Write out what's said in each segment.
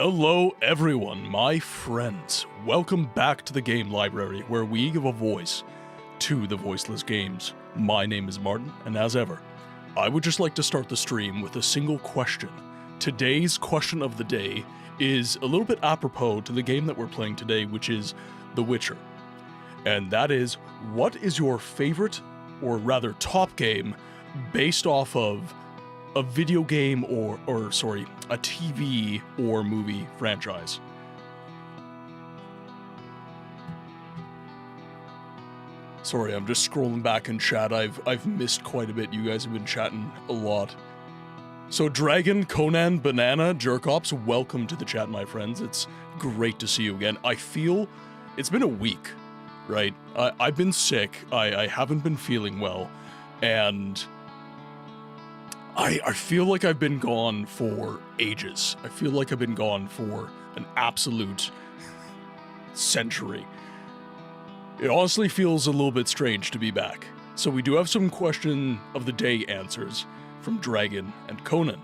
Hello everyone, my friends. Welcome back to the game library, where we give a voice to the voiceless games. My name is Martin, and as ever, I would just like to start the stream with a single question. Today's question of the day is a little bit apropos to the game that we're playing today, which is The Witcher. And that is, what is your favorite, or rather top game, based off of a video game or a TV or movie franchise? Sorry, I'm just scrolling back in chat. I've missed quite a bit. You guys have been chatting a lot. So Dragon, Conan, Banana, Jerkops, welcome to the chat, my friends. It's great to see you again. I feel it's been a week, right? I've been sick. I haven't been feeling well, and I feel like I've been gone for ages. I feel like I've been gone for an absolute century. It honestly feels a little bit strange to be back. So we do have some question of the day answers from Dragon and Conan.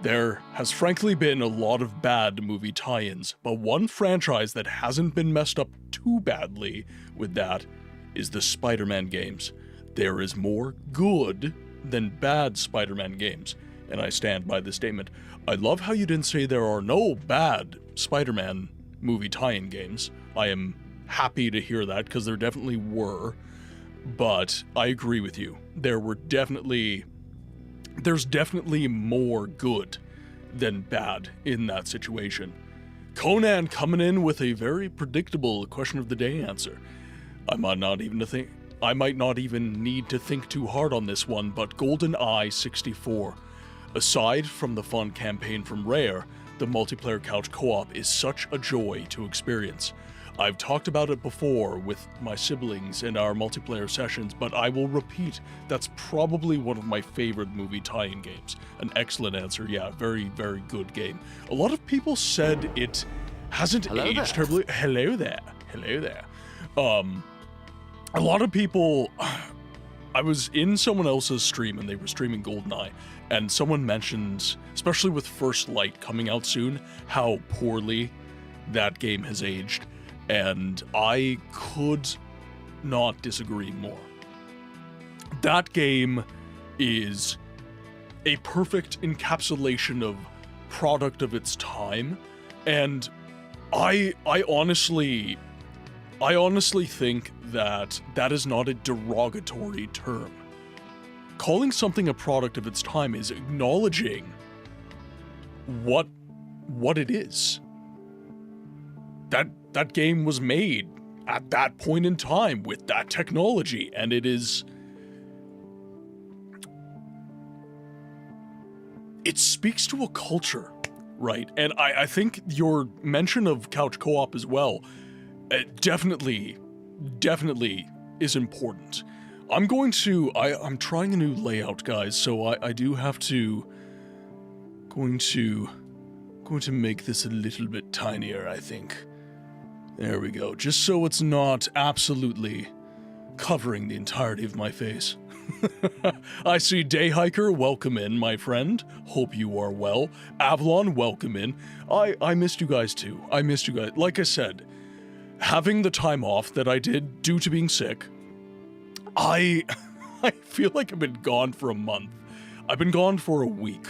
There has frankly been a lot of bad movie tie-ins, but one franchise that hasn't been messed up too badly with that is the Spider-Man games. There is more good than bad Spider-Man games, and I stand by this statement. I love how you didn't say there are no bad Spider-Man movie tie-in games. I am happy to hear that, because there definitely were, but I agree with you. There's definitely more good than bad in that situation. Conan coming in with a very predictable question of the day answer. I might not even need to think too hard on this one, but GoldenEye 64. Aside from the fun campaign from Rare, the multiplayer couch co-op is such a joy to experience. I've talked about it before with my siblings in our multiplayer sessions, but I will repeat, that's probably one of my favorite movie tie-in games. An excellent answer, yeah, very, very good game. A lot of people said it hasn't aged terribly. Hello there. A lot of people, I was in someone else's stream and they were streaming GoldenEye, and someone mentioned, especially with First Light coming out soon, how poorly that game has aged, and I could not disagree more. That game is a perfect encapsulation of product of its time, and I honestly think that that is not a derogatory term. Calling something a product of its time is acknowledging what it is. That game was made at that point in time with that technology, and it speaks to a culture, right? And I think your mention of couch co-op as well, definitely is important. I'm trying a new layout, guys, so I do have to going to make this a little bit tinier, I think. There we go, just so it's not absolutely covering the entirety of my face. I see Dayhiker, welcome in, my friend. Hope you are well. Avalon, welcome in. I missed you guys too. I missed you guys. Like I said, having the time off that I did due to being sick, I feel like I've been gone for a month. I've been gone for a week.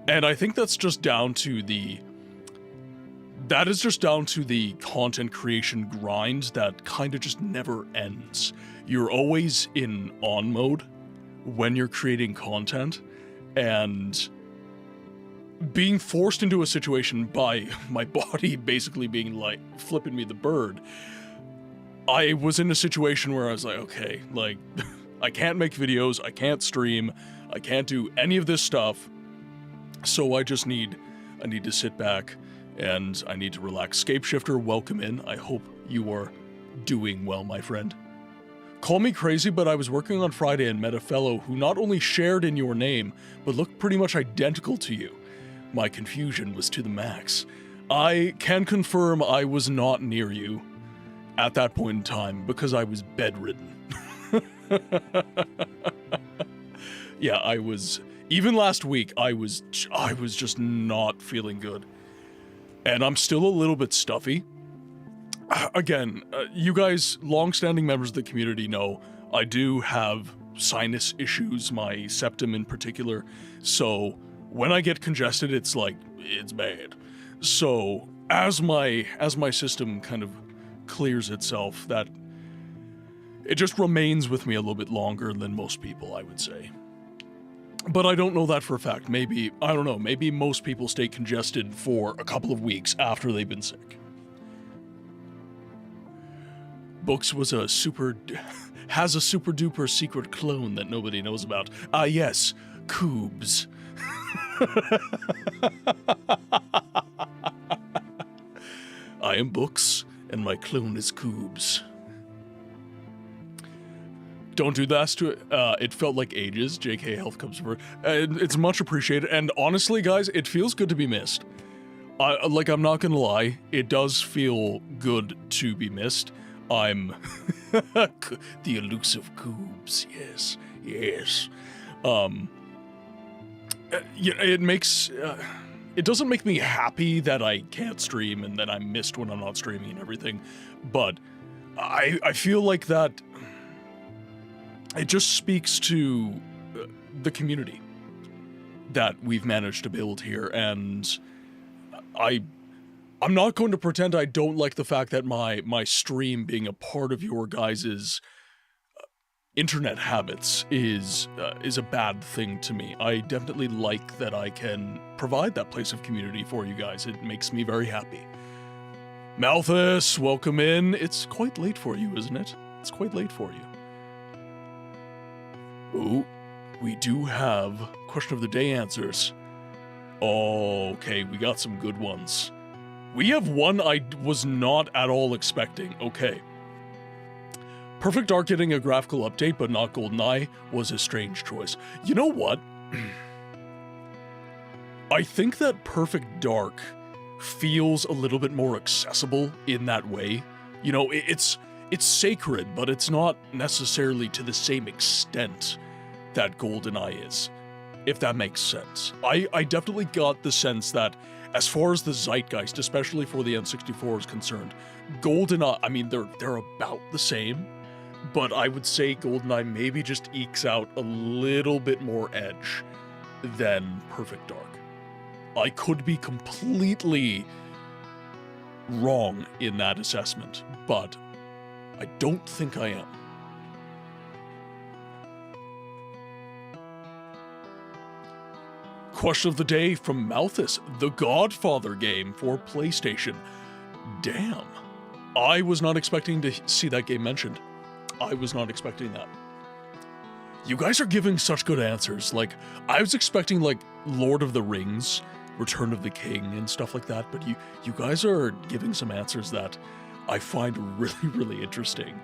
And I think that's just down to the content creation grind that kind of just never ends. You're always in on mode when you're creating content, and being forced into a situation by my body basically being like flipping me the bird, I was in a situation where I was like, okay, like I can't make videos, I can't stream, I can't do any of this stuff, so I need to sit back and I need to relax. Scapeshifter, welcome in. I hope you are doing well, my friend. Call me crazy, but I was working on Friday and met a fellow who not only shared in your name, but looked pretty much identical to you. My confusion was to the max. I can confirm I was not near you at that point in time because I was bedridden. Yeah, even last week, I was just not feeling good. and I'm still a little bit stuffy. Again, you guys, long-standing members of the community know I do have sinus issues, my septum in particular, so when I get congested, it's like, it's bad. So, as my system kind of clears itself, that it just remains with me a little bit longer than most people, I would say. But I don't know that for a fact. Maybe, I don't know, maybe most people stay congested for a couple of weeks after they've been sick. Books has a super duper secret clone that nobody knows about. Ah yes, Coobs. I am Books, and my clone is Coobs. Don't do that to it. It felt like ages. JK Health comes first. It's much appreciated, and honestly, guys, it feels good to be missed. I'm not gonna lie, it does feel good to be missed. I'm the elusive Coobs. Yes. It makes. It doesn't make me happy that I can't stream and that I'm missed when I'm not streaming and everything, but I feel like that. It just speaks to the community that we've managed to build here, and I'm not going to pretend I don't like the fact that my stream being a part of your guys' internet habits is a bad thing to me. I definitely like that I can provide that place of community for you guys. It makes me very happy. Malthus, welcome in. It's quite late for you, isn't it? It's quite late for you. Oh, we do have question of the day answers. Okay, we got some good ones. We have one I was not at all expecting. Okay. Perfect Dark getting a graphical update, but not GoldenEye, was a strange choice. You know what? I think that Perfect Dark feels a little bit more accessible in that way. You know, it's sacred, but it's not necessarily to the same extent that GoldenEye is, if that makes sense. I definitely got the sense that as far as the zeitgeist, especially for the N64 is concerned, GoldenEye, I mean, they're about the same, but I would say GoldenEye maybe just ekes out a little bit more edge than Perfect Dark. I could be completely wrong in that assessment, but I don't think I am. Question of the day from Malthus, the Godfather game for PlayStation. Damn. I was not expecting to see that game mentioned. I was not expecting that. You guys are giving such good answers. Like, I was expecting, like, Lord of the Rings, Return of the King, and stuff like that, but you guys are giving some answers that I find really, really interesting.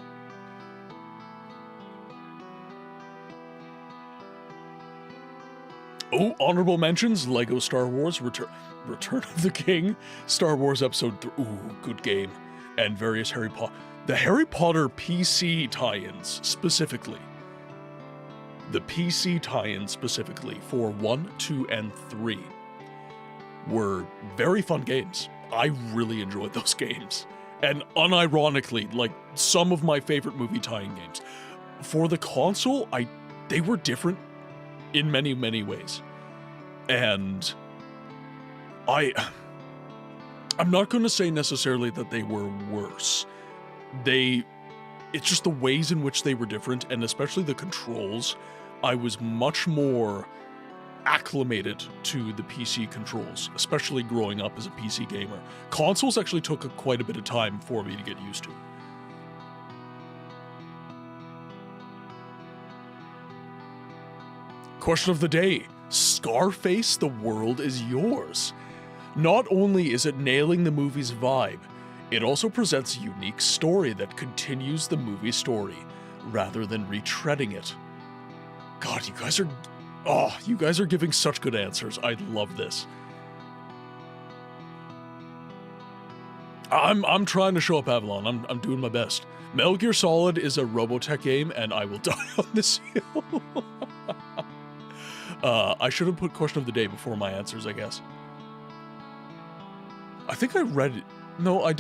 Oh, honorable mentions, Lego Star Wars, Return of the King, Star Wars Episode 3, ooh, good game, and various the Harry Potter PC tie-ins, specifically. The PC tie-ins, specifically, for 1, 2, and 3, were very fun games. I really enjoyed those games. And unironically, like, some of my favorite movie tie-in games. For the console, they were different in many, many ways. And I'm not going to say necessarily that they were worse. It's just the ways in which they were different, and especially the controls. I was much more acclimated to the PC controls, especially growing up as a PC gamer. Consoles actually took quite a bit of time for me to get used to. Question of the day. Scarface, the world is yours. Not only is it nailing the movie's vibe, it also presents a unique story that continues the movie's story, rather than retreading it. God, you guys are giving such good answers. I love this. I'm trying to show up, Avalon. I'm doing my best. Metal Gear Solid is a Robotech game, and I will die on this hill. I should have put question of the day before my answers, I guess. I think I read it. No,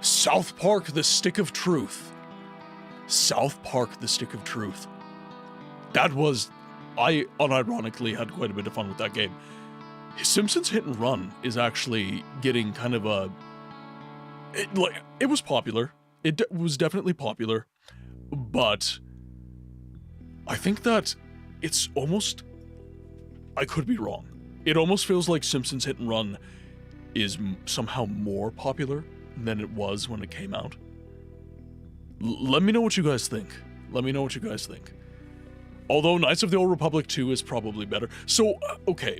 South Park: The Stick of Truth. South Park: The Stick of Truth. That was... I unironically had quite a bit of fun with that game. Simpsons Hit and Run is actually getting kind of a... It was popular. It was definitely popular. But I think that it's almost... I could be wrong. It almost feels like Simpsons Hit and Run is somehow more popular than it was when it came out. Let me know what you guys think. Let me know what you guys think. Although Knights of the Old Republic 2 is probably better. So, okay.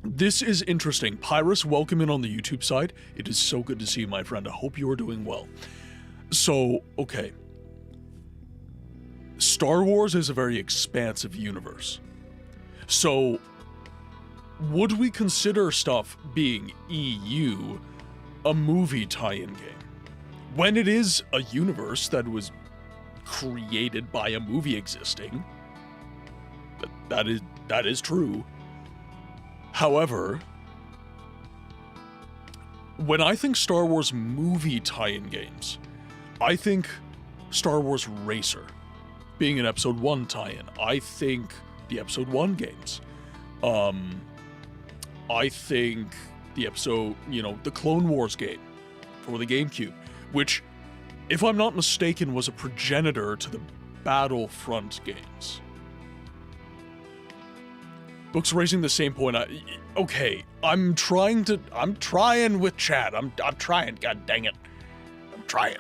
This is interesting. Pyrus, welcome in on the YouTube side. It is so good to see you, my friend. I hope you are doing well. So, okay. Star Wars is a very expansive universe. So, would we consider stuff being EU a movie tie-in game? When it is a universe that was created by a movie existing, that is true. However, when I think Star Wars movie tie-in games, I think Star Wars Racer being an Episode 1 tie-in. I think the Episode 1 games. I think the episode, the Clone Wars game for the GameCube, which, if I'm not mistaken, was a progenitor to the Battlefront games. Books raising the same point. Okay, I'm trying with chat. I'm trying, god dang it. I'm trying.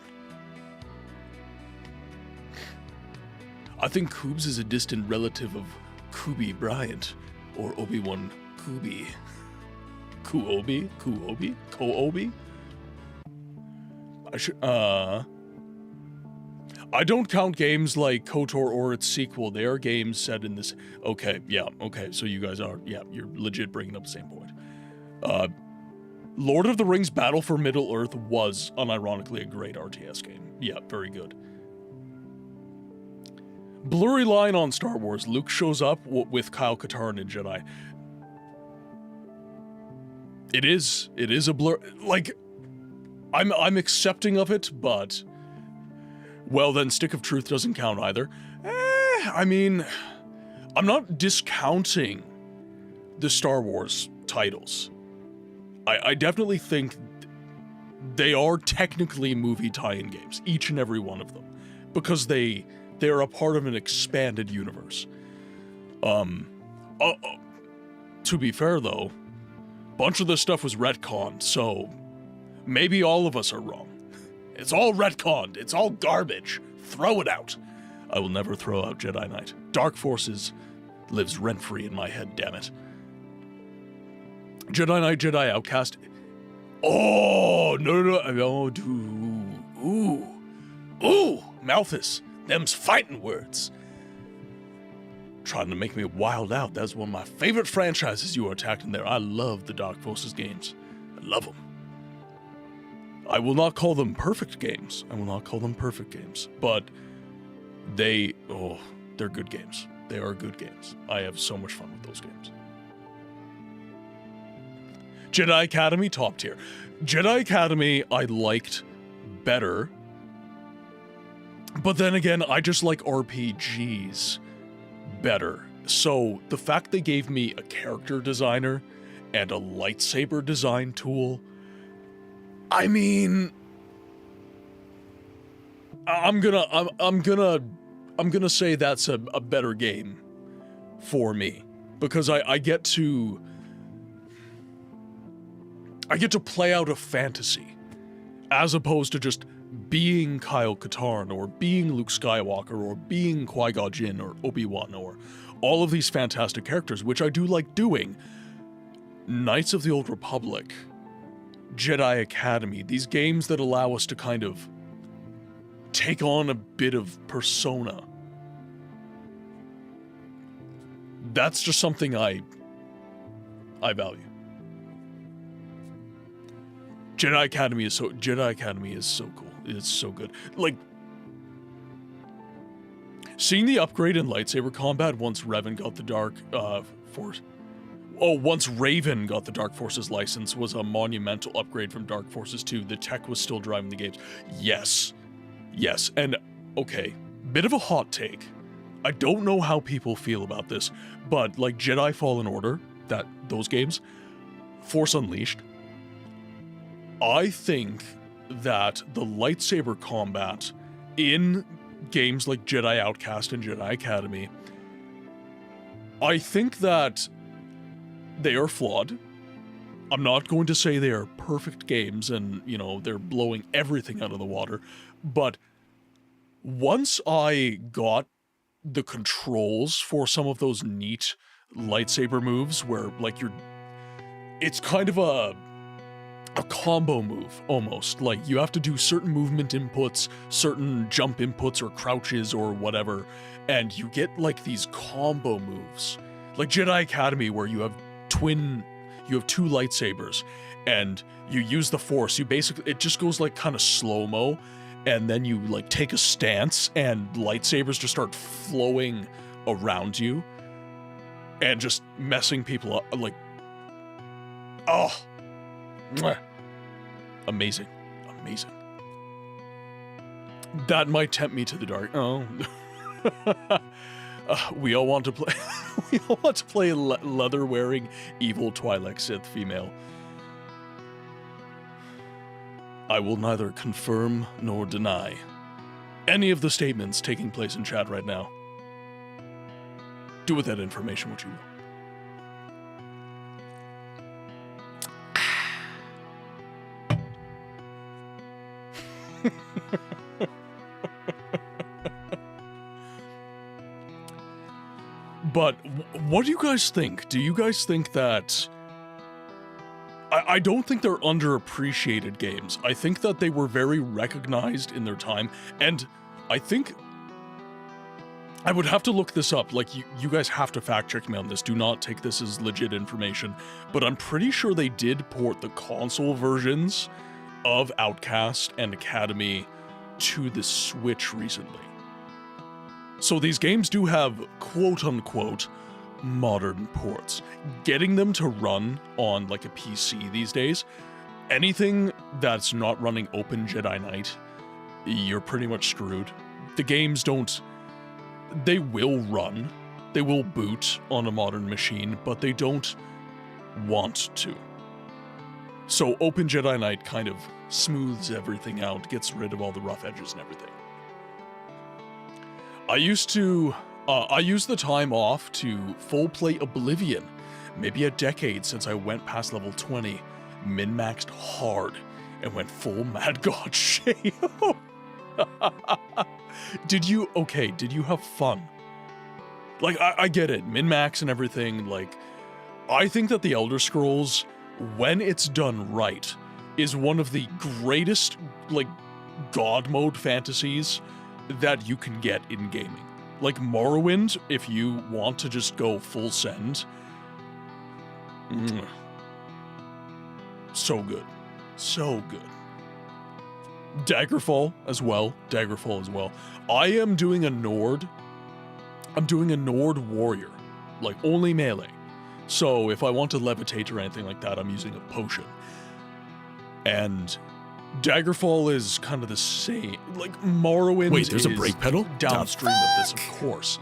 I think Coobs is a distant relative of Kubi Bryant, or Obi-Wan Kubi. Kuobi? Ko-Obi? I don't count games like KOTOR or its sequel. They are games set in this... Okay, so you guys are... Yeah, you're legit bringing up the same point. Lord of the Rings Battle for Middle-earth was, unironically, a great RTS game. Yeah, very good. Blurry line on Star Wars. Luke shows up with Kyle Katarn in Jedi. It is a blur... Like, I'm accepting of it, but... Well, then Stick of Truth doesn't count either. I mean, I'm not discounting the Star Wars titles. I definitely think they are technically movie tie-in games, each and every one of them, because they are a part of an expanded universe. To be fair, though, a bunch of this stuff was retconned, so maybe all of us are wrong. It's all retconned. It's all garbage. Throw it out. I will never throw out Jedi Knight. Dark Forces lives rent-free in my head, damn it. Jedi Knight, Jedi Outcast. Oh, no. Oh, dude. Ooh, Malthus. Them's fighting words. Trying to make me wild out. That's one of my favorite franchises you are attacking there. I love the Dark Forces games. I love them. I will not call them perfect games. But they're good games. They are good games. I have so much fun with those games. Jedi Academy, top tier. Jedi Academy, I liked better. But then again, I just like RPGs better. So the fact they gave me a character designer and a lightsaber design tool, I mean, I'm gonna say that's a better game for me, because I get to play out a fantasy as opposed to just being Kyle Katarn or being Luke Skywalker or being Qui-Gon Jinn or Obi-Wan or all of these fantastic characters, which I do like doing. Knights of the Old Republic, Jedi Academy, these games that allow us to kind of take on a bit of persona. That's just something I value. Jedi Academy is so cool. It's so good. Like, seeing the upgrade in lightsaber combat once Revan got the Dark Force. Oh, once Raven got the Dark Forces license was a monumental upgrade from Dark Forces 2. The tech was still driving the games. Yes. Yes. And, okay, bit of a hot take. I don't know how people feel about this, but like Jedi Fallen Order, those games, Force Unleashed, I think that the lightsaber combat in games like Jedi Outcast and Jedi Academy, I think that they are flawed. I'm not going to say they are perfect games and, you know, they're blowing everything out of the water, but once I got the controls for some of those neat lightsaber moves where, like, it's kind of a combo move, almost. Like, you have to do certain movement inputs, certain jump inputs or crouches or whatever, and you get, like, these combo moves. Like Jedi Academy, where you have two lightsabers, and you use the Force. It just goes, like, kind of slow-mo, and then you, like, take a stance, and lightsabers just start flowing around you, and just messing people up, like, oh, mwah. Amazing, amazing. That might tempt me to the dark. Oh, we all want to play. We all want to play leather-wearing evil Twi'lek Sith female. I will neither confirm nor deny any of the statements taking place in chat right now. Do with that information what you will. But what do you guys think? Do you guys think that... I don't think they're underappreciated games. I think that they were very recognized in their time, and I think... I would have to look this up. Like, you guys have to fact check me on this. Do not take this as legit information. But I'm pretty sure they did port the console versions of Outcast and Academy to the Switch recently. So these games do have quote-unquote modern ports. Getting them to run on, like, a PC these days, anything that's not running Open Jedi Knight, you're pretty much screwed. The games don't... They will run, they will boot on a modern machine, but they don't want to. So Open Jedi Knight kind of smooths everything out, gets rid of all the rough edges and everything. I used the time off to full play Oblivion, maybe a decade since I went past level 20, min-maxed hard, and went full Mad God Shay. Did you have fun? Like, I get it, min-max and everything, like, I think that the Elder Scrolls, when it's done right, is one of the greatest, like, God mode fantasies that you can get in gaming. Like Morrowind, if you want to just go full send, so good. So good. Daggerfall as well. I am doing a Nord. I'm doing a Nord warrior. Like, only melee. So if I want to levitate or anything like that, I'm using a potion. And Daggerfall is kind of the same. Like, Morrowind. Wait, there's a brake pedal? Downstream of this, of course.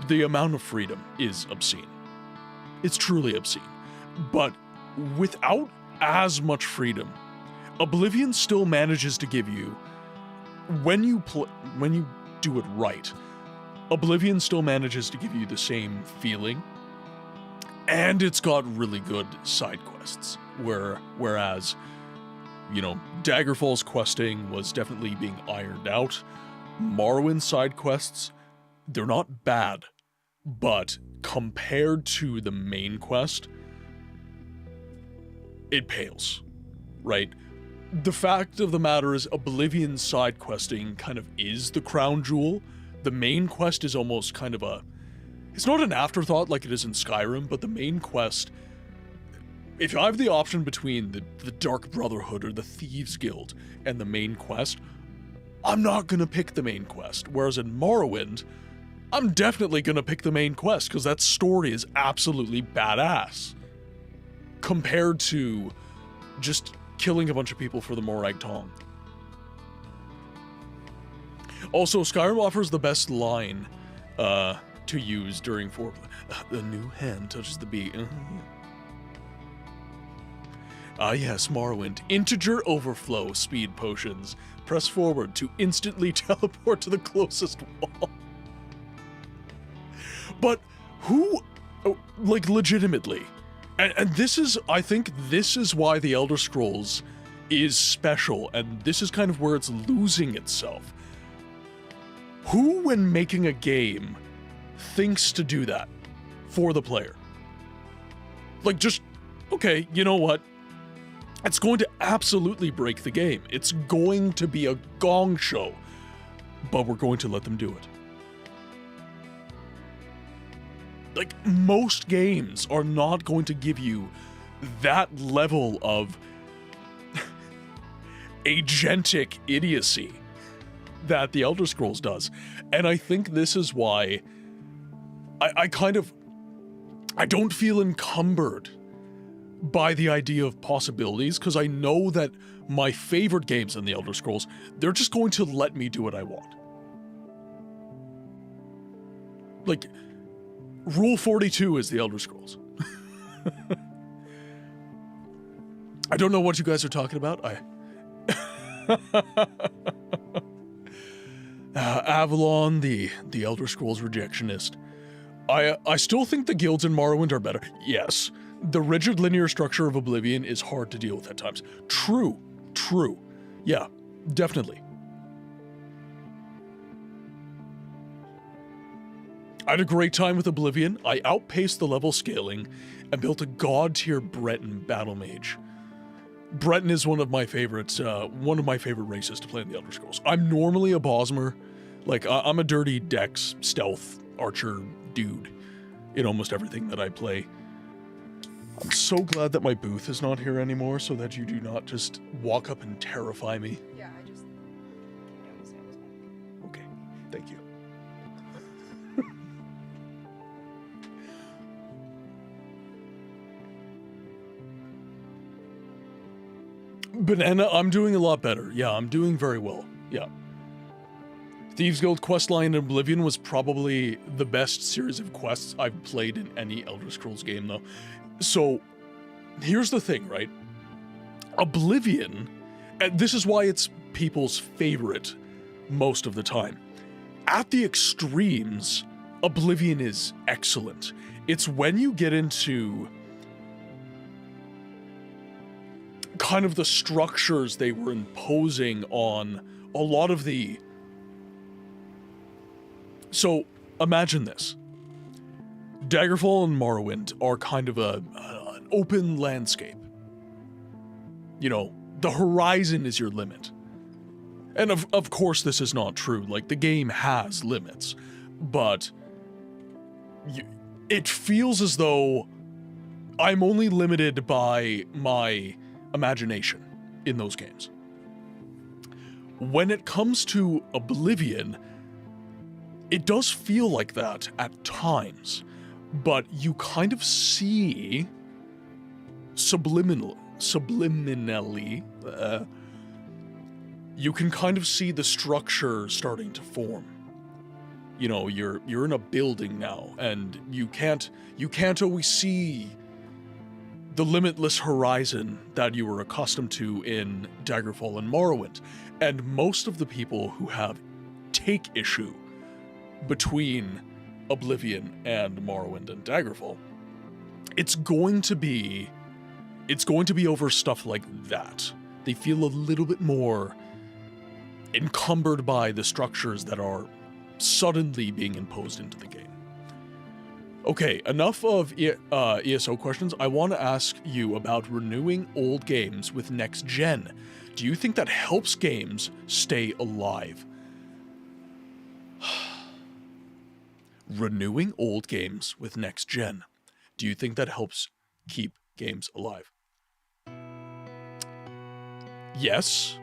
The amount of freedom is obscene. It's truly obscene. But without as much freedom, Oblivion still manages to give you, when you do it right, Oblivion still manages to give you the same feeling, and it's got really good side quests. Whereas, you know, Daggerfall's questing was definitely being ironed out. Morrowind's side quests, they're not bad, but compared to the main quest, it pales, right? The fact of the matter is, Oblivion's side questing kind of is the crown jewel. The main quest is almost kind of it's not an afterthought like it is in Skyrim, but the main quest, if I have the option between the Dark Brotherhood or the Thieves Guild and the main quest, I'm not gonna pick the main quest. Whereas in Morrowind, I'm definitely gonna pick the main quest because that story is absolutely badass compared to just killing a bunch of people for the Morag Tong. Also, Skyrim offers the best line to use during foreplay. The new hand touches the beat. Yes, Morrowind. Integer overflow speed potions. Press forward to instantly teleport to the closest wall. But who, like, legitimately, and this is, I think this is why the Elder Scrolls is special, and this is kind of where it's losing itself. Who, when making a game, thinks to do that for the player? Like, just, okay, you know what? It's going to absolutely break the game. It's going to be a gong show, but we're going to let them do it. Like, most games are not going to give you that level of agentic idiocy that the Elder Scrolls does. And I think this is why I don't feel encumbered by the idea of possibilities, because I know that my favorite games in the Elder Scrolls, they're just going to let me do what I want. Like, Rule 42 is the Elder Scrolls. I don't know what you guys are talking about. Avalon, the Elder Scrolls rejectionist. I still think the guilds in Morrowind are better. Yes. The rigid linear structure of Oblivion is hard to deal with at times. True. Yeah, definitely. I had a great time with Oblivion. I outpaced the level scaling and built a god-tier Breton battle mage. Breton is one of my favorite races to play in the Elder Scrolls. I'm normally a Bosmer. Like, I'm a dirty dex, stealth, archer dude in almost everything that I play. I'm so glad that my booth is not here anymore so that you do not just walk up and terrify me. Yeah, I just noticed it was on. Okay, thank you. Banana, I'm doing a lot better. Yeah, I'm doing very well. Yeah. Thieves Guild questline in Oblivion was probably the best series of quests I've played in any Elder Scrolls game, though. So, here's the thing, right? Oblivion, and this is why it's people's favorite most of the time. At the extremes, Oblivion is excellent. It's when you get into kind of the structures they were imposing on a lot of the... So, imagine this. Daggerfall and Morrowind are kind of an open landscape. You know, the horizon is your limit. And of course this is not true, like the game has limits, but it feels as though I'm only limited by my imagination in those games. When it comes to Oblivion, it does feel like that at times. But you kind of see subliminally, you can kind of see the structure starting to form. You know, you're in a building now, and you can't always see the limitless horizon that you were accustomed to in Daggerfall and Morrowind. And most of the people who take issue between Oblivion and Morrowind and Daggerfall, it's going to be over stuff like that. They feel a little bit more encumbered by the structures that are suddenly being imposed into the game. Okay, enough of ESO questions. I want to ask you about renewing old games with next gen. Do you think that helps games stay alive? Renewing old games with next gen. Do you think that helps keep games alive? Yes,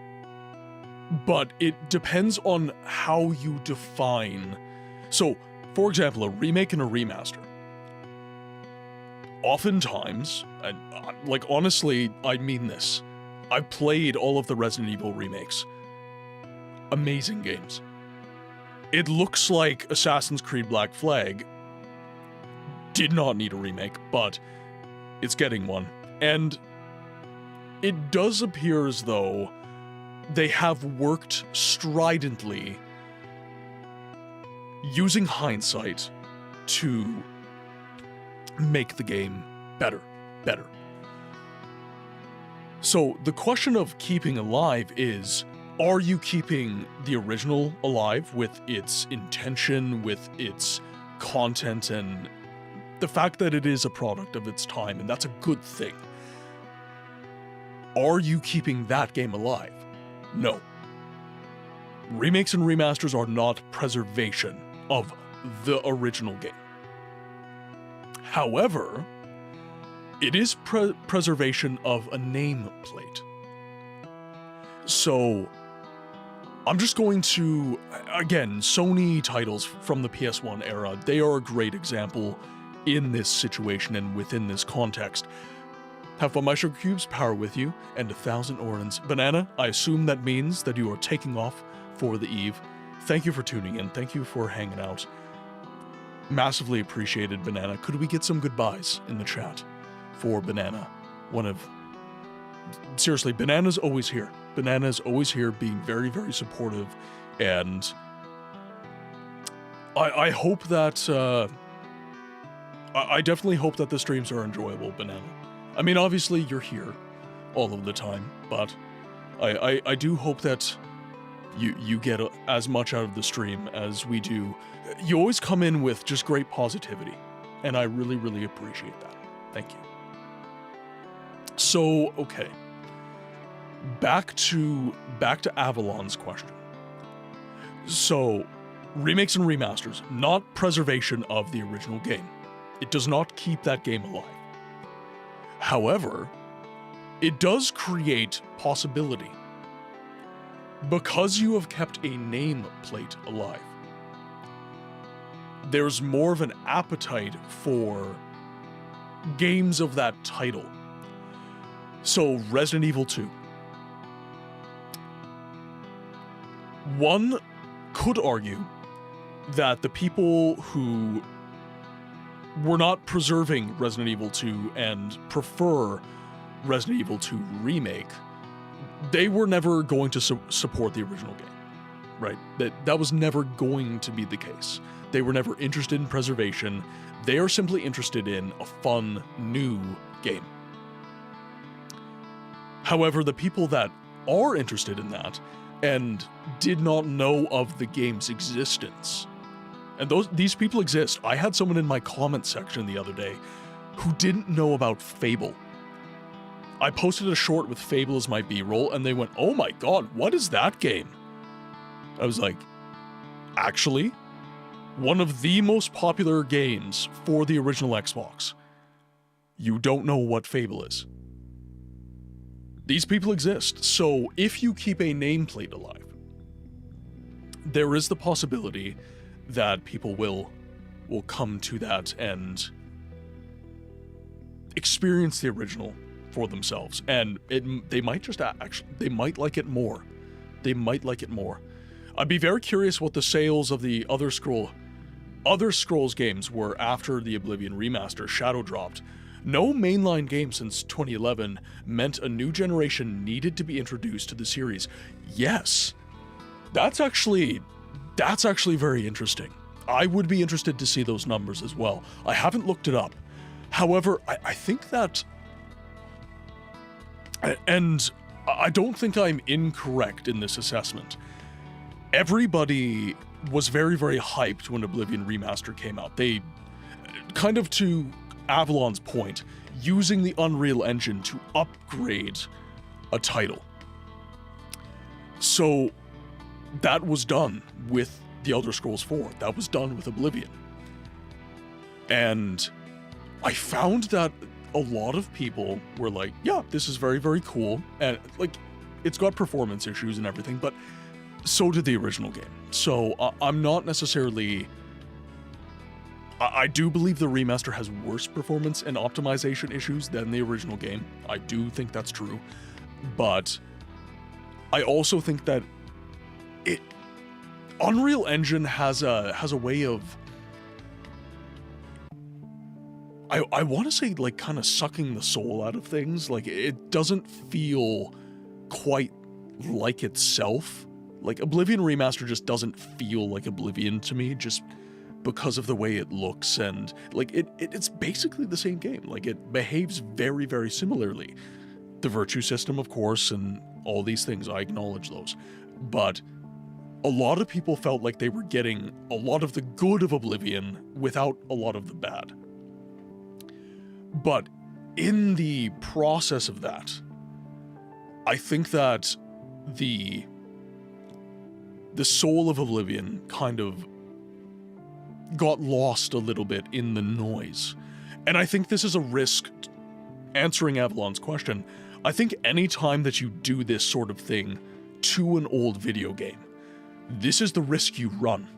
but it depends on how you define. So, for example, a remake and a remaster. Oftentimes, and like honestly, I mean this, I've played all of the Resident Evil remakes. Amazing games. It looks like Assassin's Creed Black Flag did not need a remake, but it's getting one. And it does appear as though they have worked stridently using hindsight to make the game better. So the question of keeping alive is, are you keeping the original alive with its intention, with its content, and the fact that it is a product of its time, and that's a good thing? Are you keeping that game alive? No. Remakes and remasters are not preservation of the original game. However, it is preservation of a nameplate. So, I'm just going to, again, Sony titles from the PS1 era, they are a great example in this situation and within this context. Have fun, my sugar cubes, power with you, and 1,000 orans. Banana, I assume that means that you are taking off for the eve. Thank you for tuning in, thank you for hanging out. Massively appreciated, Banana. Could we get some goodbyes in the chat for Banana? Seriously, Banana's always here. Banana's always here, being very, very supportive, and I hope that, I definitely hope that the streams are enjoyable, Banana. I mean, obviously, you're here all of the time, but I do hope that you get as much out of the stream as we do. You always come in with just great positivity, and I really, really appreciate that. Thank you. So, okay. Back to Avalon's question. So, remakes and remasters, not preservation of the original game. It does not keep that game alive. However, it does create possibility. Because you have kept a nameplate alive, there's more of an appetite for games of that title. So, Resident Evil 2. One could argue that the people who were not preserving Resident Evil 2 and prefer Resident Evil 2 Remake, they were never going to support the original game, right? That was never going to be the case. They were never interested in preservation. They are simply interested in a fun, new game. However, the people that are interested in that and did not know of the game's existence, and these people exist. I had someone in my comment section the other day who didn't know about Fable. I posted a short with Fable as my B-roll, and they went, "Oh my god, what is that game?" I was like, actually, one of the most popular games for the original Xbox. You don't know what Fable is. These people exist, so if you keep a nameplate alive, there is the possibility that people will come to that and experience the original for themselves, and they might just they might like it more. They might like it more. I'd be very curious what the sales of the other Scrolls games were after the Oblivion remaster Shadow dropped. No mainline game since 2011 meant a new generation needed to be introduced to the series. Yes, that's actually very interesting. I would be interested to see those numbers as well. I haven't looked it up. However, I think that, and I don't think I'm incorrect in this assessment, everybody was very, very hyped when Oblivion Remaster came out. They, kind of to Avalon's point, using the Unreal Engine to upgrade a title. So that was done with The Elder Scrolls 4. That was done with Oblivion. And I found that a lot of people were like, yeah, this is very, very cool. And like, it's got performance issues and everything, but so did the original game. So I'm not necessarily I do believe the remaster has worse performance and optimization issues than the original game. I do think that's true. But I also think that Unreal Engine has a way of, I want to say, like, kind of sucking the soul out of things. Like, it doesn't feel quite like itself. Like, Oblivion Remaster just doesn't feel like Oblivion to me, just because of the way it looks, and, like, it's basically the same game. Like, it behaves very, very similarly. The virtue system, of course, and all these things, I acknowledge those. But a lot of people felt like they were getting a lot of the good of Oblivion without a lot of the bad. But in the process of that, I think that the soul of Oblivion kind of got lost a little bit in the noise. And I think this is a risk, answering Avalon's question. I think any time that you do this sort of thing to an old video game, this is the risk you run.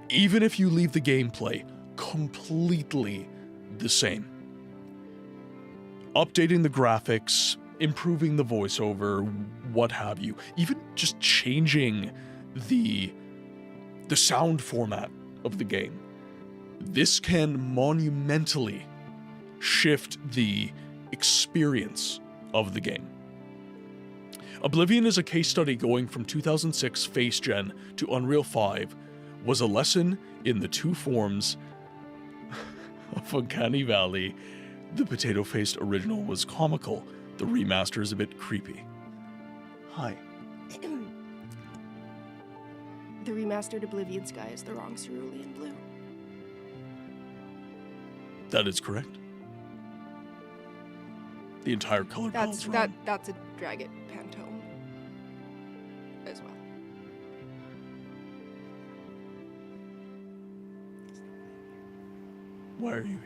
Even if you leave the gameplay completely the same. Updating the graphics, improving the voiceover, what have you. Even just changing the sound format of the game. This can monumentally shift the experience of the game. Oblivion is a case study going from 2006 Face Gen to Unreal 5 was a lesson in the two forms of Uncanny Valley. The potato-faced original was comical. The remaster is a bit creepy. Hi. The remastered Oblivion Sky is the wrong cerulean blue. That is correct. The entire color palette's wrong. That's a Dragget Pantone as well. Why are you here?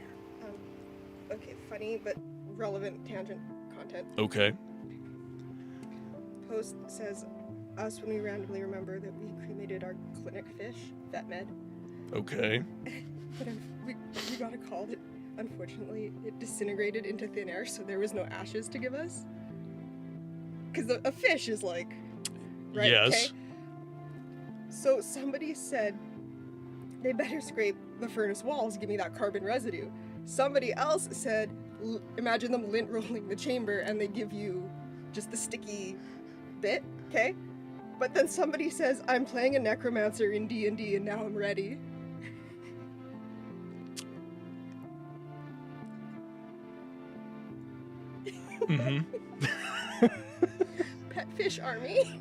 Okay, funny but relevant tangent content. Okay. Post says, us when we randomly remember that we cremated our clinic fish, Vet Med. Okay. But we got a call that, unfortunately, it disintegrated into thin air, so there was no ashes to give us. Because a fish is like, right? Yes. Okay? So somebody said, they better scrape the furnace walls, give me that carbon residue. Somebody else said, imagine them lint rolling the chamber and they give you just the sticky bit, okay? But then somebody says, I'm playing a necromancer in D&D and now I'm ready. Mm-hmm. Pet fish army.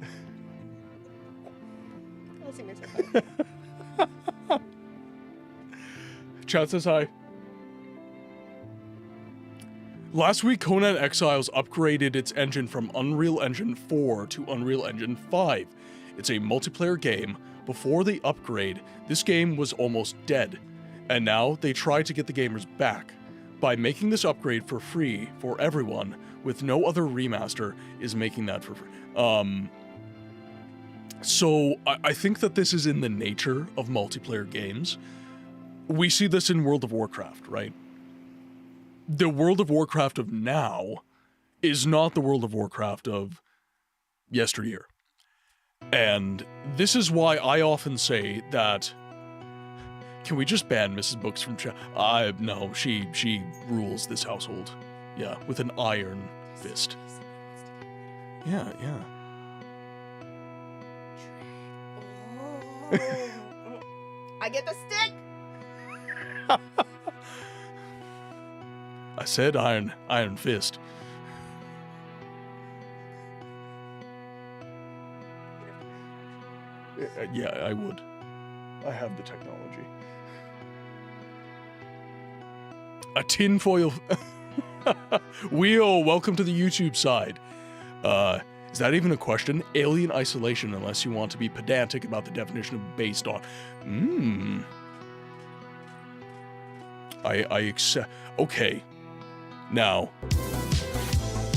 I'll see myself out. Chat says hi. Last week, Conan Exiles upgraded its engine from Unreal Engine 4 to Unreal Engine 5. It's a multiplayer game. Before the upgrade, this game was almost dead, and now they try to get the gamers back. By making this upgrade for free for everyone, with no other remaster is making that for free. So I think that this is in the nature of multiplayer games. We see this in World of Warcraft, right? The World of Warcraft of now is not the World of Warcraft of yesteryear. And this is why I often say that, can we just ban Mrs. Books from chat? No, she rules this household. Yeah, with an iron fist. Yeah. Oh, I get the stick! I said iron fist. Yeah, I would. I have the technology. A tinfoil. Wheel, welcome to the YouTube side. Is that even a question? Alien isolation, unless you want to be pedantic about the definition of based on. I accept. Okay. Now.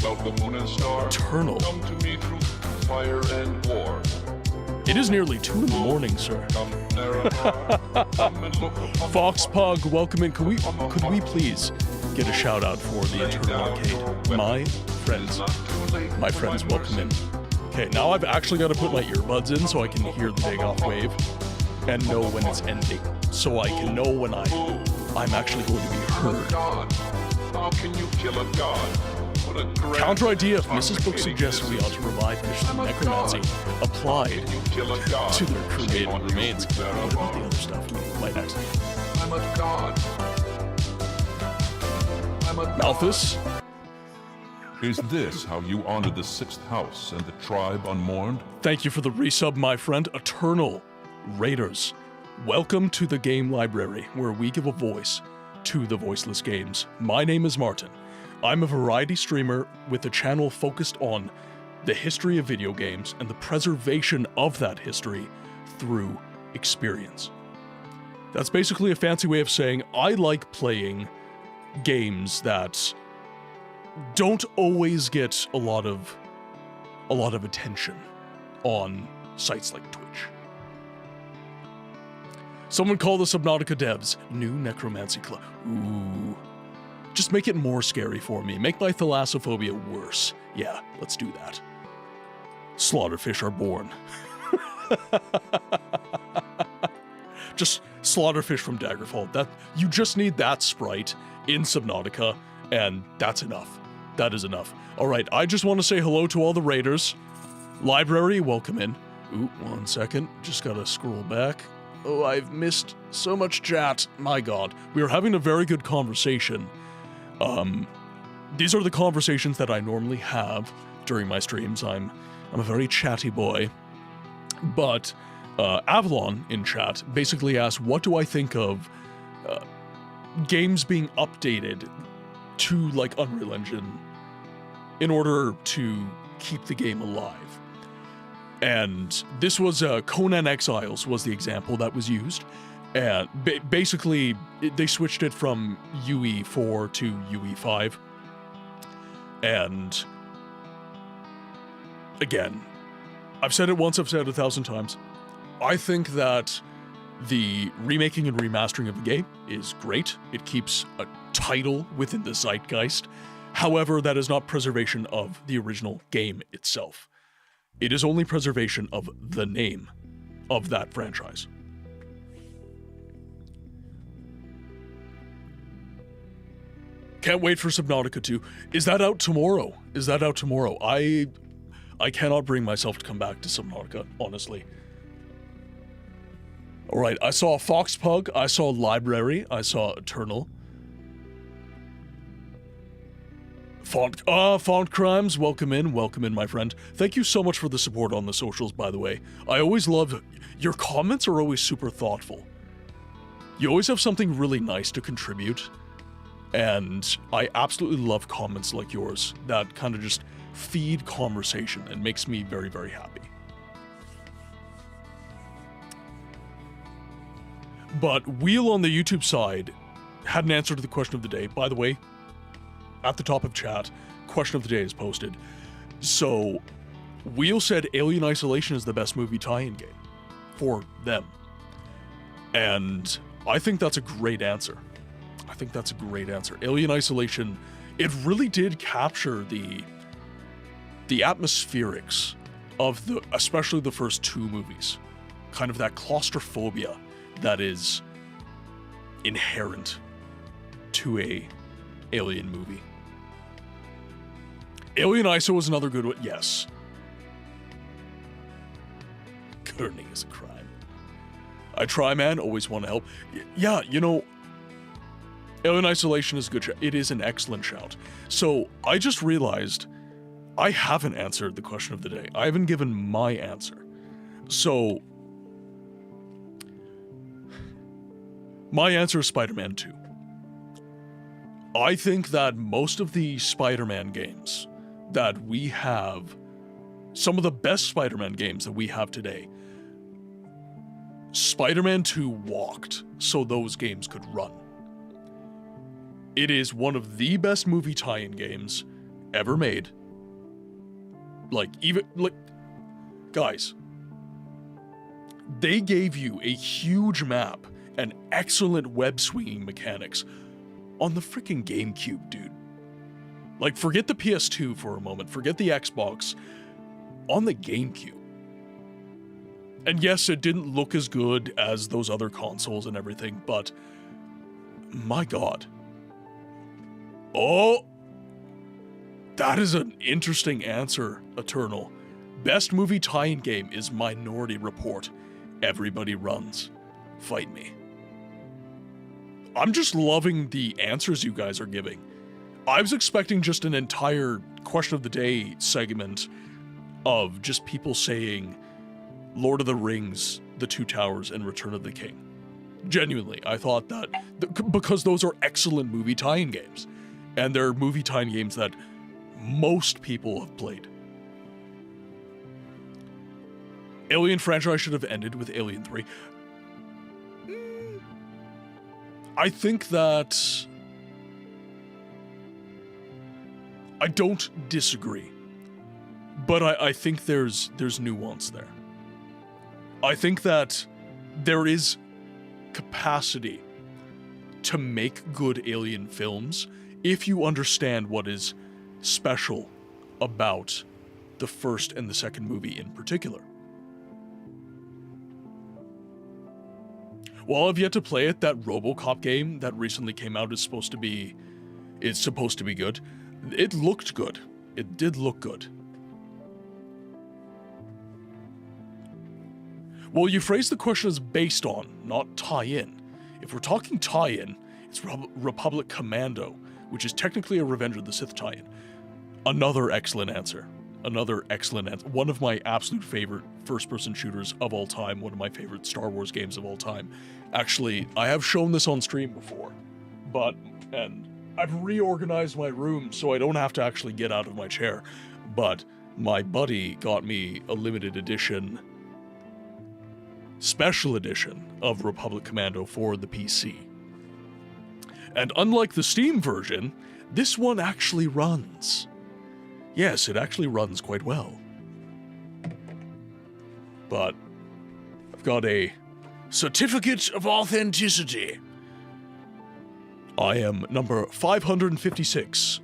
Welcome, Moon and Star. Eternal. Come to me through fire and war. It is nearly 2 in the morning, sir. Fox Pug, welcome in. Could we please get a shout out for the Eternal Arcade? My friends, welcome in. Okay, now I've actually got to put my earbuds in so I can hear the takeoff wave and know when it's ending, so I can know when I'm actually going to be heard. How can you kill a god? Counter idea: if Mrs. Book suggests we ought to revive fish through necromancy applied to their cremated remains. What about the other stuff? My next. I'm a god. Malthus? Is this how you honor the 6th house and the tribe unmourned? Thank you for the resub, my friend. Eternal Raiders. Welcome to the game library, where we give a voice to the voiceless games. My name is Martin. I'm a variety streamer with a channel focused on the history of video games and the preservation of that history through experience. That's basically a fancy way of saying I like playing games that don't always get a lot of attention on sites like Twitch. Someone call the Subnautica devs new necromancy club. Ooh. Just make it more scary for me. Make my thalassophobia worse. Yeah, let's do that. Slaughterfish are born. Just slaughterfish from Daggerfall. That you just need that sprite in Subnautica, and that's enough. That is enough. All right, I just want to say hello to all the raiders. Library, welcome in. Ooh, 1 second. Just gotta scroll back. Oh, I've missed so much chat. My God, we are having a very good conversation. These are the conversations that I normally have during my streams. I'm a very chatty boy. But Avalon in chat basically asked, what do I think of games being updated to like Unreal Engine in order to keep the game alive? And this was Conan Exiles was the example that was used. And basically, they switched it from UE4 to UE5. And again, I've said it once, I've said it 1,000 times. I think that the remaking and remastering of the game is great. It keeps a title within the zeitgeist. However, that is not preservation of the original game itself. It is only preservation of the name of that franchise. Can't wait for Subnautica 2. Is that out tomorrow? Is that out tomorrow? I cannot bring myself to come back to Subnautica, honestly. Alright, I saw Fox Pug, I saw Library, I saw Eternal. Font Crimes, welcome in, my friend. Thank you so much for the support on the socials, by the way. I always love, your comments are always super thoughtful. You always have something really nice to contribute. And I absolutely love comments like yours that kind of just feed conversation and makes me very, very happy. But Wheel on the YouTube side had an answer to the question of the day. By the way, at the top of chat, question of the day is posted. So, Wheel said Alien Isolation is the best movie tie-in game for them. And I think that's a great answer. Alien Isolation, it really did capture the atmospherics of especially the first 2 movies. Kind of that claustrophobia that is inherent to a Alien movie. Alien ISO was another good one, yes. Kerning is a crime. I try, man, always want to help. Yeah, you know, Alien Isolation is a good shout. It is an excellent shout. So, I just realized I haven't answered the question of the day. I haven't given my answer. So, my answer is Spider-Man 2. I think that most of the Spider-Man games that we have, some of the best Spider-Man games that we have today, Spider-Man 2 walked so those games could run. It is one of the best movie tie-in games ever made. Guys, They gave you a huge map and excellent web swinging mechanics on the freaking GameCube, dude. Like, forget the PS2 for a moment, forget the Xbox, on the GameCube. And yes, it didn't look as good as those other consoles and everything, but my god. Oh! That is an interesting answer, Eternal. Best movie tie-in game is Minority Report. Everybody runs. Fight me. I'm just loving the answers you guys are giving. I was expecting just an entire question of the day segment of just people saying Lord of the Rings, The Two Towers, and Return of the King. Genuinely, I thought that because those are excellent movie tie-in games, and they're movie tie-in games that most people have played. Alien franchise should have ended with Alien 3. I think that... I don't disagree, but I think there's nuance there. I think that there is capacity to make good Alien films if you understand what is special about the first and the second movie in particular. While I've yet to play it, that RoboCop game that recently came out is supposed to be good. It looked good. It did look good. Well, you phrased the question as based on, not tie-in. If we're talking tie-in, it's Republic Commando, which is technically a Revenge of the Sith tie-in. Another excellent answer. Another excellent answer. One of my absolute favorite first-person shooters of all time. One of my favorite Star Wars games of all time. Actually, I have shown this on stream before, and I've reorganized my room so I don't have to actually get out of my chair. But my buddy got me a limited edition, special edition of Republic Commando for the PC. And unlike the Steam version, this one actually runs. Yes, it actually runs quite well. But I've got a certificate of authenticity. I am number 556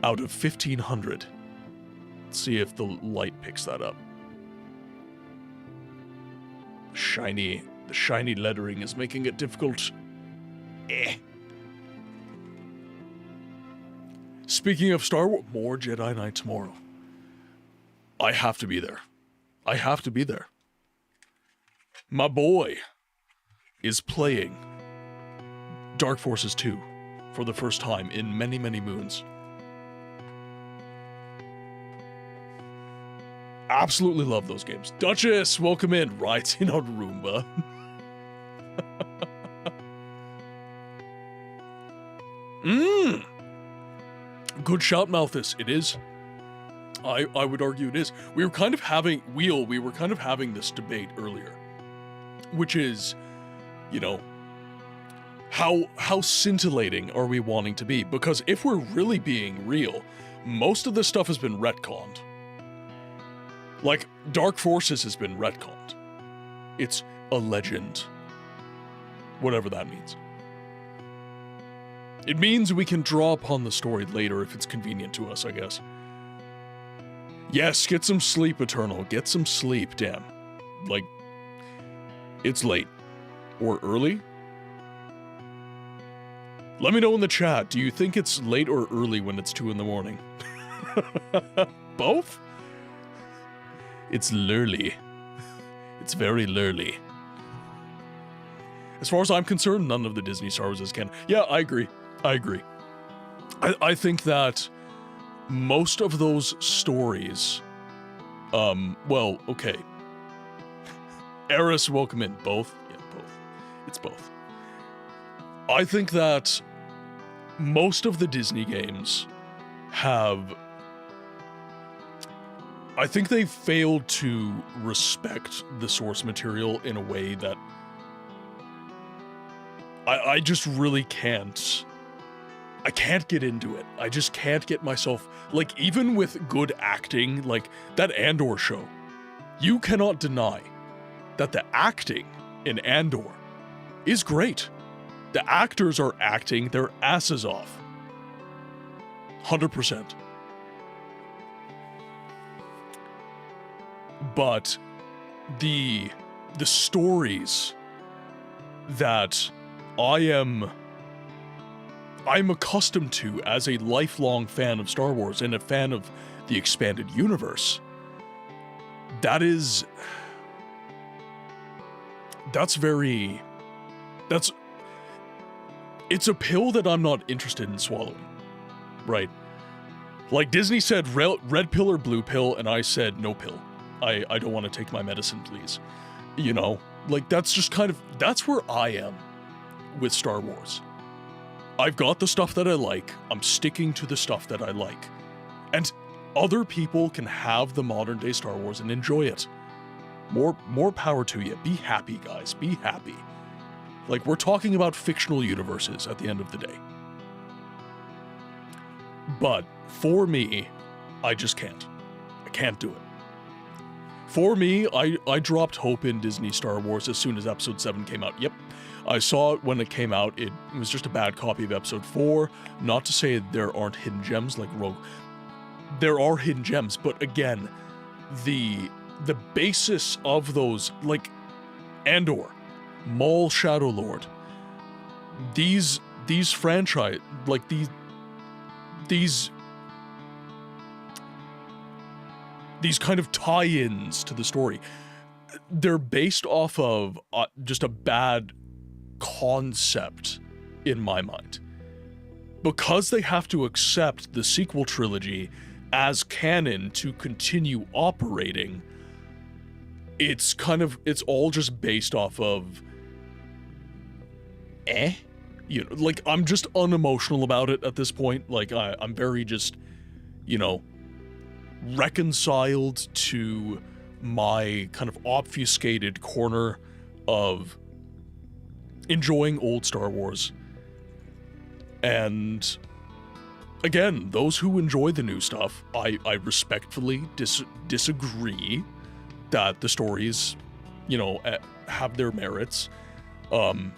out of 1500. Let's see if the light picks that up. The shiny lettering is making it difficult. Speaking of Star Wars, more Jedi Knight tomorrow. I have to be there. I have to be there. My boy is playing Dark Forces 2 for the first time in many, many moons. Absolutely love those games. Duchess, welcome in. Riding on Roomba. Good shout, Malthus. It is. I would argue it is. We were kind of having this debate earlier, which is, you know, how scintillating are we wanting to be? Because if we're really being real, most of this stuff has been retconned. Like, Dark Forces has been retconned. It's a legend. Whatever that means. It means we can draw upon the story later if it's convenient to us, I guess. Yes, get some sleep, Eternal. Get some sleep, damn. Like, it's late. Or early? Let me know in the chat, do you think it's late or early when it's 2 in the morning? Both? It's lurly. It's very lurly. As far as I'm concerned, none of the Disney Star Wars is canon. Yeah, I agree. I agree. I think that most of those stories, well, okay. Eris, welcome in. Both? Yeah, both. It's both. I think that most of the Disney games have... I think they failed to respect the source material in a way that I just really can't. I can't get into it. I just can't get myself, like, even with good acting, like that Andor show, you cannot deny that the acting in Andor is great. The actors are acting their asses off. 100%. But the stories that I'm accustomed to as a lifelong fan of Star Wars and a fan of the expanded universe, it's a pill that I'm not interested in swallowing, right? Like Disney said, red pill or blue pill, and I said no pill. I don't want to take my medicine, please. You know, like that's where I am with Star Wars. I've got the stuff that I like. I'm sticking to the stuff that I like. And other people can have the modern day Star Wars and enjoy it. More power to you. Be happy, guys. Be happy. Like, we're talking about fictional universes at the end of the day. But for me, I just can't. I can't do it. For me, I dropped hope in Disney Star Wars as soon as Episode 7 came out. Yep. I saw it when it came out. It was just a bad copy of Episode 4. Not to say there aren't hidden gems like Rogue. There are hidden gems, but again, the basis of those, like Andor, Maul Shadow Lord, these franchise, like these kind of tie-ins to the story, they're based off of just a bad concept in my mind. Because they have to accept the sequel trilogy as canon to continue operating, it's all just based off of you know, like, I'm just unemotional about it at this point. Like, I'm very just, you know, reconciled to my kind of obfuscated corner of enjoying old Star Wars. And again, those who enjoy the new stuff, I respectfully disagree that the stories, you know, have their merits. And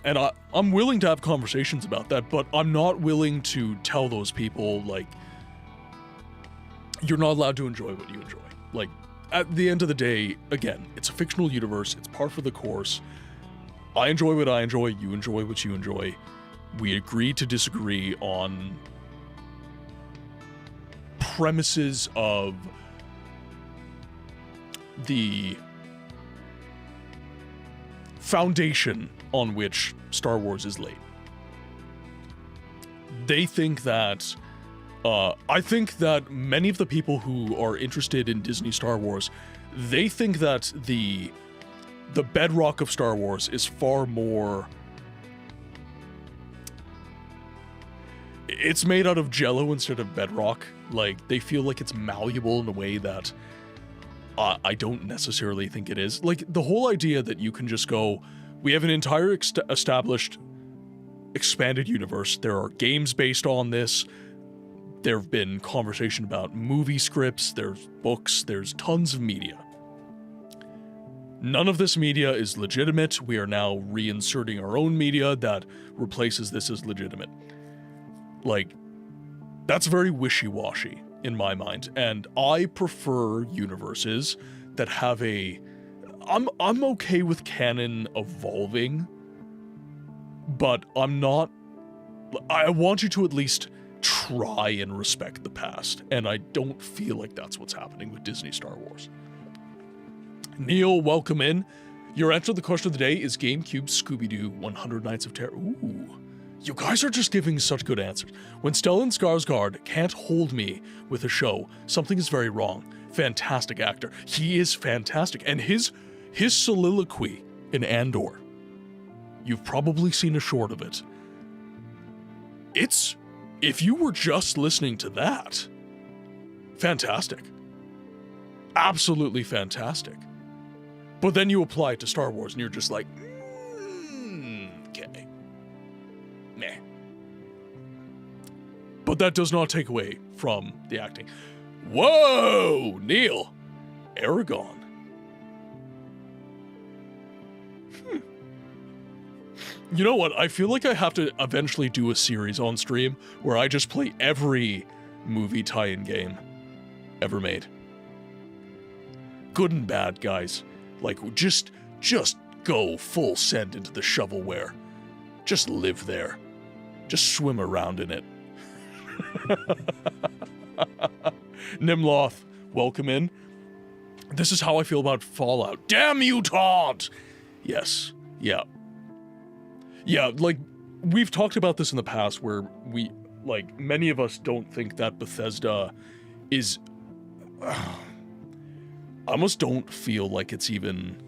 I'm willing to have conversations about that, but I'm not willing to tell those people, like, you're not allowed to enjoy what you enjoy. Like, at the end of the day, again, it's a fictional universe. It's par for the course. I enjoy what I enjoy. You enjoy what you enjoy. We agree to disagree on premises of the foundation on which Star Wars is laid. They think that I think that many of the people who are interested in Disney Star Wars, they think that the bedrock of Star Wars is far more... It's made out of jello instead of bedrock. Like, they feel like it's malleable in a way that I don't necessarily think it is. Like, the whole idea that you can just go, we have an entire established expanded universe. There are games based on this. There have been conversation about movie scripts, there's books, there's tons of media. None of this media is legitimate. We are now reinserting our own media that replaces this as legitimate. Like, that's very wishy-washy in my mind, and I prefer universes that have I'm okay with canon evolving, but I want you to at least try and respect the past, and I don't feel like that's what's happening with Disney Star Wars. Neil, welcome in. Your answer to the question of the day is GameCube Scooby-Doo 100 Nights of Terror. Ooh, you guys are just giving such good answers. When Stellan Skarsgård can't hold me with a show, something is very wrong. Fantastic actor. He is fantastic, and his soliloquy in Andor, you've probably seen a short of it. If you were just listening to that, fantastic. Absolutely fantastic. But then you apply it to Star Wars and you're just like, okay. Meh. But that does not take away from the acting. Whoa, Neil. Aragon. You know what? I feel like I have to eventually do a series on stream where I just play every movie tie-in game ever made. Good and bad, guys. Like, just go full send into the shovelware. Just live there. Just swim around in it. Nimloth, welcome in. This is how I feel about Fallout. Damn you, Todd! Yes. Yeah. Yeah, like, we've talked about this in the past where we, like, many of us don't think that Bethesda is... I almost don't feel like it's even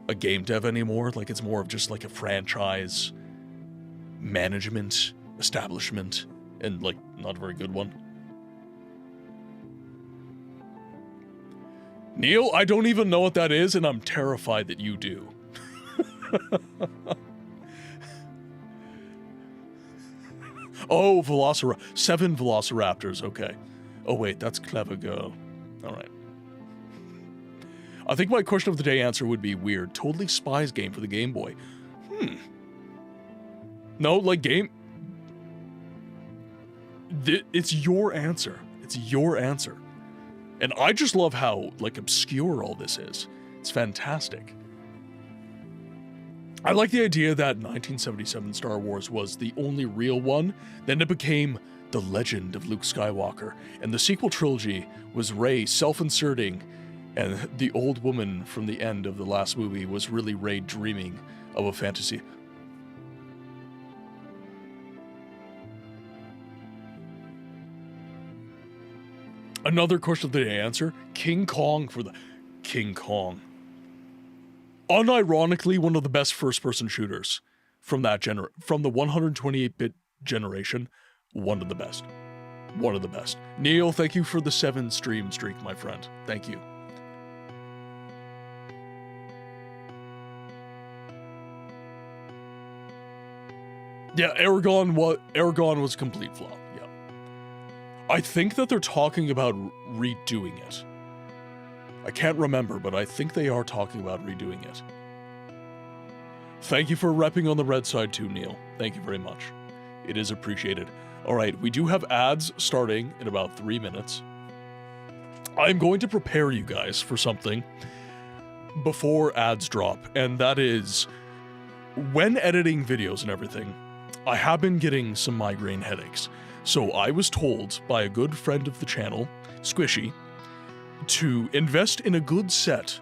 a game dev anymore. Like, it's more of just, like, a franchise management establishment, and, like, not a very good one. Neil, I don't even know what that is, and I'm terrified that you do. Oh, 7 Velociraptors, okay. Oh wait, that's Clever Girl. Alright. I think my question of the day answer would be weird. Totally Spies game for the Game Boy. No, like game... It's your answer. It's your answer. And I just love how, like, obscure all this is. It's fantastic. I like the idea that 1977 Star Wars was the only real one, then it became The Legend of Luke Skywalker, and the sequel trilogy was Rey self-inserting, and the old woman from the end of the last movie was really Rey dreaming of a fantasy. Another question of the day answer, King Kong for the... King Kong. Unironically, one of the best first-person shooters from that from the 128-bit generation. One of the best. One of the best. Neil, thank you for the 7 stream streak, my friend. Thank you. Yeah, Aragon was a complete flop. Yeah. I think that they're talking about redoing it. I can't remember, but I think they are talking about redoing it. Thank you for repping on the red side too, Neil. Thank you very much. It is appreciated. Alright, we do have ads starting in about 3 minutes. I'm going to prepare you guys for something before ads drop, and that is, when editing videos and everything, I have been getting some migraine headaches. So I was told by a good friend of the channel, Squishy, to invest in a good set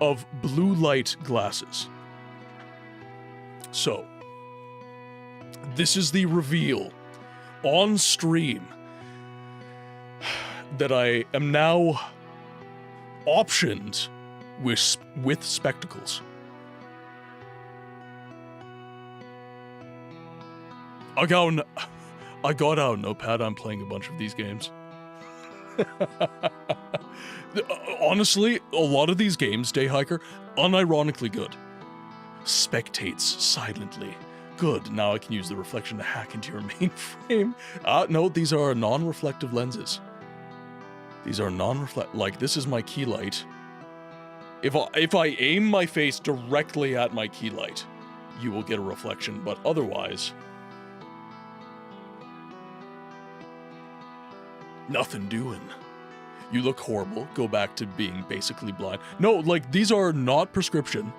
of blue light glasses. So, this is the reveal on stream that I am now optioned with spectacles. I got out a notepad. I'm playing a bunch of these games. Honestly, a lot of these games, Dayhiker, unironically good. Spectates silently. Good, now I can use the reflection to hack into your mainframe. No, these are non-reflective lenses. These are non-reflect, like this is my key light. If I aim my face directly at my key light, you will get a reflection, but otherwise... nothing doing. You look horrible. Go back to being basically blind. No, like, these are not prescription.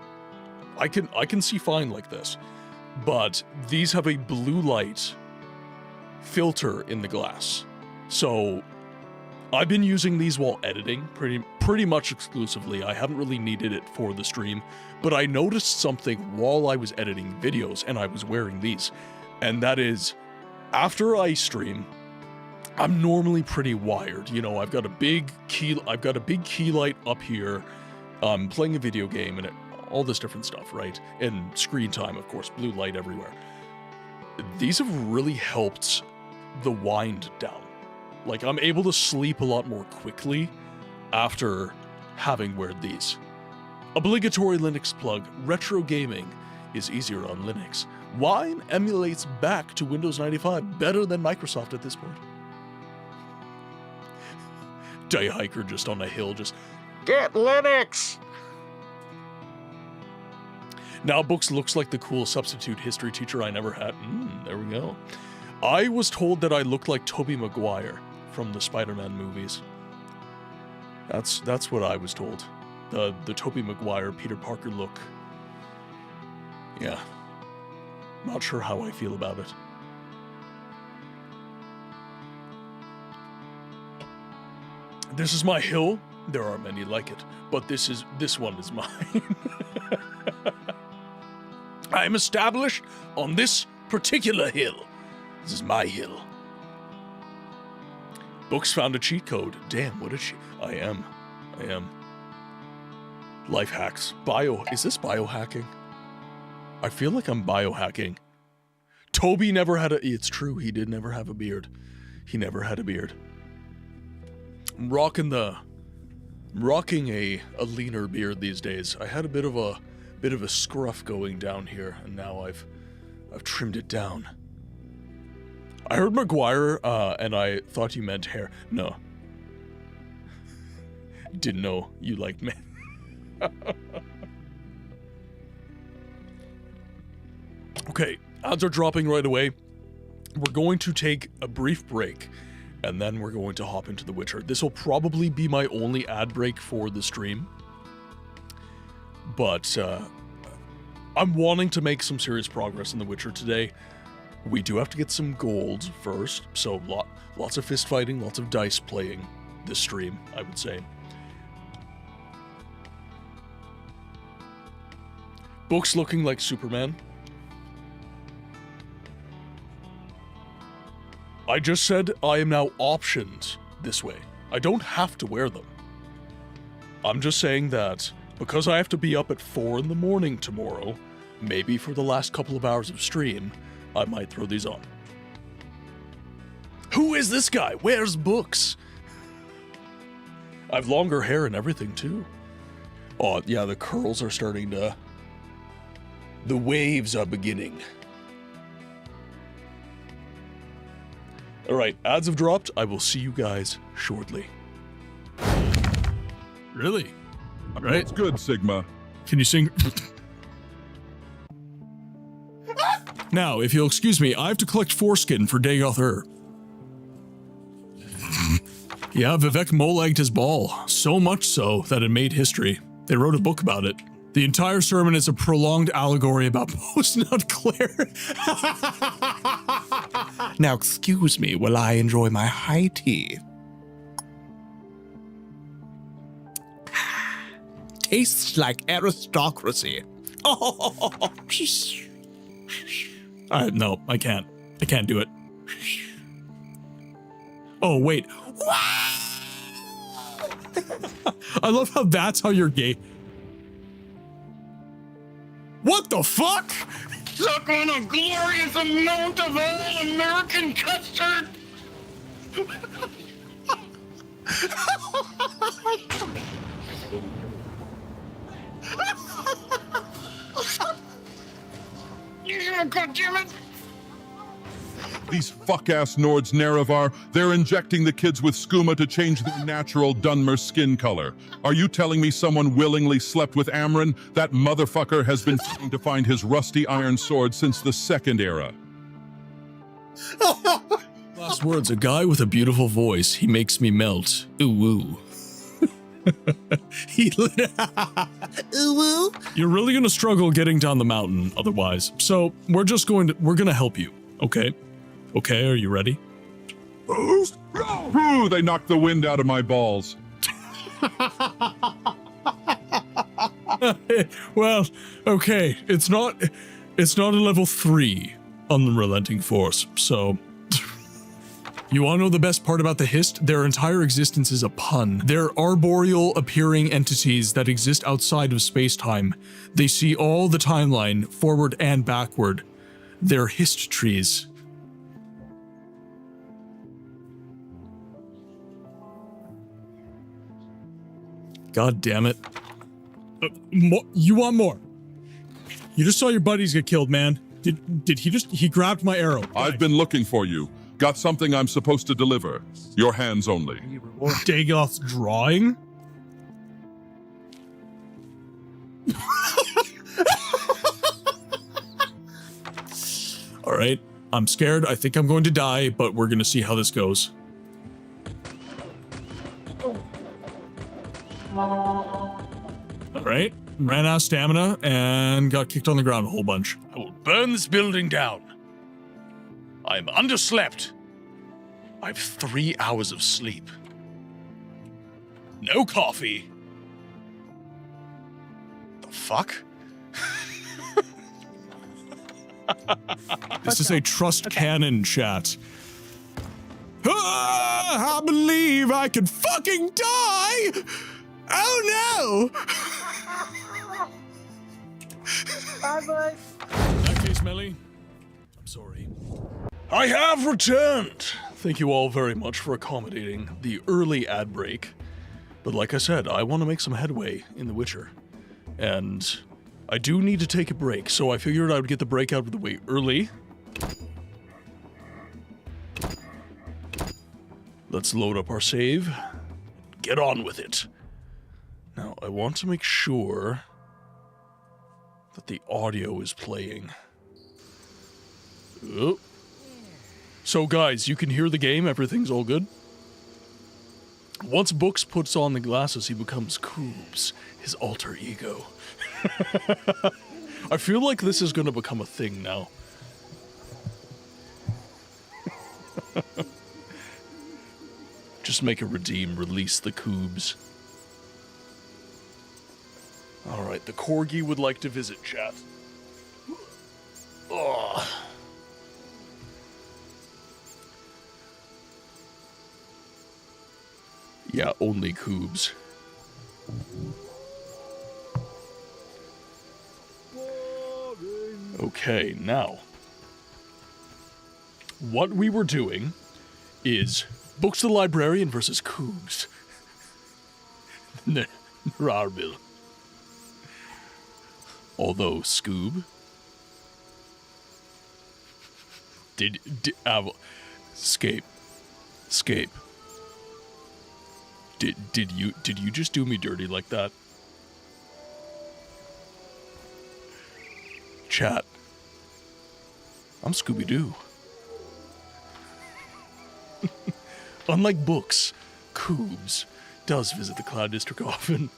I can see fine like this. But these have a blue light filter in the glass. So I've been using these while editing pretty much exclusively. I haven't really needed it for the stream, but I noticed something while I was editing videos and I was wearing these. And that is, after I stream, I'm normally pretty wired. You know, I've got a big key light up here. I'm playing a video game and all this different stuff, right? And screen time, of course, blue light everywhere. These have really helped the wind down. Like, I'm able to sleep a lot more quickly after having wear these. Obligatory Linux plug, retro gaming is easier on Linux. Wine emulates back to Windows 95 better than Microsoft at this point. Dayhiker just on a hill, just get Linux! Now Books looks like the cool substitute history teacher I never had. There we go. I was told that I looked like Tobey Maguire from the Spider-Man movies. That's what I was told. The Tobey Maguire, Peter Parker look. Yeah. Not sure how I feel about it. This is my hill. There are many like it, but this one is mine. I am established on this particular hill. This is my hill. Books found a cheat code. Damn, what a cheat. I am. Life hacks. Is this biohacking? I feel like I'm biohacking. Toby never had it's true, he did never have a beard. He never had a beard. I'm rocking a leaner beard these days. I had a bit of a scruff going down here, and now I've trimmed it down. I heard Maguire, and I thought you meant hair. No. Didn't know you liked men. Okay, ads are dropping right away. We're going to take a brief break, and then we're going to hop into The Witcher. This will probably be my only ad break for the stream. But I'm wanting to make some serious progress in The Witcher today. We do have to get some gold first, so lots of fist fighting, lots of dice playing this stream, I would say. Books looking like Superman. I just said I am now optioned this way. I don't have to wear them. I'm just saying that because I have to be up at 4 in the morning tomorrow, maybe for the last couple of hours of stream, I might throw these on. Who is this guy? Where's Books? I have longer hair and everything too. Oh yeah, the curls are starting to... The waves are beginning. Alright, ads have dropped. I will see you guys shortly. Really? Alright. That's good, Sigma. Can you sing? Now, if you'll excuse me, I have to collect foreskin for Dagoth. Yeah, Vivek mole-egged his ball. So much so that it made history. They wrote a book about it. The entire sermon is a prolonged allegory about post-nut Claire. Now, excuse me while I enjoy my high tea. Tastes like aristocracy. Oh, no, I can't. I can't do it. Oh, wait. I love how that's how you're gay. What the fuck? Suck on a glorious amount of all-American custard! Yeah, goddammit! These fuck-ass Nords Nerevar, they're injecting the kids with skooma to change their natural Dunmer skin color. Are you telling me someone willingly slept with Amron? That motherfucker has been trying to find his rusty iron sword since the Second Era. Last words, a guy with a beautiful voice. He makes me melt. Ooh woo. Ooh woo. You're really gonna struggle getting down the mountain otherwise. So we're gonna help you, okay? Okay, are you ready? Ooh, they knocked the wind out of my balls. Well, okay, it's not a level 3 unrelenting force, so... You wanna know the best part about the Hist? Their entire existence is a pun. They're arboreal appearing entities that exist outside of space-time. They see all the timeline, forward and backward. They're Hist trees. God damn it. You want more? You just saw your buddies get killed, man. Did he grabbed my arrow. I've been looking for you. Got something I'm supposed to deliver. Your hands only. Dagoth's drawing? right, I'm scared. I think I'm going to die, but we're going to see how this goes. All right, ran out of stamina and got kicked on the ground a whole bunch. I will burn this building down. I am underslept. I have 3 hours of sleep. No coffee. The fuck? This is a trust cannon chat. Ah, I believe I could fucking die! Oh no! Bye, boys. In that case, Melly, I'm sorry. I have returned! Thank you all very much for accommodating the early ad break. But like I said, I want to make some headway in The Witcher. And I do need to take a break, so I figured I would get the break out of the way early. Let's load up our save. Get on with it. Now, I want to make sure that the audio is playing. Oh. So guys, you can hear the game, everything's all good. Once Books puts on the glasses, he becomes Coobs, his alter ego. I feel like this is going to become a thing now. Just make a redeem, release the Coobs. Alright, the Corgi would like to visit, chat. Ugh. Yeah, only Coobs. Okay, now. What we were doing is Books the Librarian versus Coobs. Rarbil. Although, Scoob. Scape. Did you just do me dirty like that? Chat. I'm Scooby-Doo. Unlike Books, Coobs does visit the Cloud District often.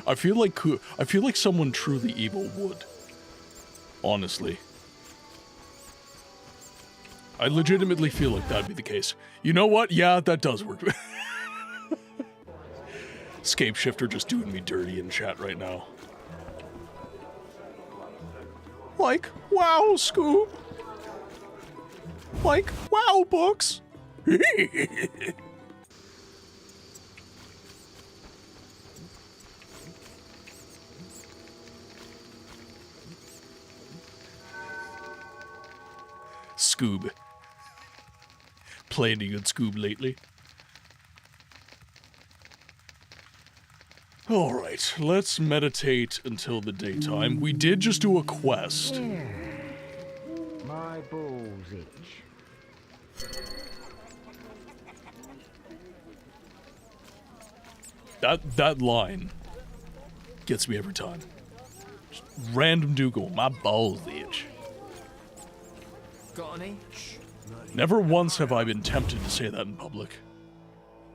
I feel like someone truly evil would. Honestly. I legitimately feel like that'd be the case. You know what? Yeah, that does work. Scape Shifter just doing me dirty in chat right now. Like, wow, Scoob. Like, wow, Books. Scoob. Play any good Scoob lately? Alright, let's meditate until the daytime. We did just do a quest. My balls itch. That line gets me every time. Just random Dougal, my balls itch. Got any? Never once have I been tempted to say that in public.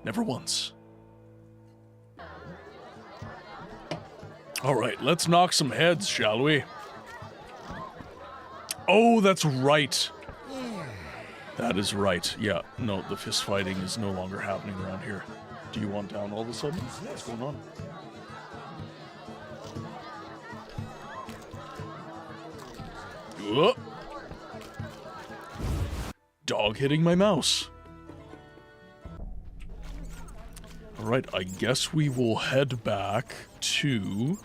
Never once. Alright, let's knock some heads, shall we? Oh, that's right. That is right. Yeah, no, the fist fighting is no longer happening around here. Do you want down all of a sudden? What's going on? Whoa. Dog hitting my mouse. Alright, I guess we will head back to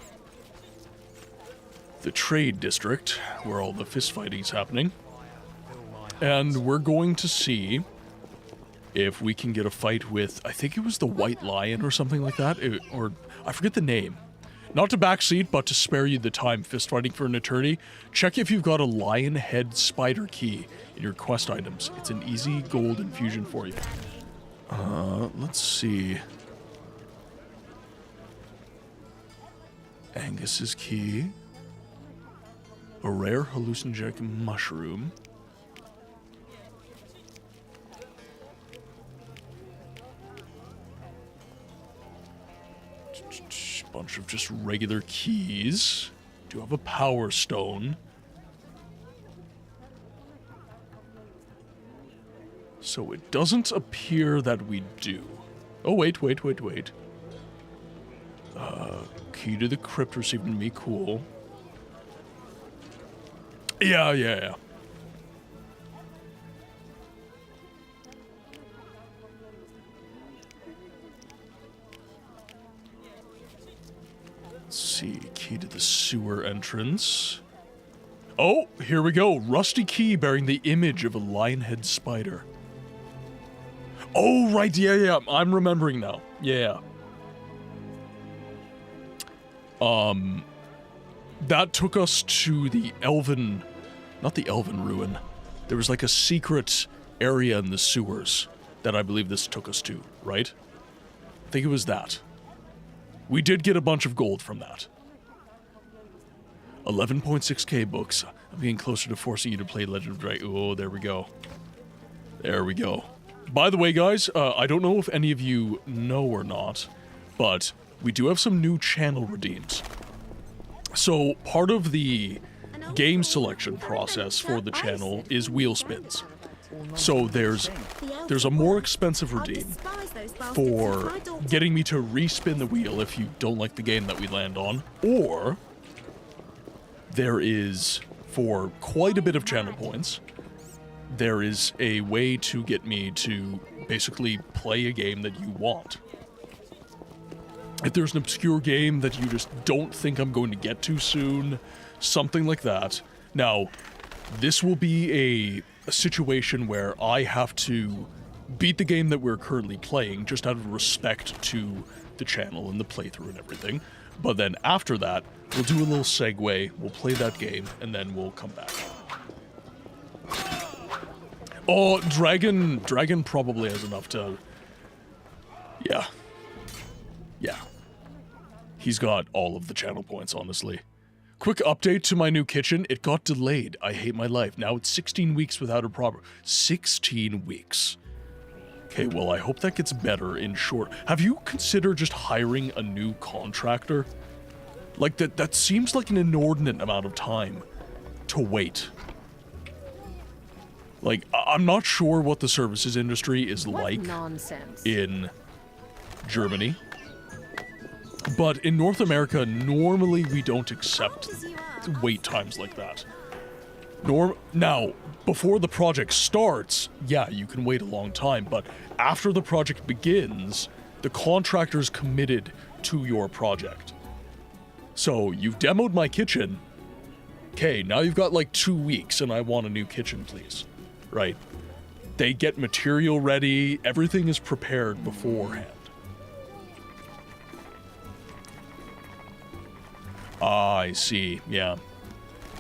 the trade district where all the fist fighting is happening. And we're going to see if we can get a fight with, I think it was the White Lion or something like that, or I forget the name. Not to backseat, but to spare you the time fist fighting for an eternity, check if you've got a lion head spider key in your quest items. It's an easy gold infusion for you. Let's see. Angus's key. A rare hallucinogenic mushroom. Bunch of just regular keys. Do have a power stone. So it doesn't appear that we do. Oh, wait. Key to the crypt received in me, cool. Yeah. Let's see, key to the sewer entrance. Oh, here we go. Rusty key bearing the image of a lionhead spider. Oh, right, yeah, I'm remembering now. Yeah. That took us to the elven... Not the elven ruin. There was like a secret area in the sewers that I believe this took us to, right? I think it was that. We did get a bunch of gold from that. 11.6k books. I'm getting closer to forcing you to play Legend of Dragon. Oh, there we go. There we go. By the way, guys, I don't know if any of you know or not, but we do have some new channel redeems. So, part of the game selection process for the channel is wheel spins. So there's a more expensive redeem for getting me to respin the wheel if you don't like the game that we land on, or there is, for quite a bit of channel points, there is a way to get me to basically play a game that you want. If there's an obscure game that you just don't think I'm going to get to soon, something like that. Now, this will be a situation where I have to beat the game that we're currently playing just out of respect to the channel and the playthrough and everything. But then after that, we'll do a little segue, we'll play that game, and then we'll come back. Oh, Dragon probably has enough to... Yeah. He's got all of the channel points, honestly. Quick update to my new kitchen. It got delayed. I hate my life. Now it's 16 weeks without a proper... 16 weeks. Okay, well, I hope that gets better in short. Have you considered just hiring a new contractor? Like, that seems like an inordinate amount of time to wait. Like, I'm not sure what the services industry is like in Germany. But in North America, normally we don't accept wait times like that. Now, before the project starts, yeah, you can wait a long time, but after the project begins, the contractor's committed to your project. So, you've demoed my kitchen. Okay, now you've got like 2 weeks and I want a new kitchen, please. Right? They get material ready, everything is prepared beforehand. I see, yeah.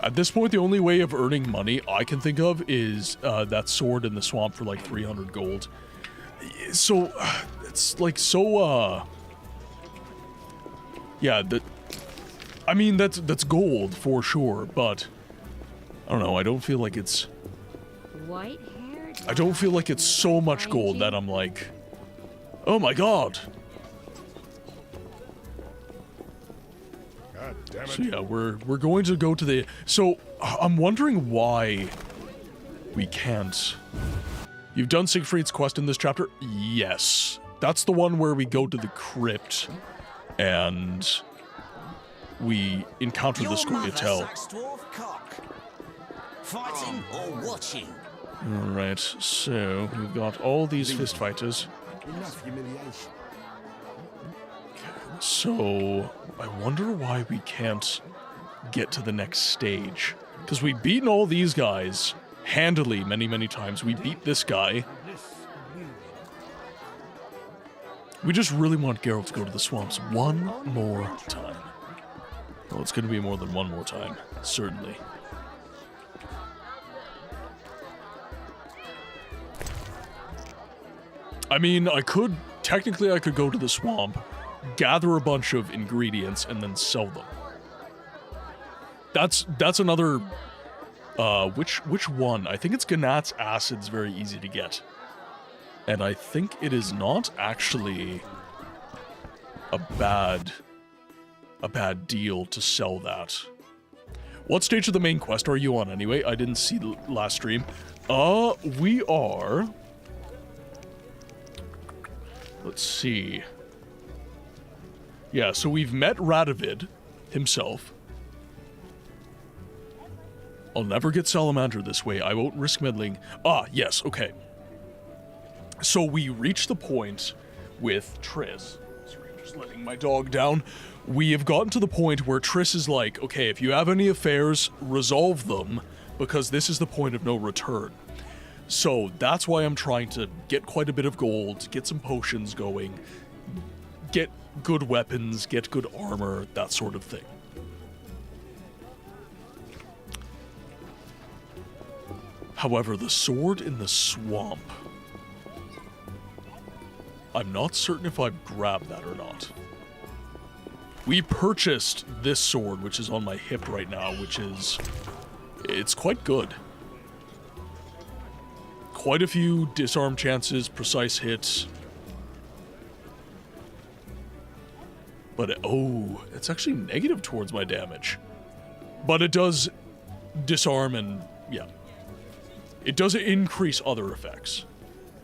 At this point, the only way of earning money I can think of is that sword in the swamp for like 300 gold. So, it's like so, yeah, I mean, that's gold for sure, but I don't know, I don't feel like it's... I don't feel like it's so much gold that I'm like, oh my god. So yeah, we're going to go to the... So, I'm wondering why we can't... You've done Siegfried's quest in this chapter? Yes. That's the one where we go to the crypt and we encounter the Scoia'tael. Fighting or watching? Alright, so we've got all these fist fighters. Enough humiliation. So, I wonder why we can't get to the next stage. Because we've beaten all these guys handily many, many times. We beat this guy. We just really want Geralt to go to the swamps one more time. Well, it's going to be more than one more time, certainly. I mean, technically I could go to the swamp, gather a bunch of ingredients, and then sell them. That's another, which one? I think it's Gnat's Acid's very easy to get. And I think it is not actually a bad deal to sell that. What stage of the main quest are you on anyway? I didn't see the last stream. We are... Let's see. Yeah, so we've met Radovid himself. I'll never get Salamander this way. I won't risk meddling. Ah, yes, okay. So we reached the point with Triss. Sorry, I'm just letting my dog down. We have gotten to the point where Triss is like, okay, if you have any affairs, resolve them, because this is the point of no return. So that's why I'm trying to get quite a bit of gold, get some potions going, get good weapons, get good armor, that sort of thing. However, the sword in the swamp, I'm not certain if I've grabbed that or not. We purchased this sword, which is on my hip right now, it's quite good. Quite a few disarm chances, precise hits. But, it's actually negative towards my damage. But it does disarm and, yeah. It does increase other effects.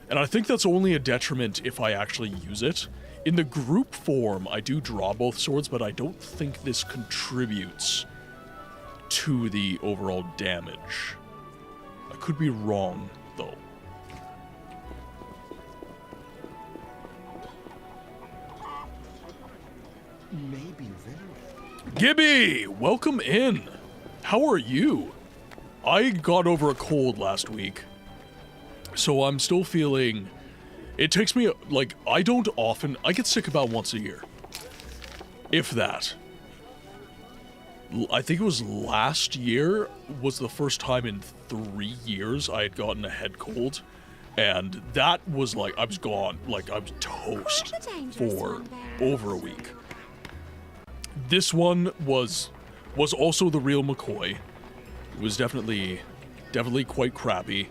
And I think that's only a detriment if I actually use it. In the group form, I do draw both swords, but I don't think this contributes to the overall damage. I could be wrong, though. Maybe very. Gibby, welcome in. How are you? I got over a cold last week, so I'm still feeling... It takes me, like, I get sick about once a year. If that. I think it was last year was the first time in 3 years I had gotten a head cold. And that was like, I was gone. Like, I was toast for over a week. This one was also the real McCoy. It was definitely quite crappy,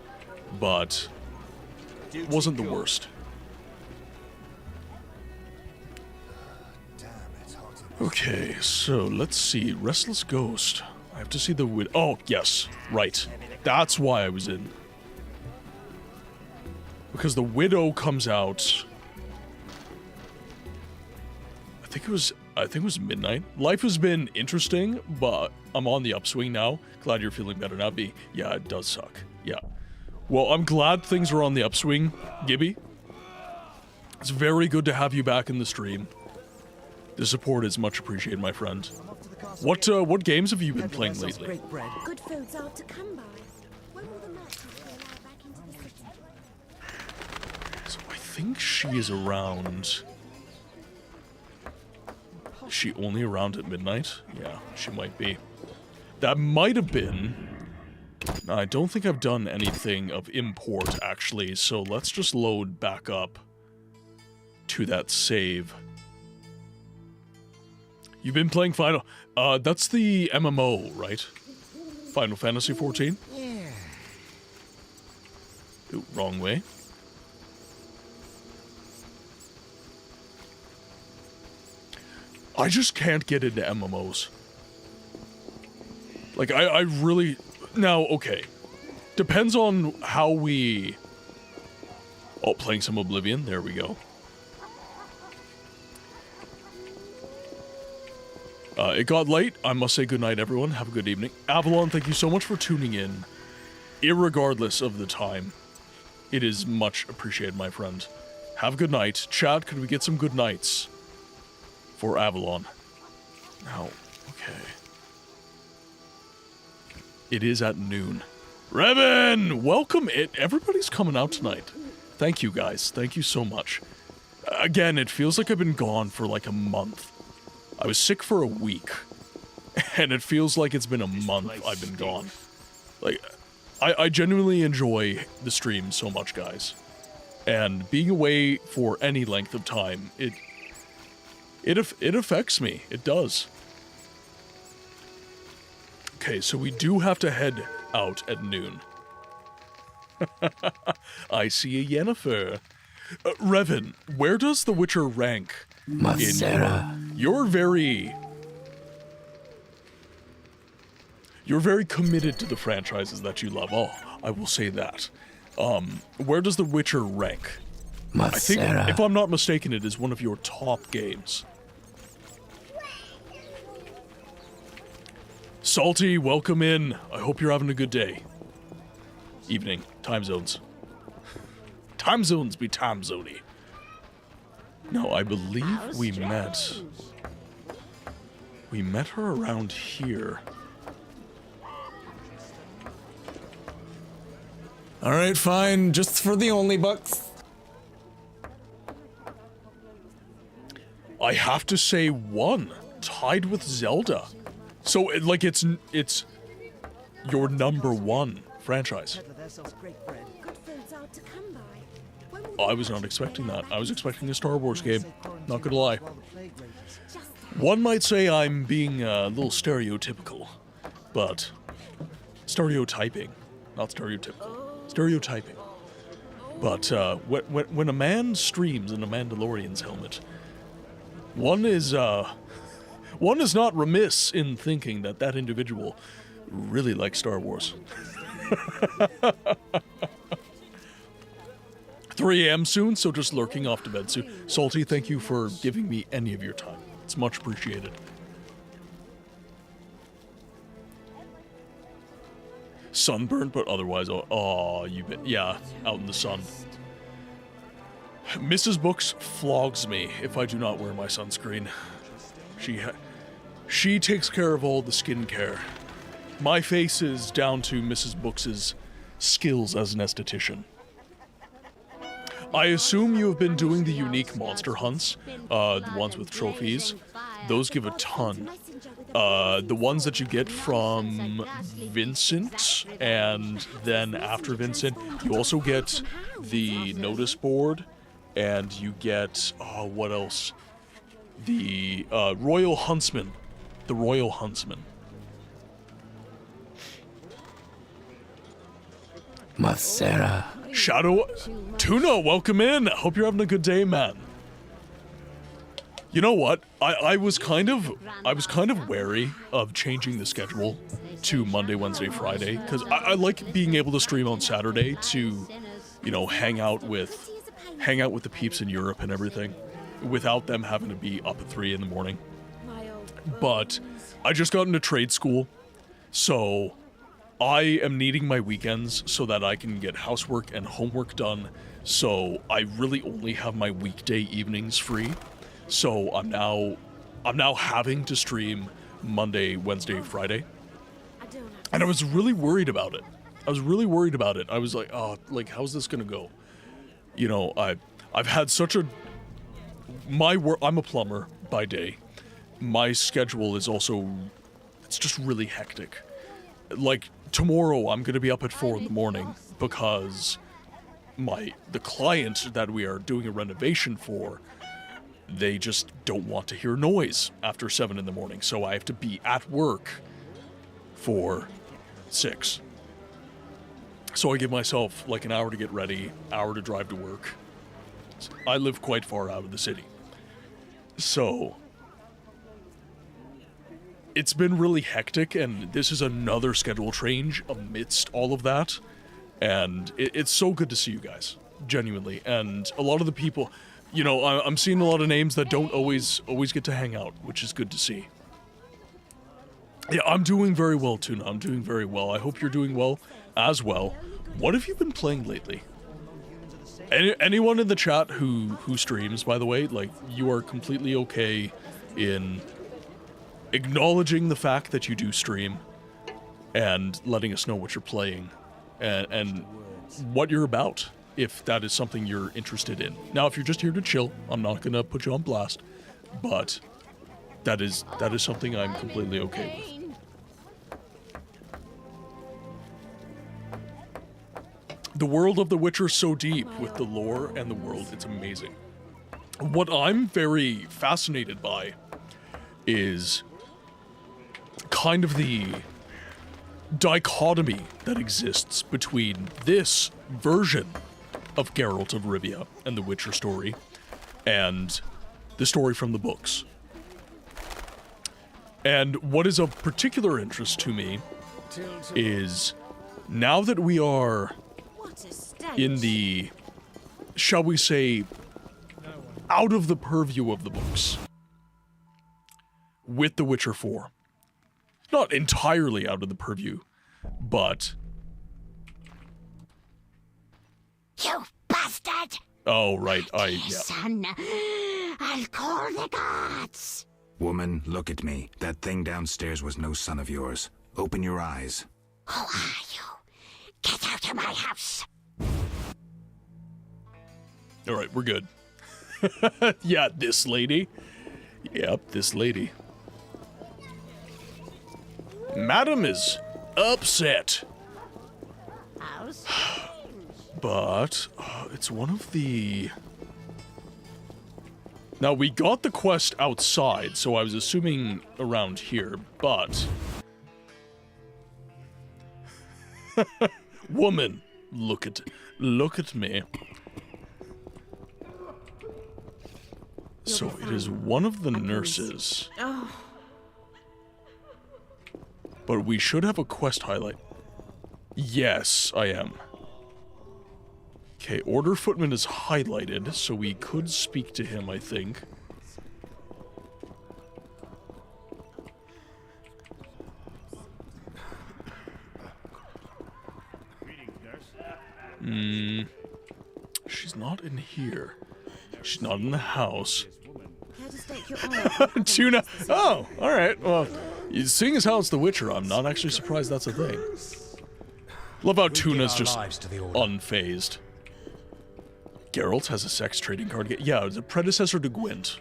but it wasn't the worst. Okay, so let's see. Restless Ghost. I have to see the widow. Oh, yes. Right. That's why I was in. Because the widow comes out... I think it was midnight. Life has been interesting, but I'm on the upswing now. Glad you're feeling better now, B. Yeah, it does suck. Yeah. Well, I'm glad things are on the upswing, Gibby. It's very good to have you back in the stream. The support is much appreciated, my friend. What games have you been playing lately? Good food's hard to come by. When will the merchants be allowed back into the city? So I think she is around... Is she only around at midnight? Yeah, she might be. That might have been... No, I don't think I've done anything of import, actually, so let's just load back up to that save. You've been playing Final... that's the MMO, right? Final Fantasy XIV? Yeah. Ooh, wrong way. I just can't get into MMOs. Like, I really... Now, okay. Depends on how we... Oh, playing some Oblivion. There we go. It got late. I must say goodnight, everyone. Have a good evening. Avalon, thank you so much for tuning in. Irregardless of the time. It is much appreciated, my friend. Have a good night. Chat, could we get some good nights for Avalon? Now, okay. It is at noon. Revan, welcome. Everybody's coming out tonight. Thank you, guys. Thank you so much. Again, it feels like I've been gone for like a month. I was sick for a week, and it feels like it's been a month I've been gone. Like, I genuinely enjoy the stream so much, guys. And being away for any length of time, it affects me. It does. Okay, so we do have to head out at noon. I see a Yennefer. Revan, where does The Witcher rank? You're very committed to the franchises that you love. Oh, I will say that. Where does The Witcher rank? I think, if I'm not mistaken, it is one of your top games. Salty, welcome in. I hope you're having a good day. Evening. Time zones. Time zones be time zoney. No, I believe we met. We met her around here. Alright, fine. Just for the only bucks. I have to say one. Tied with Zelda. So, like, it's your number one franchise. Good friends are to come by. When will I was not expecting that. I was expecting a Star Wars game. Not gonna lie. just One might say I'm being a little stereotypical, but stereotyping, not stereotypical. Stereotyping. But when a man streams in a Mandalorian's helmet, one is not remiss in thinking that that individual really likes Star Wars. 3 a.m. soon, so just lurking off to bed soon. Salty, thank you for giving me any of your time. It's much appreciated. Sunburned, but otherwise, oh, you bet, yeah, out in the sun. Mrs. Books flogs me if I do not wear my sunscreen. She takes care of all the skincare. My face is down to Mrs. Books's skills as an esthetician. I assume you have been doing the unique monster hunts, the ones with trophies. Those give a ton. The ones that you get from Vincent, and then after Vincent, you also get the notice board, and you get, what else? The Royal Huntsman. The Royal Huntsman. Masera. Shadow Tuna, welcome in. Hope you're having a good day, man. You know what? I was kind of wary of changing the schedule to Monday, Wednesday, Friday, because I like being able to stream on Saturday to, you know, hang out with the peeps in Europe and everything, without them having to be up at 3 in the morning. But I just got into trade school, so I am needing my weekends so that I can get housework and homework done, so I really only have my weekday evenings free. So I'm now having to stream Monday, Wednesday, Friday. And I was really worried about it. I was like, oh, like, how's this gonna go? You know, I've had such a... I'm a plumber by day. My schedule is also... It's just really hectic. Like, tomorrow I'm gonna be up at 4 in the morning because the client that we are doing a renovation for, they just don't want to hear noise after 7 in the morning, so I have to be at work for 6. So I give myself like an hour to get ready, hour to drive to work. I live quite far out of the city. So it's been really hectic, and this is another schedule change amidst all of that. And it's so good to see you guys, genuinely. And a lot of the people, you know, I'm seeing a lot of names that don't always get to hang out, which is good to see. Yeah, I'm doing very well, Tuna. I'm doing very well. I hope you're doing well as well. What have you been playing lately? Anyone in the chat who streams, by the way, like, you are completely okay in acknowledging the fact that you do stream and letting us know what you're playing and what you're about, if that is something you're interested in. Now, if you're just here to chill, I'm not gonna put you on blast, but that is something I'm completely okay with. The world of The Witcher is so deep with the lore and the world, it's amazing. What I'm very fascinated by is kind of the dichotomy that exists between this version of Geralt of Rivia and the Witcher story and the story from the books. And what is of particular interest to me is now that we are in the, shall we say, out of the purview of the books with The Witcher 4. Not entirely out of the purview, but... You bastard! Oh, right, yeah. Son, I'll call the gods! Woman, look at me. That thing downstairs was no son of yours. Open your eyes. Who are you? Get out of my house! Alright, we're good. Yeah, this lady. Yep, this lady. Madam is upset. How But it's one of the... Now, we got the quest outside, so I was assuming around here, but... Woman, look at me. So it is one of the nurses. But we should have a quest highlight. Yes, I am. Okay, Order Footman is highlighted, so we could speak to him, I think. She's not in here. She's not in the house. Tuna. Oh, alright. Well, seeing as how it's The Witcher, I'm not actually surprised that's a thing. Love how Tuna's just unfazed. Geralt has a sex trading card game. Yeah, it's a predecessor to Gwent.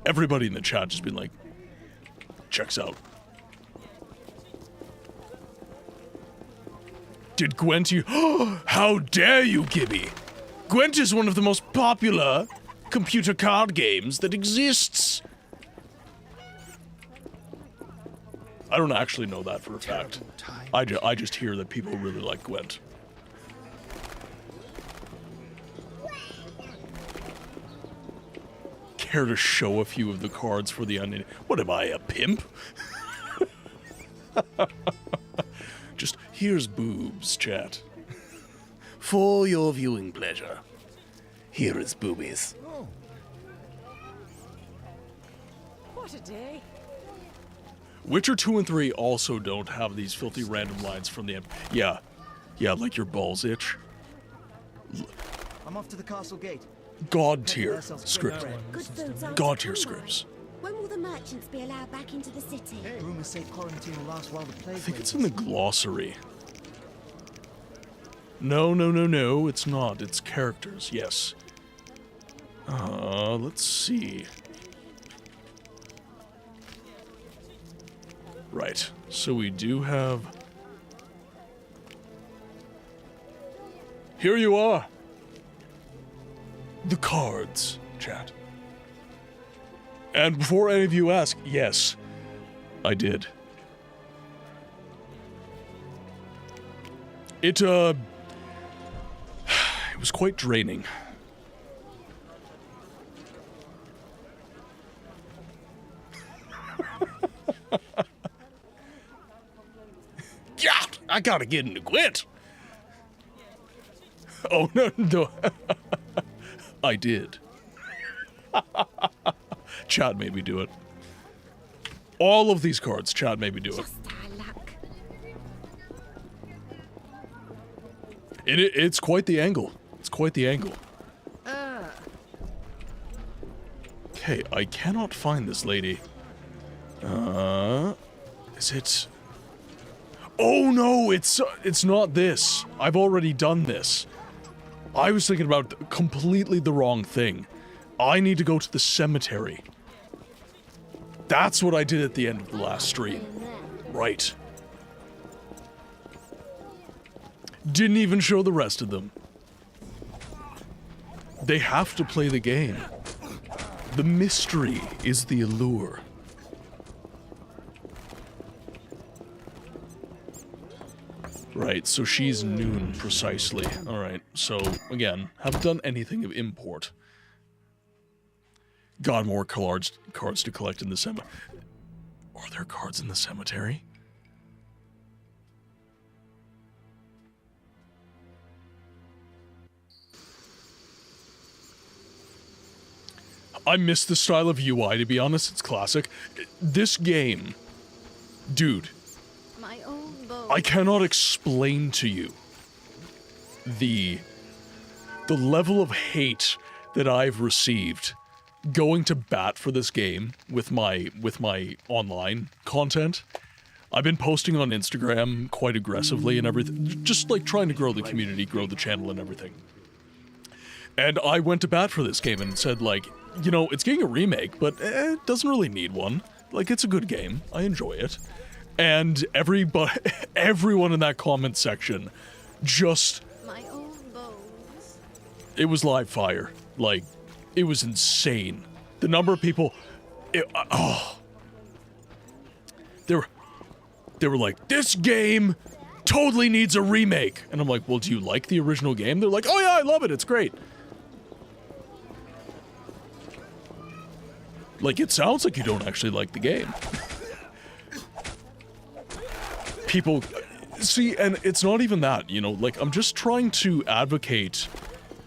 Everybody in the chat just been like, checks out. Did Gwent you? How dare you, Gibby! Gwent is one of the most popular computer card games that exists. I don't actually know that for a fact. I just hear that people really like Gwent. Care to show a few of the cards for the onion? What am I, a pimp? Just, here's boobs, chat. For your viewing pleasure. Here is boobies. What a day. Witcher 2 and 3 also don't have these filthy random lines from the end. Yeah, like your balls itch. I'm off to the castle gate. God tier script. Good food's on God to tier come scripts. by. When will the merchants be allowed back into the city? Rumors say quarantine will last while the plague I think it's rages. in the glossary. No, it's not. It's characters, yes. Let's see. Right, so we do have... Here you are! The cards, chat. And before any of you ask, yes, I did. It was quite draining. God, I gotta get into Gwent. Oh, no. I did. Chad made me do it. All of these cards, Chad made me do it. Just our luck. It's quite the angle. It's quite the angle. Okay, I cannot find this lady. Is it... Oh no, it's not this. I've already done this. I was thinking about completely the wrong thing. I need to go to the cemetery. That's what I did at the end of the last stream. Right. Didn't even show the rest of them. They have to play the game. The mystery is the allure. Right, so she's noon precisely. Alright, so again, haven't done anything of import. Got more cards to collect in the cemetery. Are there cards in the cemetery? I miss the style of UI, to be honest. It's classic. This game, dude, My old bow. I cannot explain to you the level of hate that I've received going to bat for this game with my online content. I've been posting on Instagram quite aggressively and everything, just like trying to grow the community, grow the channel and everything. And I went to bat for this game and said, like, you know, it's getting a remake, but it doesn't really need one. Like, it's a good game. I enjoy it. And everyone in that comment section just... My old bows. It was live fire. Like, it was insane. The number of people... They were like, this game totally needs a remake. And I'm like, well, do you like the original game? They're like, oh yeah, I love it. It's great. Like, it sounds like you don't actually like the game. People... See, and it's not even that, you know, like, I'm just trying to advocate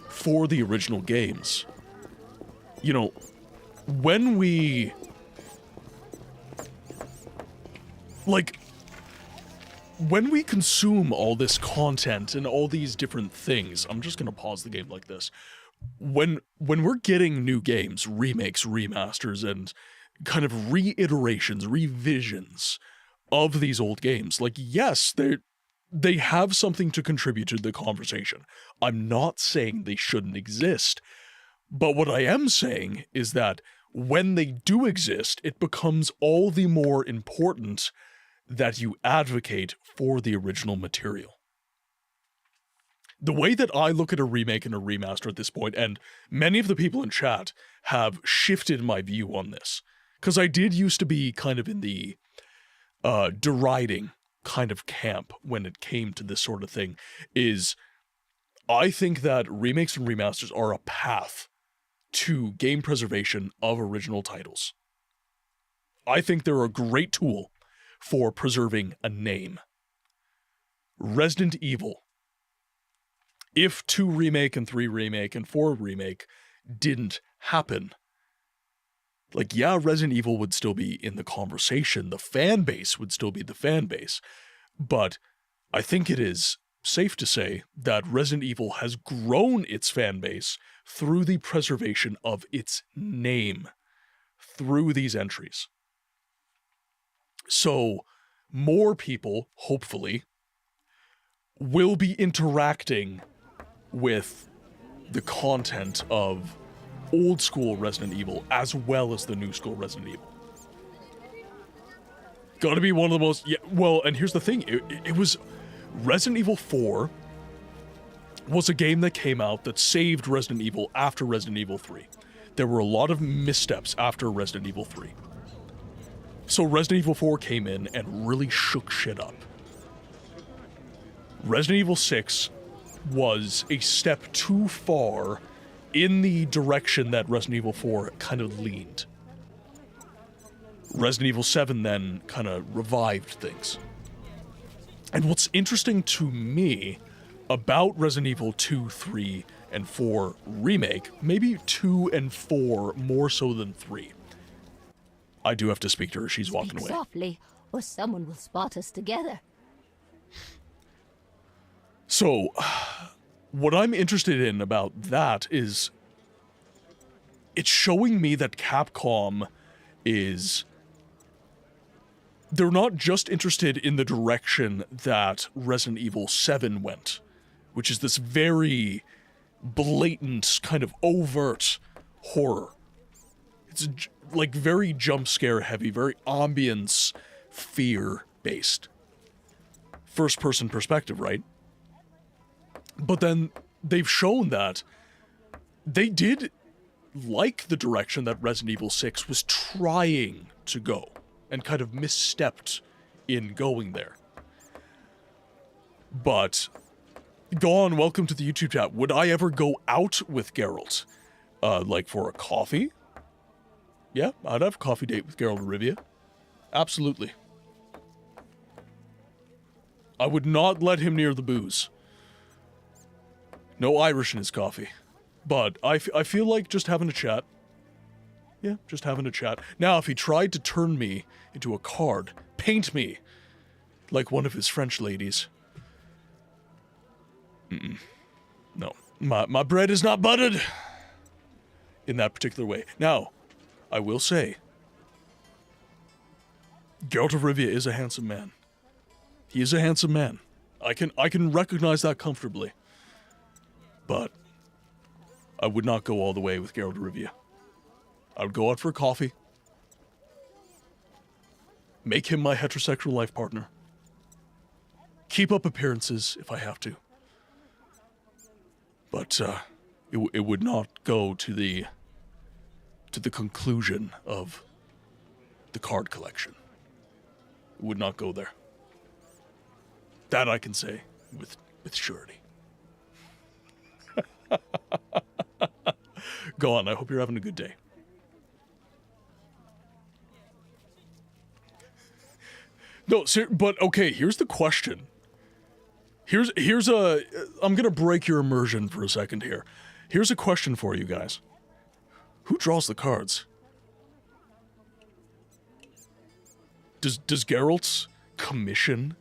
for the original games. You know, when we... Like, when we consume all this content and all these different things... I'm just gonna pause the game like this. When we're getting new games, remakes, remasters, and kind of reiterations, revisions of these old games, like, yes, they have something to contribute to the conversation. I'm not saying they shouldn't exist, but what I am saying is that when they do exist, it becomes all the more important that you advocate for the original material. The way that I look at a remake and a remaster at this point, and many of the people in chat have shifted my view on this, because I did used to be kind of in the deriding kind of camp when it came to this sort of thing, is I think that remakes and remasters are a path to game preservation of original titles. I think they're a great tool for preserving a name. Resident Evil, if 2 remake and 3 remake and 4 remake didn't happen, like, yeah, Resident Evil would still be in the conversation, the fan base would still be the fan base, but I think it is safe to say that Resident Evil has grown its fan base through the preservation of its name, through these entries. So, more people, hopefully, will be interacting with the content of old school Resident Evil as well as the new school Resident Evil. Gotta be one of the most... Yeah, well, and here's the thing. It was... Resident Evil 4 was a game that came out that saved Resident Evil after Resident Evil 3. There were a lot of missteps after Resident Evil 3. So Resident Evil 4 came in and really shook shit up. Resident Evil 6 was a step too far in the direction that Resident Evil 4 kind of leaned. Resident Evil 7 then kind of revived things. And what's interesting to me about Resident Evil 2, 3, and 4 remake, maybe 2 and 4 more so than 3. I do have to speak to her, she's walking away. Softly, or someone will spot us together. So, what I'm interested in about that is it's showing me that Capcom is... They're not just interested in the direction that Resident Evil 7 went, which is this very blatant, kind of overt horror. It's like very jump scare heavy, very ambience, fear-based. First-person perspective, right? But then they've shown that they did like the direction that Resident Evil 6 was trying to go, and kind of misstepped in going there. But, Gone, welcome to the YouTube chat. Would I ever go out with Geralt? Like for a coffee? Yeah, I'd have a coffee date with Geralt of Rivia. Absolutely. I would not let him near the booze. No Irish in his coffee. But I feel like just having a chat. Yeah, just having a chat. Now, if he tried to turn me into a card, paint me like one of his French ladies. No. My bread is not buttered in that particular way. Now, I will say, Geralt of Rivia is a handsome man. He is a handsome man. I can recognize that comfortably. But I would not go all the way with Geralt of Rivia. I would go out for a coffee. Make him my heterosexual life partner. Keep up appearances if I have to. But it would not go to the conclusion of the card collection. It would not go there. That I can say with surety. Go on, I hope you're having a good day. No, but okay, here's the question. I'm gonna break your immersion for a second here. Here's a question for you guys. Who draws the cards? Does Geralt commission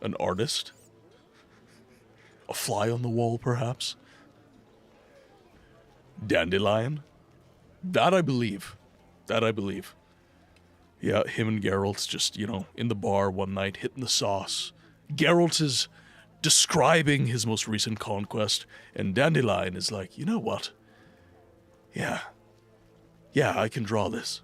an artist? A fly on the wall, perhaps? Dandelion? That I believe. Yeah, him and Geralt's just, in the bar one night, hitting the sauce. Geralt is describing his most recent conquest, and Dandelion is like, you know what? Yeah, I can draw this.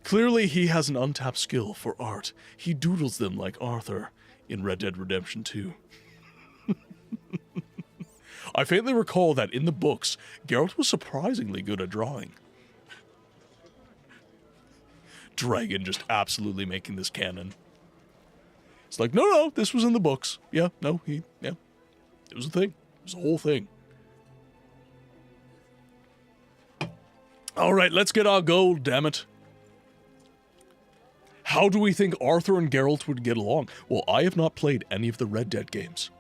Clearly, he has an untapped skill for art. He doodles them like Arthur in Red Dead Redemption 2. I faintly recall that in the books, Geralt was surprisingly good at drawing. Dragon just absolutely making this canon. It's like, no, this was in the books. Yeah, it was a thing. It was a whole thing. All right, let's get our gold, damn it. How do we think Arthur and Geralt would get along? Well, I have not played any of the Red Dead games.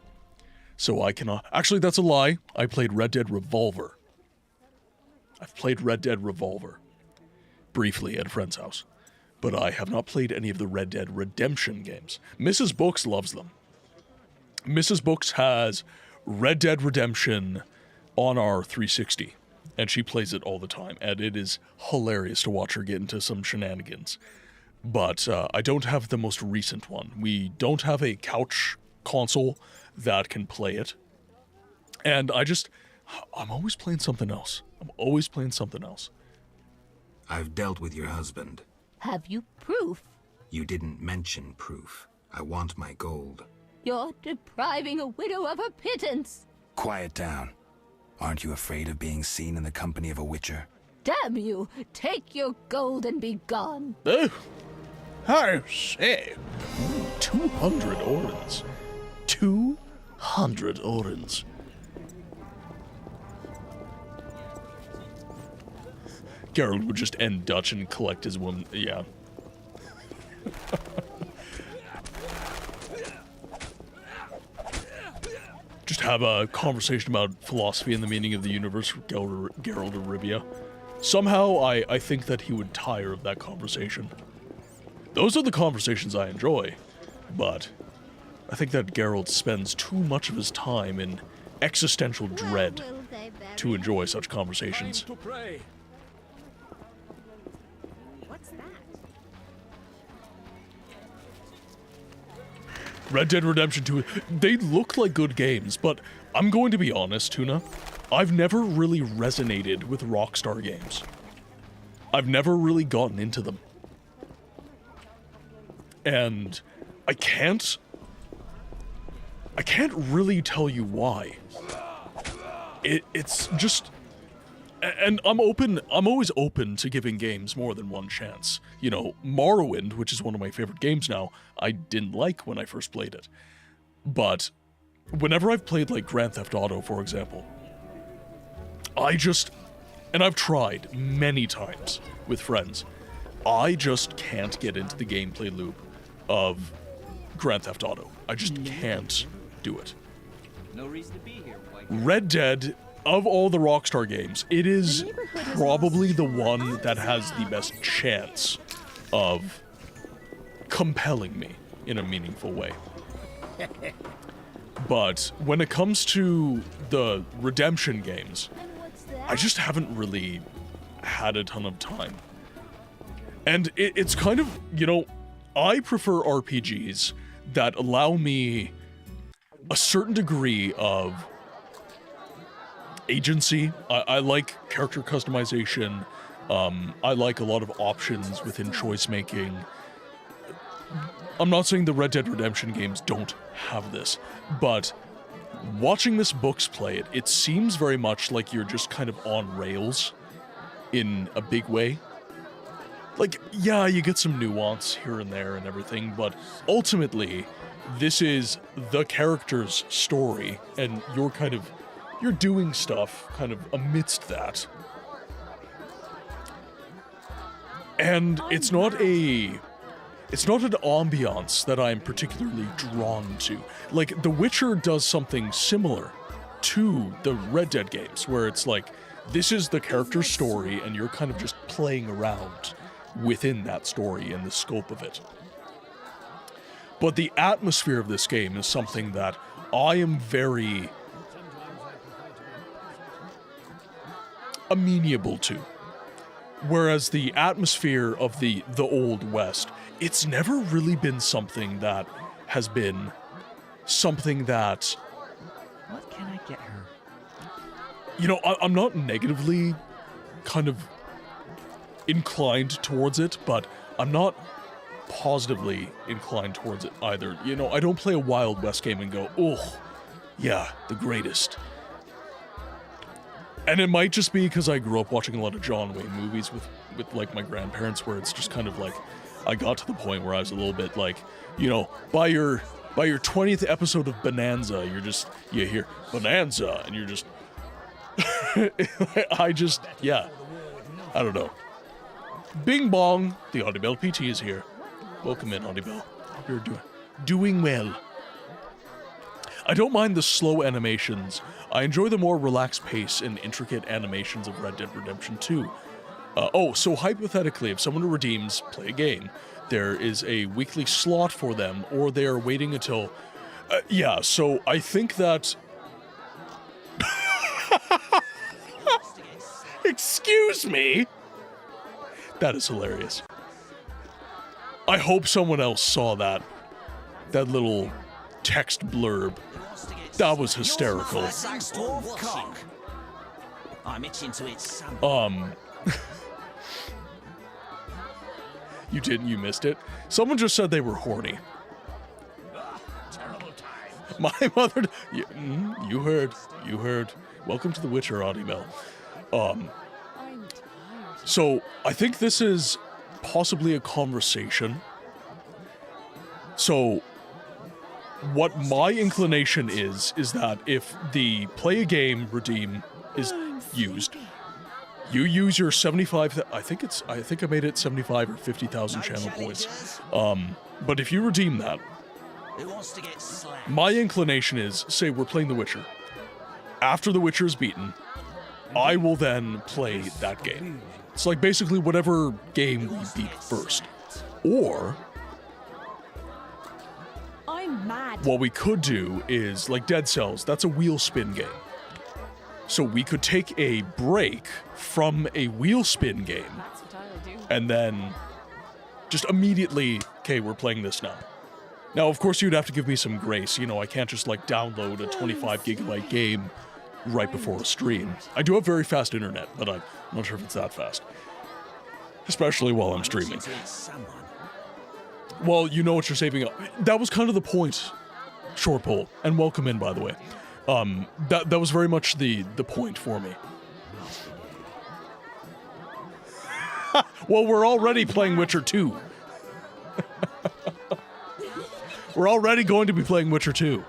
So I cannot... Actually, that's a lie. I played Red Dead Revolver. I've played Red Dead Revolver. Briefly at a friend's house. But I have not played any of the Red Dead Redemption games. Mrs. Books loves them. Mrs. Books has Red Dead Redemption on our 360. And she plays it all the time. And it is hilarious to watch her get into some shenanigans. But I don't have the most recent one. We don't have a couch console that can play it. And I'm always playing something else. I've dealt with your husband. Have you proof? You didn't mention proof. I want my gold. You're depriving a widow of her pittance. Quiet down. Aren't you afraid of being seen in the company of a witcher? Damn you! Take your gold and be gone. Oh, I say. 200 orens. 200 orens. Geralt would just end Dutch and collect his woman. Yeah. Just have a conversation about philosophy and the meaning of the universe with Geralt of Rivia. Somehow, I think that he would tire of that conversation. Those are the conversations I enjoy, but I think that Geralt spends too much of his time in existential dread to enjoy such conversations. Time to pray. What's that? Red Dead Redemption 2, they look like good games, but I'm going to be honest, Tuna. I've never really resonated with Rockstar games. I've never really gotten into them. And I can't really tell you why. It's just... And I'm always open to giving games more than one chance. You know, Morrowind, which is one of my favorite games now, I didn't like when I first played it. But whenever I've played like Grand Theft Auto, for example, and I've tried many times with friends, I just can't get into the gameplay loop of Grand Theft Auto. I just can't do it. No reason to be here. Red Dead, of all the Rockstar games, it is probably the one that has the best chance of compelling me in a meaningful way. But when it comes to the Redemption games, I just haven't really had a ton of time. And it's kind of, you know, I prefer RPGs that allow me a certain degree of agency. I like character customization. I like a lot of options within choice making. I'm not saying the Red Dead Redemption games don't have this, but watching Miss Books play it, it seems very much like you're just kind of on rails in a big way. Like, yeah, you get some nuance here and there and everything, but ultimately, this is the character's story, and you're doing stuff kind of amidst that. And it's not an ambiance that I'm particularly drawn to. Like, The Witcher does something similar to the Red Dead games, where it's like, this is the character's story, and you're kind of just playing around within that story and the scope of it. But the atmosphere of this game is something that I am very amenable to. Whereas the atmosphere of the Old West, it's never really been something that has been something that... What can I get her? You know, I'm not negatively kind of inclined towards it, but I'm not positively inclined towards it either. You know, I don't play a Wild West game and go, oh, yeah, the greatest. And it might just be because I grew up watching a lot of John Wayne movies with like my grandparents, where it's just kind of like, I got to the point where I was a little bit like, you know, by your 20th episode of Bonanza, you hear Bonanza, and you're just, yeah, I don't know. Bing bong, the Audible PT is here. Welcome in, Audible. Hope you're doing well. I don't mind the slow animations. I enjoy the more relaxed pace and intricate animations of Red Dead Redemption 2. So hypothetically, if someone redeems Play a Game, there is a weekly slot for them, or they are waiting until... yeah, so I think that... Excuse me? That is hilarious. I hope someone else saw that little text blurb. That was hysterical. I'm itching to eat You didn't, you missed it. Someone just said they were horny. terrible time. My mother... You heard. Welcome to the Witcher, Audible. So, I think this is possibly a conversation. So, what my inclination is that if the Play a Game redeem is used, you use your 75, I think I made it 75 or 50,000 channel points. But if you redeem that, my inclination is, say we're playing The Witcher. After The Witcher is beaten, I will then play that game. It's like basically whatever game we beat first. Or I'm mad. what we could do is, like Dead Cells, that's a wheel spin game. So we could take a break from a wheel spin game, and then just immediately, okay, we're playing this now. Now, of course, you'd have to give me some grace. You know, I can't just like download a 25 gigabyte game right before a stream. I do have very fast internet, but I'm not sure if it's that fast. Especially while I'm streaming. Well, you know what you're saving up. That was kind of the point, Short Pole. And welcome in, by the way. That was very much the point for me. Well, we're already playing Witcher 2. We're already going to be playing Witcher 2.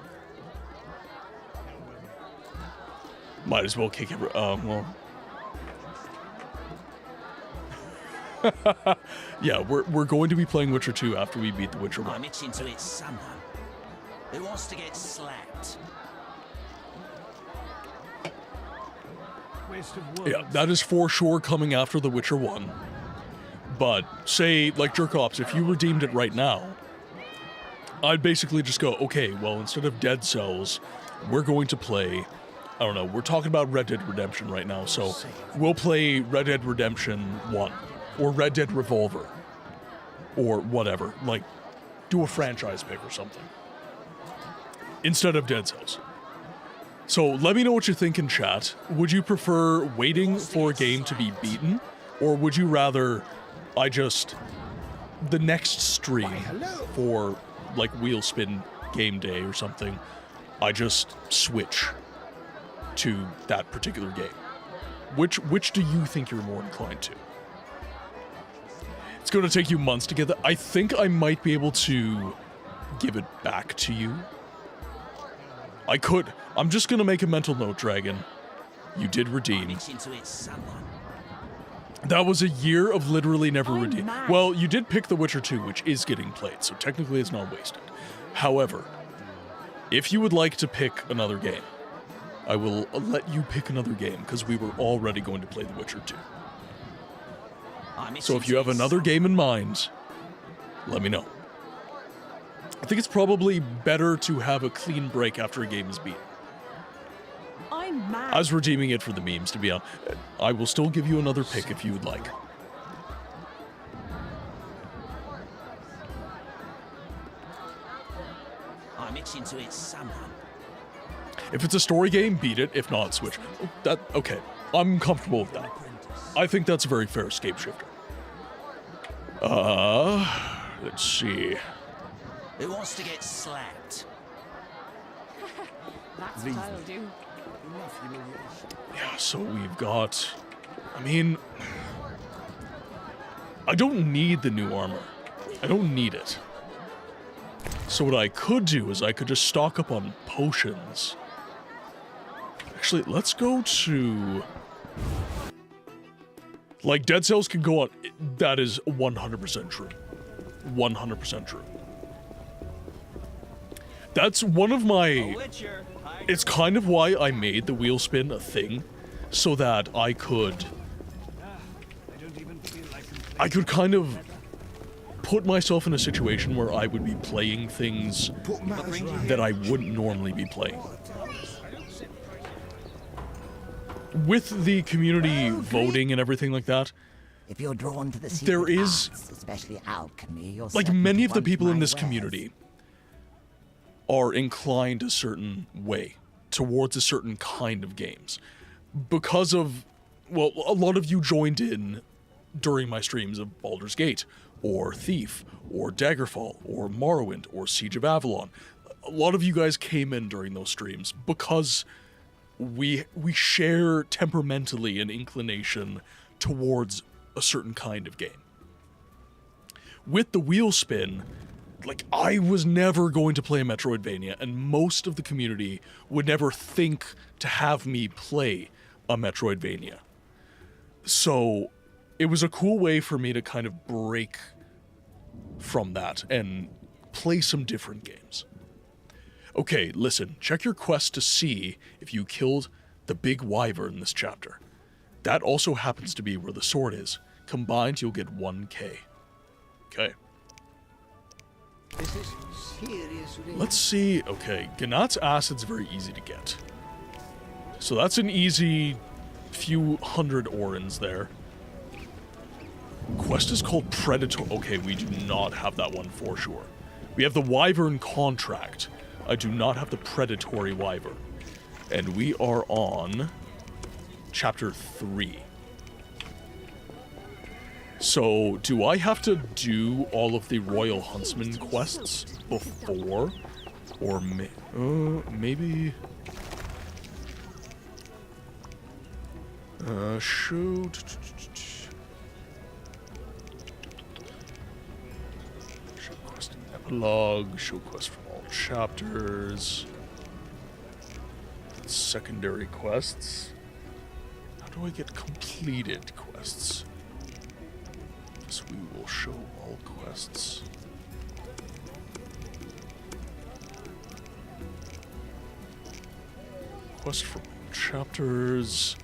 Might as well kick it. Well. Yeah, we're going to be playing Witcher 2 after we beat The Witcher 1. I'm itching to hit someone who wants to get slapped. Yeah, that is for sure coming after The Witcher 1. But, say, like Jerk Ops, if you redeemed it right now, I'd basically just go, okay, well, instead of Dead Cells, we're going to play, I don't know, we're talking about Red Dead Redemption right now, so we'll play Red Dead Redemption 1, or Red Dead Revolver, or whatever, like, do a franchise pick or something, instead of Dead Cells. So let me know what you think in chat. Would you prefer waiting for a game to be beaten, or would you rather the next stream for like Wheel Spin Game Day or something, I just switch to that particular game? Which do you think you're more inclined to? It's going to take you months to get that. I think I might be able to give it back to you. I could. I'm just going to make a mental note, Dragon. You did redeem. That was a year of literally never redeeming. Well, you did pick The Witcher 2, which is getting played, so technically it's not wasted. However, if you would like to pick another game, I will let you pick another game, because we were already going to play The Witcher 2. So if you have another game in mind, let me know. I think it's probably better to have a clean break after a game is beaten. I'm mad. I was redeeming it for the memes, to be honest. I will still give you another pick if you would like. I'm itching to hit someone. If it's a story game, beat it. If not, switch. Okay. I'm comfortable with that. I think that's a very fair escape shifter. Let's see. Who wants to get slapped? That's what I'll do. Yeah, so we've got... I mean... I don't need the new armor. I don't need it. So what I could do is I could just stock up on potions. Actually, let's go to... Like, Dead Cells can go on... That is 100% true. 100% true. That's one of my... It's kind of why I made the wheel spin a thing, so that I could kind of put myself in a situation where I would be playing things that I wouldn't normally be playing. With the community voting and everything like that, if you're drawn to the there is, especially alchemy, you're like, many of the people in this community are inclined a certain way towards a certain kind of games. Because of, well, a lot of you joined in during my streams of Baldur's Gate, or Thief, or Daggerfall, or Morrowind, or Siege of Avalon. A lot of you guys came in during those streams because we share temperamentally an inclination towards a certain kind of game. With the wheel spin, like, I was never going to play a Metroidvania, and most of the community would never think to have me play a Metroidvania. So it was a cool way for me to kind of break from that and play some different games. Okay, listen, check your quest to see if you killed the big wyvern in this chapter. That also happens to be where the sword is. Combined, you'll get 1k. Okay. This is serious. Let's see. Okay, Ganat's acid's very easy to get. So that's an easy few hundred orans there. Quest is called Predator. Okay, we do not have that one for sure. We have the Wyvern Contract. I do not have the Predatory Wyvern. And we are on Chapter 3. So, do I have to do all of the Royal Huntsman quests before? Or maybe... shoot... epilogue, show quest from all chapters, secondary quests. How do I get completed quests? Guess we will show all quests. Quest from all chapters.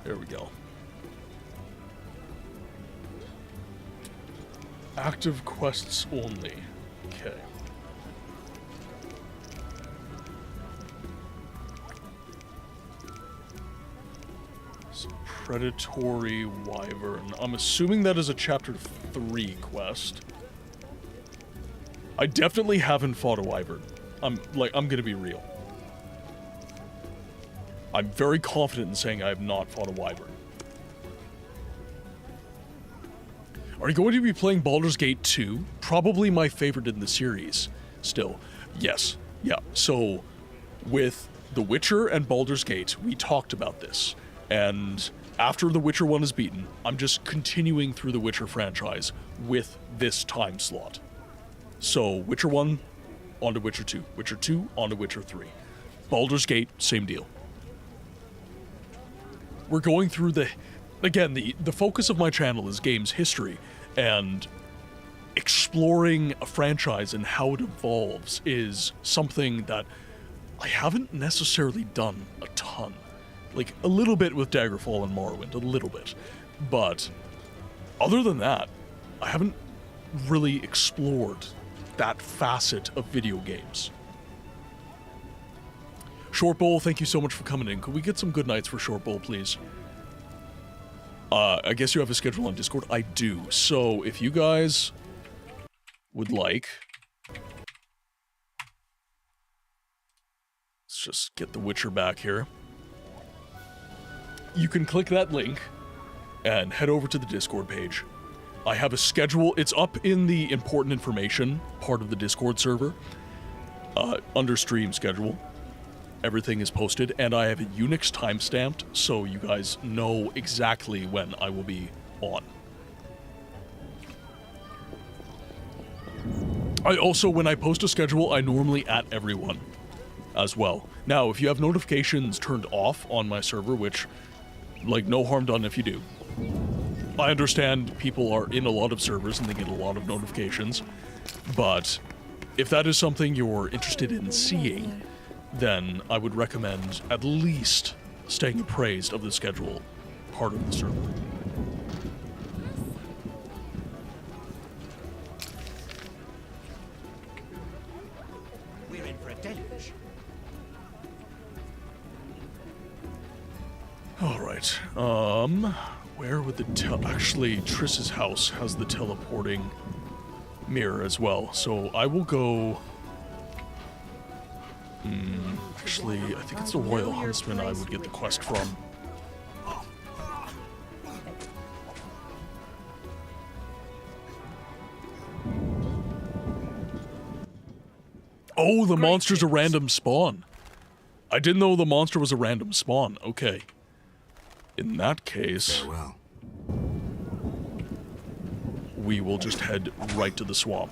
There we go. Active quests only. Okay. So Predatory Wyvern. I'm assuming that is a chapter 3 quest. I definitely haven't fought a wyvern. I'm gonna be real. I'm very confident in saying I have not fought a wyvern. Are you going to be playing Baldur's Gate 2? Probably my favorite in the series. Still. Yes. Yeah. So, with The Witcher and Baldur's Gate, we talked about this. And after The Witcher 1 is beaten, I'm just continuing through the Witcher franchise with this time slot. So, Witcher 1, on to Witcher 2. Witcher 2, on to Witcher 3. Baldur's Gate, same deal. We're going through the focus of my channel is games history, and exploring a franchise and how it evolves is something that I haven't necessarily done a ton. Like, a little bit with Daggerfall and Morrowind, a little bit. But, other than that, I haven't really explored that facet of video games. Short Bowl, thank you so much for coming in. Could we get some good nights for Short Bowl, please? I guess you have a schedule on Discord. I do. So if you guys would like, let's just get The Witcher back here. You can click that link and head over to the Discord page. I have a schedule. It's up in the important information part of the Discord server, under stream schedule. Everything is posted, and I have a Unix timestamped, so you guys know exactly when I will be on. I also, when I post a schedule, I normally @ everyone as well. Now, if you have notifications turned off on my server, which, like, no harm done if you do. I understand people are in a lot of servers and they get a lot of notifications, but if that is something you're interested in seeing, then I would recommend at least staying appraised of the schedule part of the server. We're in for a deluge. Alright, where would the actually, Triss's house has the teleporting mirror as well, so I will go... actually, I think it's the Royal Huntsman I would get the quest from. Oh, the monster's a random spawn. I didn't know the monster was a random spawn. Okay. In that case... Farewell. We will just head right to the swamp.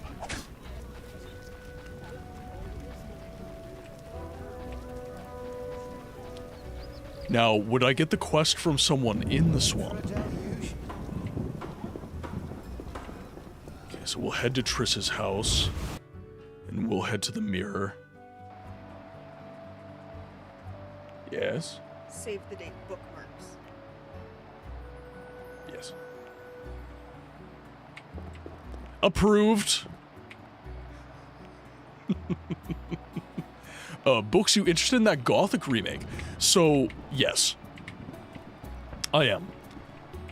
Now, would I get the quest from someone in the swamp? Okay, so we'll head to Triss's house, and we'll head to the mirror. Yes? Save the date bookmarks. Yes. Approved! Books, you interested in that Gothic remake? So, yes. I am.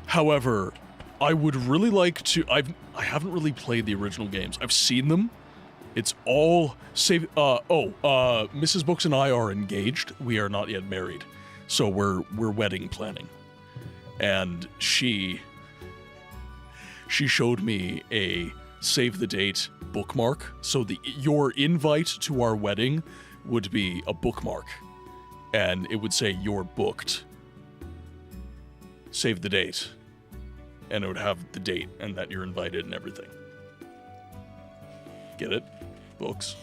However, I would really like to... I haven't really played the original games. I've seen them. It's all... Mrs. Books and I are engaged. We are not yet married. So we're wedding planning. And she showed me a save the date bookmark. So your invite to our wedding would be a bookmark, and it would say "you're booked," save the date. And it would have the date and that you're invited and everything. Get it? Books.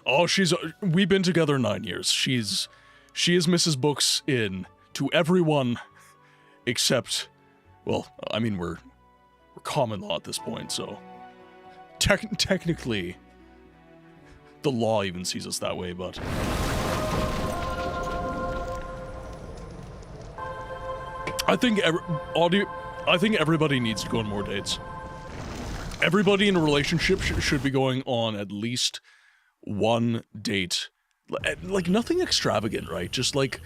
Oh, we've been together 9 years. She is Mrs. Books to everyone except, well, I mean, we're common law at this point, so technically the law even sees us that way, but I think everybody needs to go on more dates. Everybody in a relationship should be going on at least one date. Like, nothing extravagant, right? Just, like,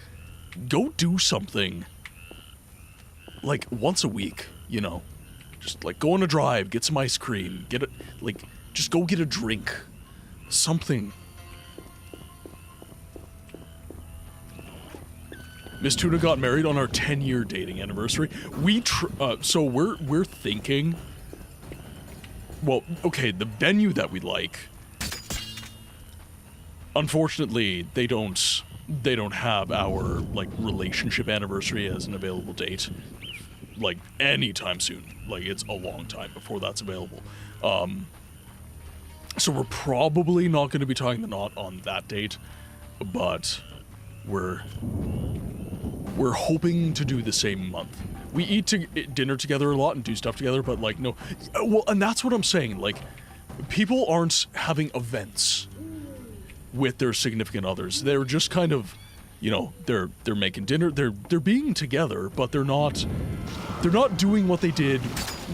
go do something, like, once a week, you know? Just, like, go on a drive, get some ice cream, just go get a drink. Something. Miss Tuna got married on our 10-year dating anniversary. So we're thinking, well, okay, the venue that we like, unfortunately, they don't have our, like, relationship anniversary as an available date, like, anytime soon. Like, it's a long time before that's available. So we're probably not going to be tying the knot on that date, but we're hoping to do the same month. We eat dinner together a lot and do stuff together, but, like, no. Well, and that's what I'm saying. Like, people aren't having events with their significant others. They're just kind of, you know, they're making dinner, they're being together, but they're not doing what they did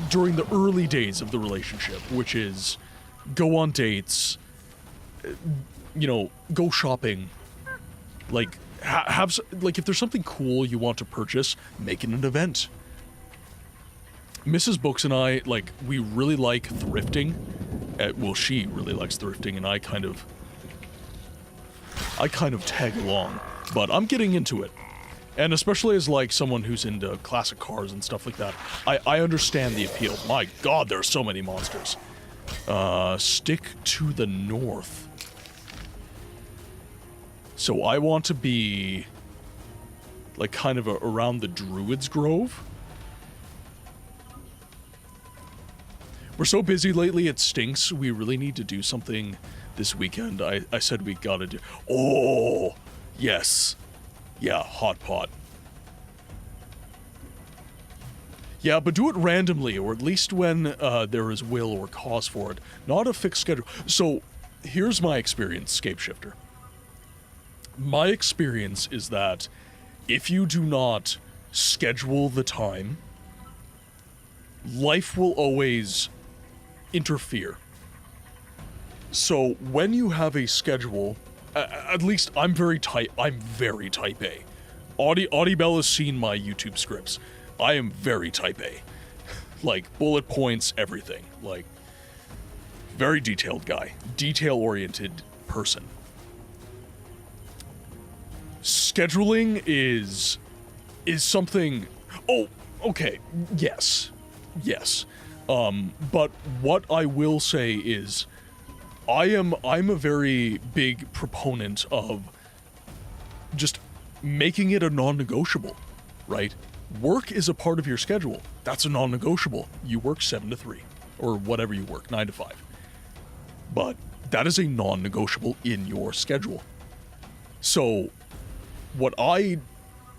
during the early days of the relationship, which is go on dates, you know, go shopping, like like if there's something cool you want to purchase, make it an event. Mrs. Books and I, like, we really like thrifting. Well, she really likes thrifting, and I kind of tag along, but I'm getting into it. And especially as, like, someone who's into classic cars and stuff like that, I understand the appeal. My God, there are so many monsters. Stick to the north. So I want to be, like, kind of around the Druid's Grove. We're so busy lately, it stinks. We really need to do something this weekend. I said we gotta do... Oh, yes. Yeah, hot pot. Yeah, but do it randomly, or at least when there is will or cause for it. Not a fixed schedule. So, here's my experience, Scapeshifter. My experience is that if you do not schedule the time, life will always interfere. So when you have a schedule, at least I'm very type A. Audie Bell has seen my YouTube scripts. I am very type A. Like, bullet points, everything. Like, very detailed guy. Detail-oriented person. Scheduling is something... Oh, okay, yes. But what I will say is, I'm a very big proponent of just making it a non-negotiable, right? Work is a part of your schedule. That's a non-negotiable. You work 7 to 3, or whatever you work, 9 to 5. But that is a non-negotiable in your schedule. So, what I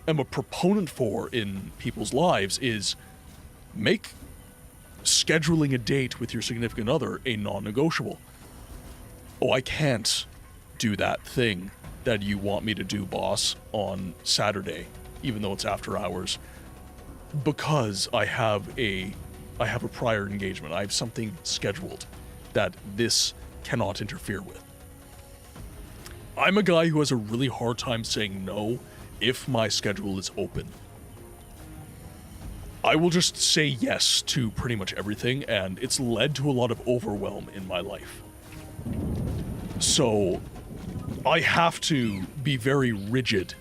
am a proponent for in people's lives is make scheduling a date with your significant other a non-negotiable. Oh, I can't do that thing that you want me to do, boss, on Saturday, even though it's after hours, because I have a prior engagement. I have something scheduled that this cannot interfere with. I'm a guy who has a really hard time saying no if my schedule is open. I will just say yes to pretty much everything, and it's led to a lot of overwhelm in my life. So I have to be very rigid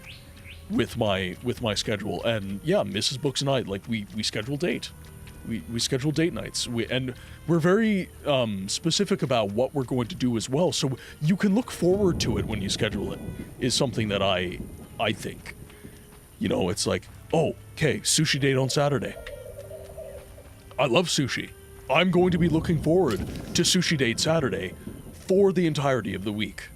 with my schedule. And yeah, Mrs. Books and I, like, we schedule a date. We schedule date nights. And we're very specific about what we're going to do as well. So you can look forward to it when you schedule it, is something that I think. You know, it's like, oh, okay, sushi date on Saturday. I love sushi. I'm going to be looking forward to sushi date Saturday for the entirety of the week.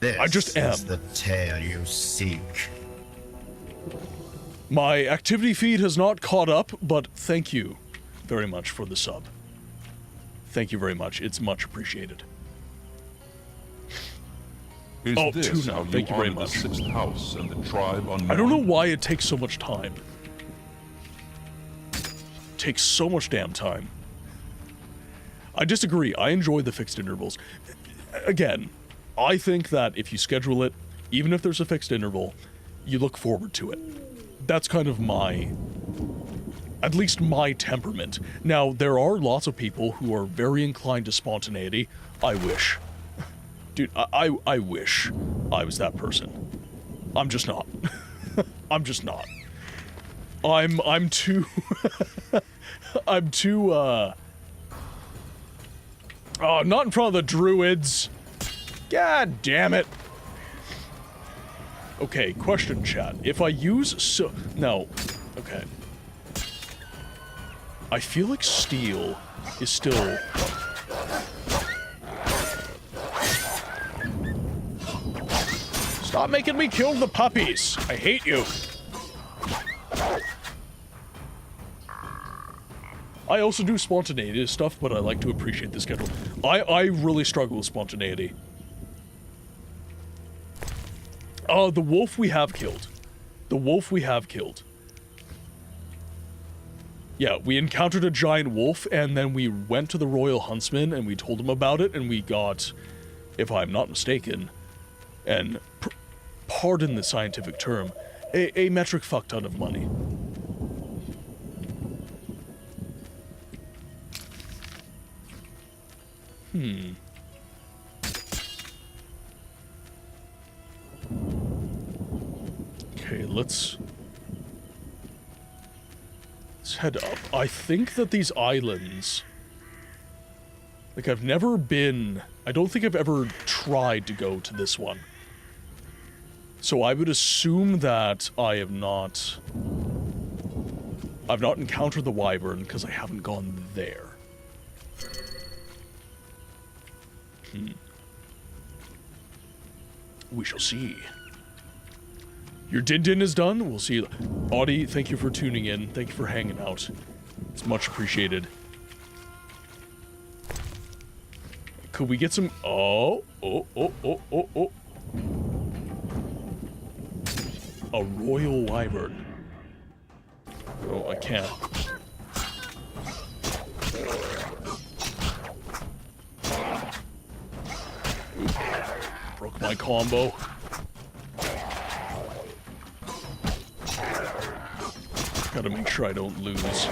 I just am. This is the tale you seek. My activity feed has not caught up, but thank you very much for the sub. Thank you very much. It's much appreciated. Is oh, this two now. Thank you very honor much. The 6th house and the tribe I don't know why it takes so much time. It takes so much damn time. I disagree. I enjoy the fixed intervals. Again, I think that if you schedule it, even if there's a fixed interval, you look forward to it. That's kind of at least my temperament. Now, there are lots of people who are very inclined to spontaneity. I wish. Dude, I wish I was that person. I'm just not. I'm just not. I'm too... I'm too, Oh, not in front of the druids. God damn it. Okay, question, chat. If I use no. Okay. I feel like steel is still... Stop making me kill the puppies. I hate you. I also do spontaneity stuff, but I like to appreciate the schedule. I really struggle with spontaneity. Oh, the wolf we have killed. The wolf we have killed. Yeah, we encountered a giant wolf, and then we went to the royal huntsman, and we told him about it, and we got, if I'm not mistaken, and pardon the scientific term, a metric fuck ton of money. Okay, let's head up. I think that these islands... Like, I've never been... I don't think I've ever tried to go to this one. So I would assume that I have not... I've not encountered the wyvern, because I haven't gone there. We shall see. Your din-din is done. We'll see. Audie, thank you for tuning in. Thank you for hanging out. It's much appreciated. Could we get some... Oh. A royal wyvern. Oh, I can't. Broke my combo. Gotta make sure I don't lose.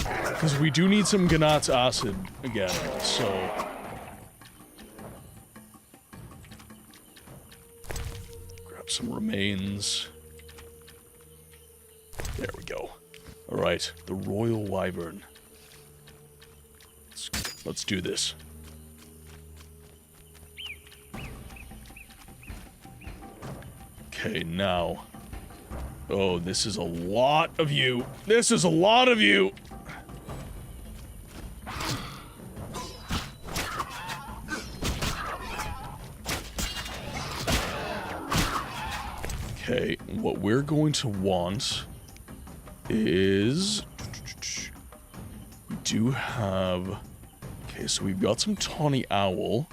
Because we do need some Ganat's acid again, so... Grab some remains. There we go. Alright, the royal wyvern. Let's do this. Okay, now... Oh, this is a lot of you. This is a lot of you. Okay, what we're going to want is... We do have... Okay, so we've got some tawny owl.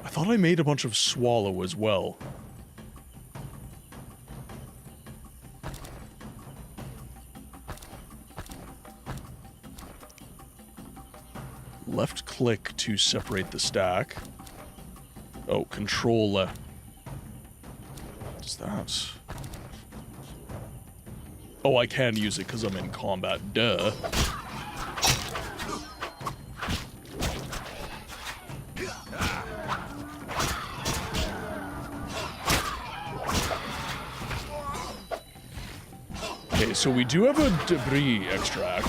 I thought I made a bunch of swallow as well. Left click to separate the stack. Oh, control left. What's that? Oh, I can use it because I'm in combat. Duh. Okay, so we do have a debris extract.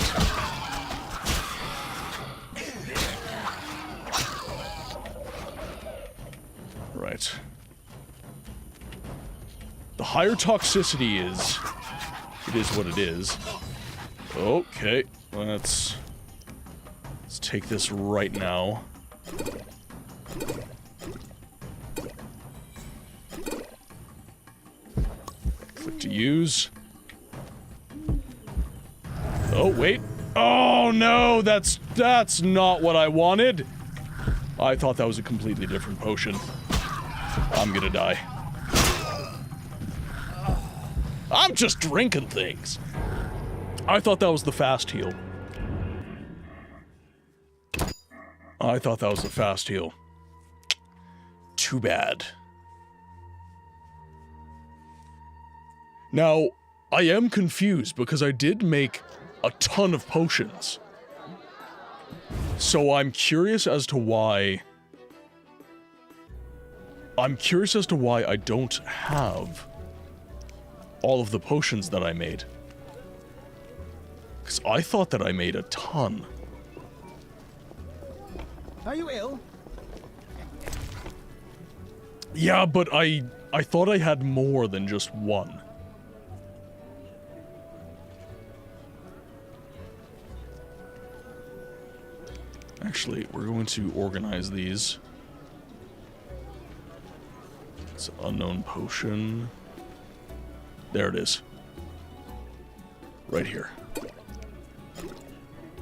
Right. The higher toxicity is... It is what it is. Okay, let's take this right now. Click to use. Oh, wait. Oh, no, that's not what I wanted. I thought that was a completely different potion. I'm gonna die. I'm just drinking things. I thought that was the fast heal. I thought that was the fast heal. Too bad. Now, I am confused because I did make a ton of potions. So I'm curious as to why... I don't have all of the potions that I made. Because I thought that I made a ton. Are you ill? Yeah, but I thought I had more than just one. Actually, we're going to organize these. It's an unknown potion. There it is. Right here.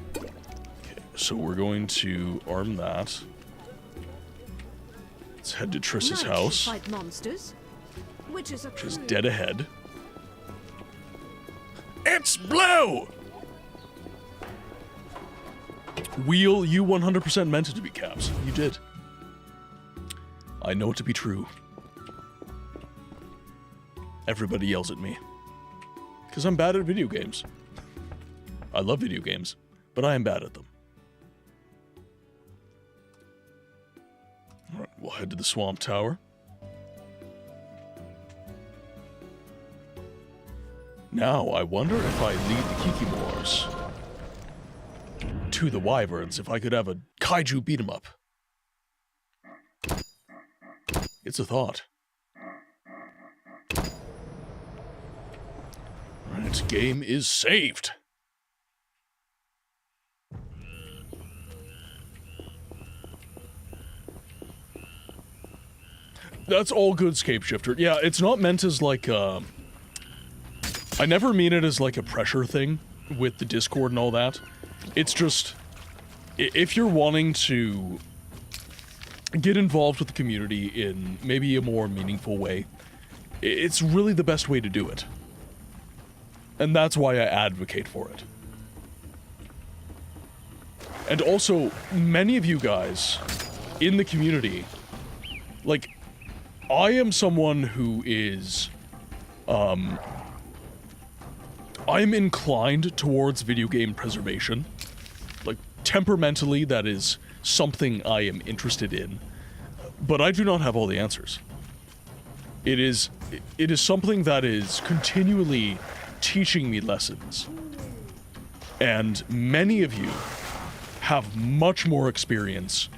Okay, so we're going to arm that. Let's head to Triss's house. Fight monsters, which is dead ahead. It's blue! Wheel, you 100% meant it to be Caps. You did. I know it to be true. Everybody yells at me. Because I'm bad at video games. I love video games, but I am bad at them. Alright, we'll head to the Swamp Tower. Now, I wonder if I lead the Kikimores to the Wyverns, if I could have a kaiju beat 'em up. It's a thought. Alright, game is saved. That's all good, Scapeshifter. Yeah, it's not meant as like I never mean it as like a pressure thing with the Discord and all that. It's just, if you're wanting to get involved with the community in maybe a more meaningful way, it's really the best way to do it. And that's why I advocate for it. And also, many of you guys in the community, like, I am someone who is, I'm inclined towards video game preservation. Like, temperamentally, that is something I am interested in. But I do not have all the answers. It is something that is continually teaching me lessons. And many of you have much more experience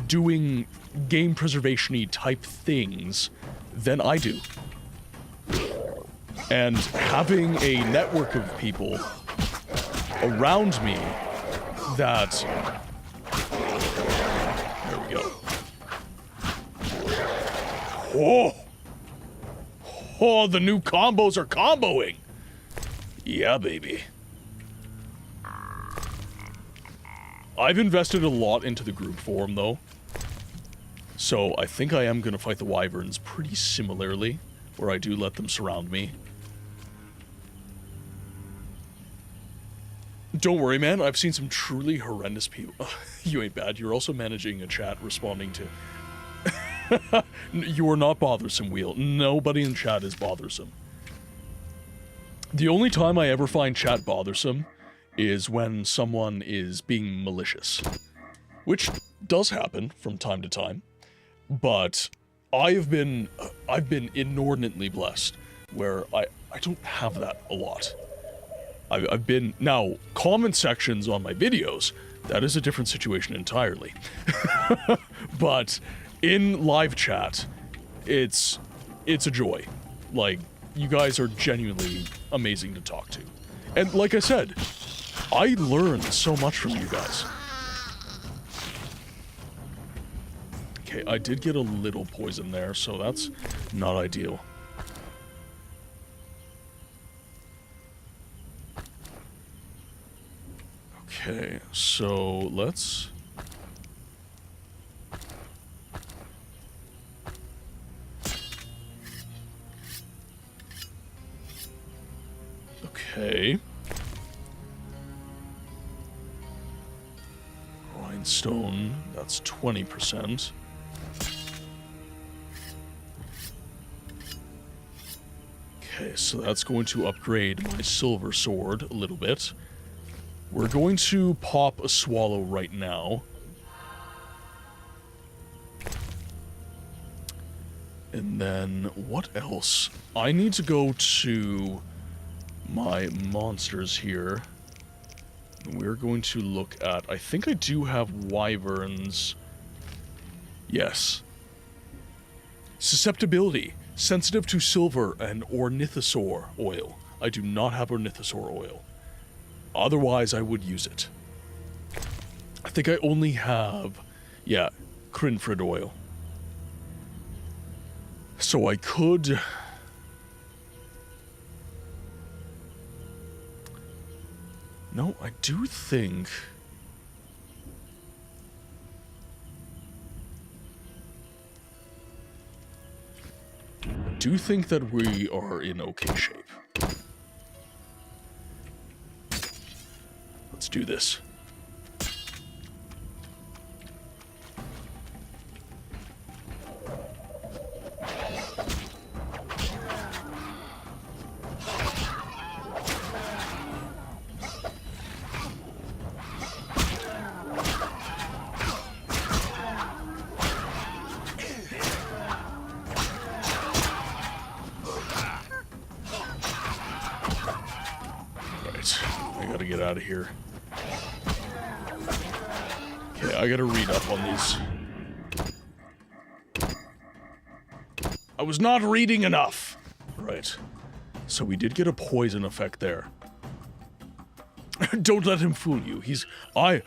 doing game preservation-y type things than I do. And having a network of people around me that... There we go. Oh! Oh, the new combos are comboing! Yeah, baby. I've invested a lot into the group forum, though. So I think I am going to fight the Wyverns pretty similarly, where I do let them surround me. Don't worry, man. I've seen some truly horrendous people. You ain't bad. You're also managing a chat responding to... You are not bothersome, Wheel. Nobody in chat is bothersome. The only time I ever find chat bothersome is when someone is being malicious. Which does happen from time to time. But I've been inordinately blessed, where I don't have that a lot. I've been... Now, comment sections on my videos, that is a different situation entirely. But in live chat, it's a joy. Like, you guys are genuinely amazing to talk to. And like I said, I learn so much from you guys. Okay, I did get a little poison there, so that's not ideal. Okay, so let's... Okay. Rhinestone, that's 20%. Okay, so that's going to upgrade my silver sword a little bit. We're going to pop a swallow right now. And then, what else? I need to go to my monsters here. We're going to look at... I think I do have wyverns. Yes. Susceptibility. Sensitive to silver and ornithosaur oil. I do not have ornithosaur oil. Otherwise, I would use it. I think I only have... Yeah, Crinfrid oil. So I could... No, I do think... I do think that we are in okay shape. Let's do this. Get out of here. Okay, I gotta read up on these. I was not reading enough! Right. So we did get a poison effect there. Don't let him fool you. I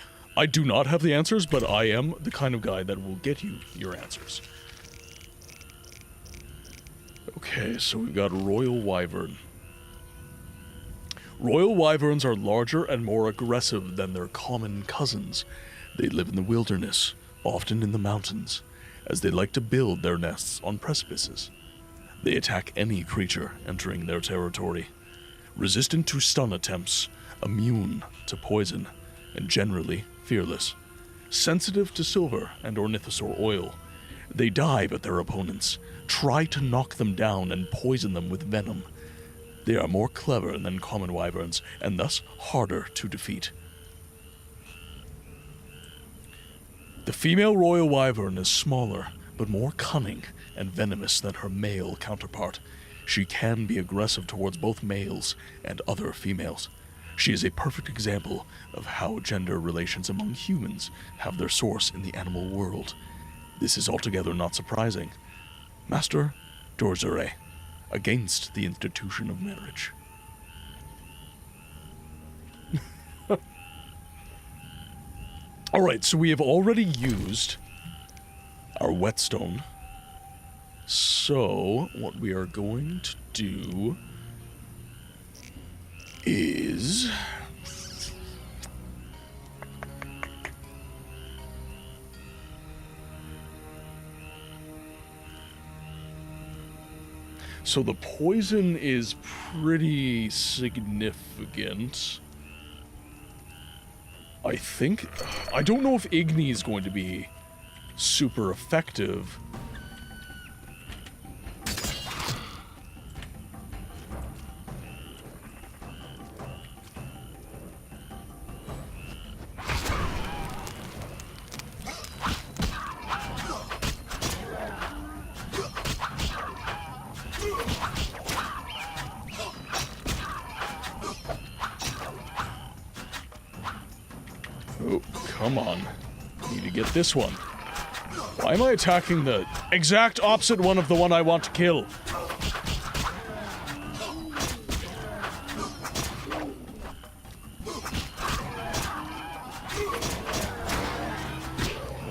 do not have the answers, but I am the kind of guy that will get you your answers. Okay, so we've got Royal Wyvern. Royal wyverns are larger and more aggressive than their common cousins. They live in the wilderness, often in the mountains, as they like to build their nests on precipices. They attack any creature entering their territory. Resistant to stun attempts, immune to poison, and generally fearless. Sensitive to silver and ornithosaur oil, they dive at their opponents, try to knock them down and poison them with venom. They are more clever than common wyverns, and thus harder to defeat. The female royal wyvern is smaller, but more cunning and venomous than her male counterpart. She can be aggressive towards both males and other females. She is a perfect example of how gender relations among humans have their source in the animal world. This is altogether not surprising. Master Dorzere. Against the institution of marriage. Alright, so we have already used our whetstone. So, what we are going to do is... So the poison is pretty significant. I think... I don't know if Igni is going to be super effective. Come on. Need to get this one. Why am I attacking the exact opposite one of the one I want to kill?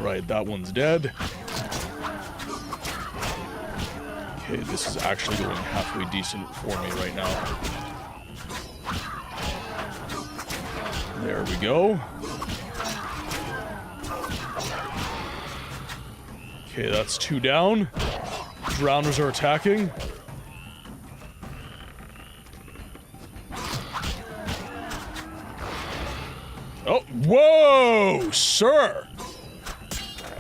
Right, that one's dead. Okay, this is actually going halfway decent for me right now. There we go. Okay, that's 2 down. Drowners are attacking. Oh, whoa, sir!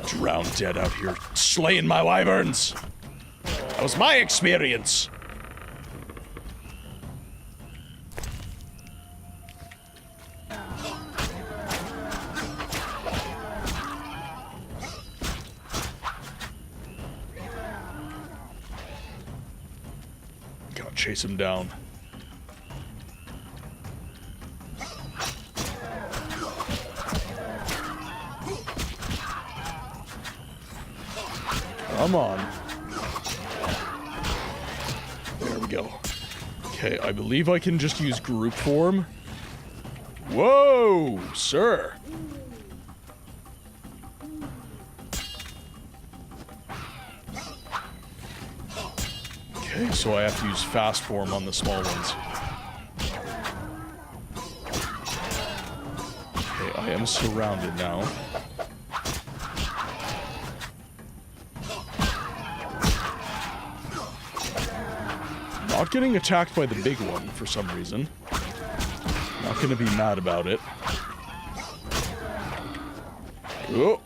Drown dead out here, slaying my wyverns. That was my experience. Gotta chase him down. Come on. There we go. Okay, I believe I can just use group form. Whoa, sir. Okay, so I have to use fast form on the small ones. Okay, I am surrounded now. Not getting attacked by the big one for some reason. Not gonna be mad about it. Oh,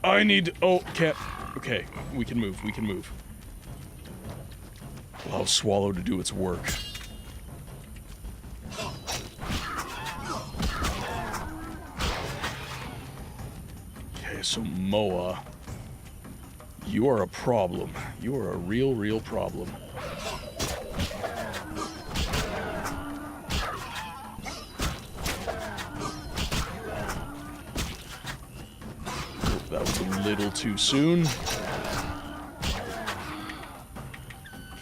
I need. Oh, can't. Okay, we can move. We can move. Allow Swallow to do its work. Okay, so Moa, you are a problem. You are a real problem. That was a little too soon.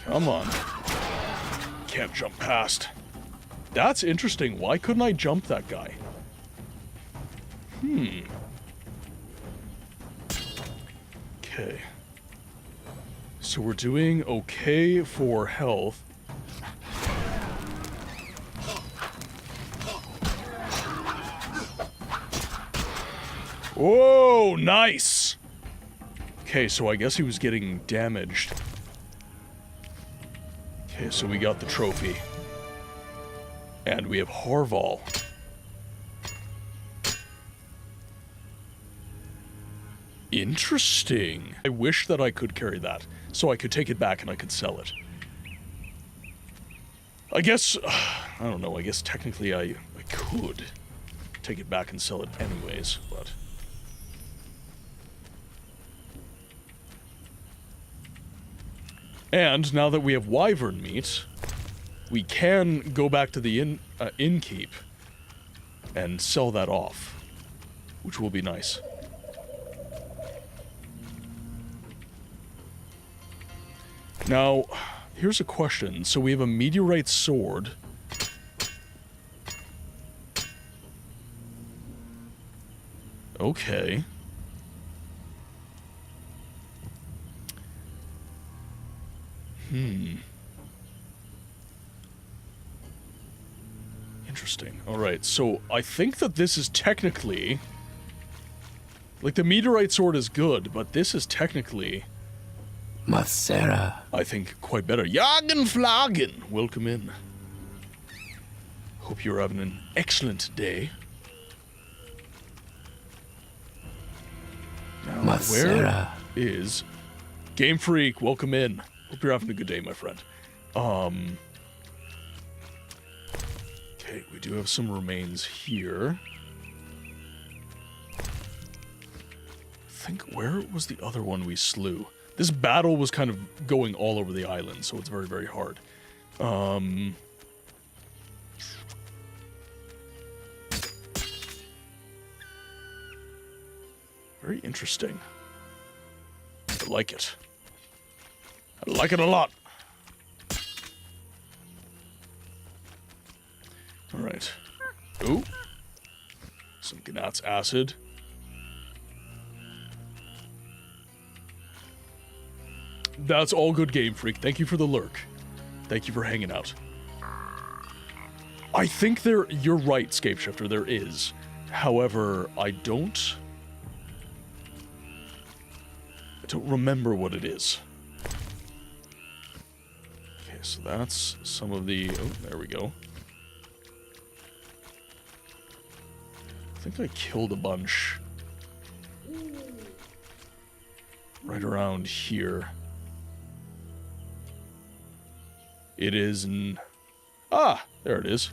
Come on. Can't jump past. That's interesting. Why couldn't I jump that guy? Okay. So we're doing okay for health. Whoa, nice! Okay, so I guess he was getting damaged. Okay, so we got the trophy. And we have Harval. Interesting. I wish that I could carry that, so I could take it back and I could sell it. I guess, I don't know, I guess technically I could take it back and sell it anyways, but... And now that we have wyvern meat, we can go back to the innkeep and sell that off, which will be nice. Now, here's a question. So we have a meteorite sword. Okay. Interesting. Alright, so I think that this is technically... Like, the meteorite sword is good, but this is technically... Masera. I think quite better. Jagen Flagen! Welcome in. Hope you're having an excellent day. Now, Masera. where is... Game Freak, welcome in. Hope you're having a good day, my friend. Okay, we do have some remains here. I think, where was the other one we slew? This battle was kind of going all over the island, so it's very, very hard. Very interesting. I like it. I like it a lot. Alright. Ooh. Some Gnat's acid. That's all good, Game Freak. Thank you for the lurk. Thank you for hanging out. I think you're right, Scapeshifter, there is. However, I don't remember what it is. Okay, so that's some of the... Oh, there we go. I think I killed a bunch right around here. It is ah, there it is.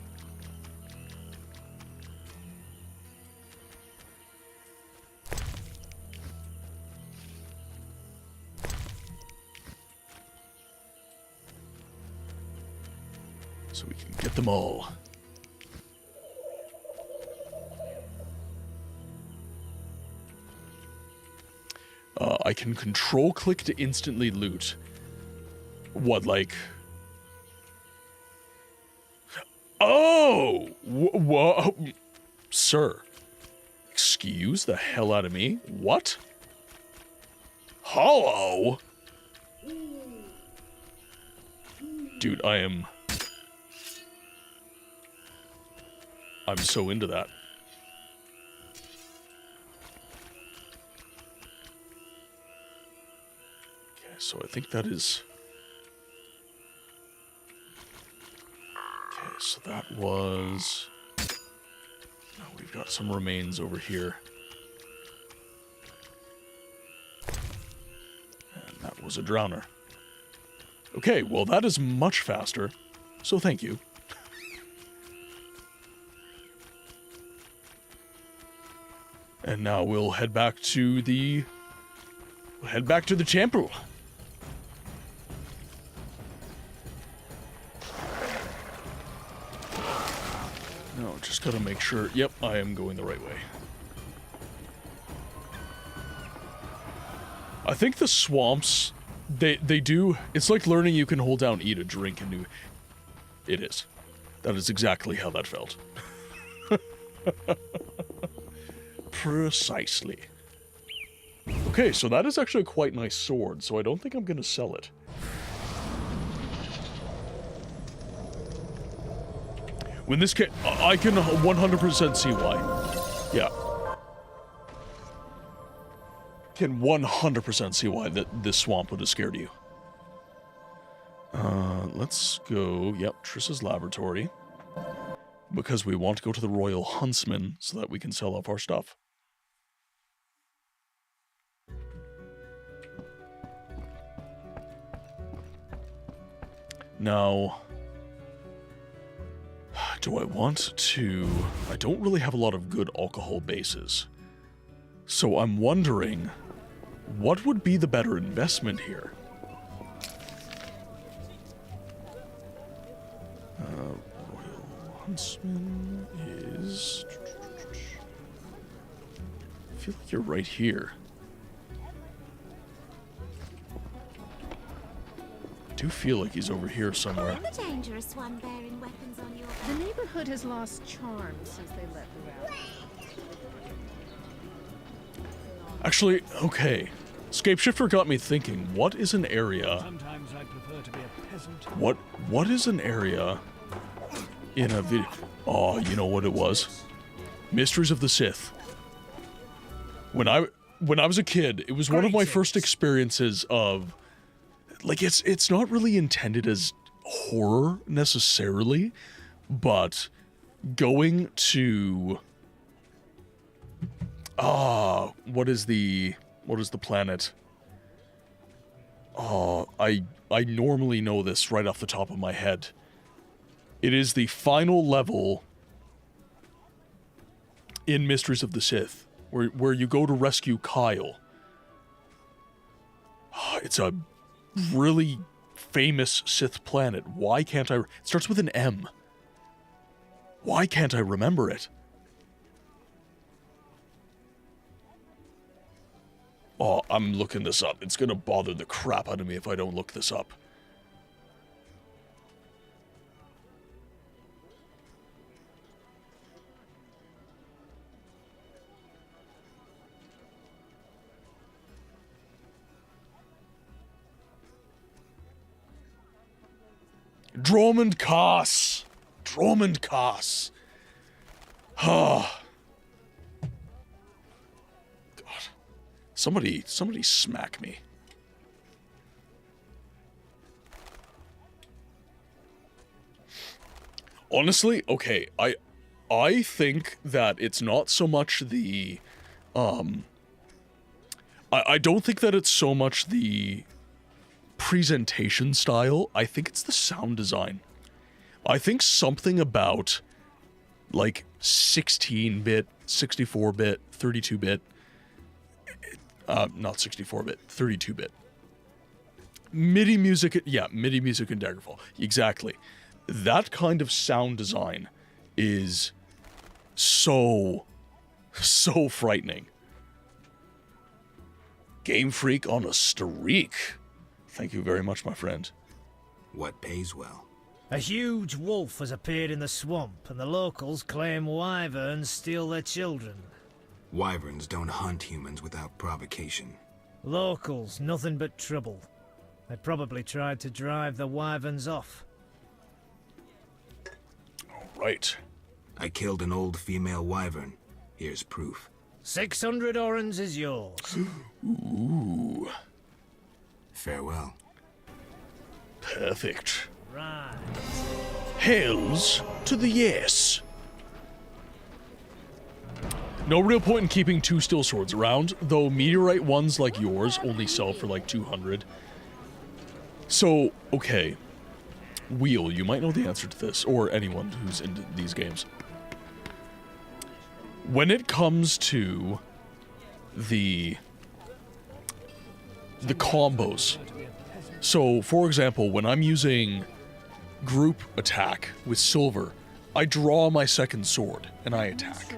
So we can get them all. I can control-click to instantly loot. What, like... Oh! Whoa! Sir. Excuse the hell out of me? What? Hello? Dude, I'm so into that. Okay, so I think that is... Okay, so that was... No, we've got some remains over here. And that was a drowner. Okay, well that is much faster, so thank you. And now we'll head back to the... temple. No, just gotta make sure... Yep, I am going the right way. I think the swamps, they do... It's like learning you can hold down E to drink and do... It is. That is exactly how that felt. Precisely. Okay, so that is actually a quite nice sword, so I don't think I'm gonna sell it. When this I can 100% see why. Yeah. Can 100% see why this swamp would have scared you. Let's go, yep, Triss's laboratory. Because we want to go to the Royal Huntsman so that we can sell off our stuff. Now, do I want to... I don't really have a lot of good alcohol bases. So I'm wondering, what would be the better investment here? Royal Huntsman is... I feel like you're right here. I do feel like he's over here somewhere. I'm the dangerous one bearing weapons on your... The neighborhood has lost charm since they let the rally. Actually, okay. Scapeshifter got me thinking, what is an area... Sometimes I prefer to be a peasant. What is an area in a video... Oh, you know what it was? Mysteries of the Sith. When I was a kid, it was one of my first experiences of... Like, it's not really intended as horror, necessarily, but going to... what is the planet? I normally know this right off the top of my head. It is the final level in Mysteries of the Sith, where you go to rescue Kyle. It's a really famous Sith planet. Why can't I... It starts with an M. Why can't I remember it? Oh, I'm looking this up. It's gonna bother the crap out of me if I don't look this up. Drummond Cass. Drummond Cass. Ah. God. Somebody smack me. Honestly, okay, I think that it's not so much the I don't think that it's so much the presentation style. I think it's the sound design. I think something about like 16-bit, 64-bit, 32-bit, not 64-bit, 32-bit. MIDI music, yeah, MIDI music in Daggerfall, exactly. That kind of sound design is so frightening. Game Freak on a streak. Thank you very much, my friend. What pays well? A huge wolf has appeared in the swamp, and the locals claim wyverns steal their children. Wyverns don't hunt humans without provocation. Locals, nothing but trouble. They probably tried to drive the wyverns off. Right. I killed an old female wyvern. Here's proof. 600 orens is yours. Ooh. Farewell. Perfect. Right. Hells to the yes. No real point in keeping 2 steel swords around, though meteorite ones like yours only sell for like 200. So, okay. Wheel, you might know the answer to this, or anyone who's into these games. When it comes to the combos, so for example, when I'm using group attack with silver, I draw my second sword and I attack.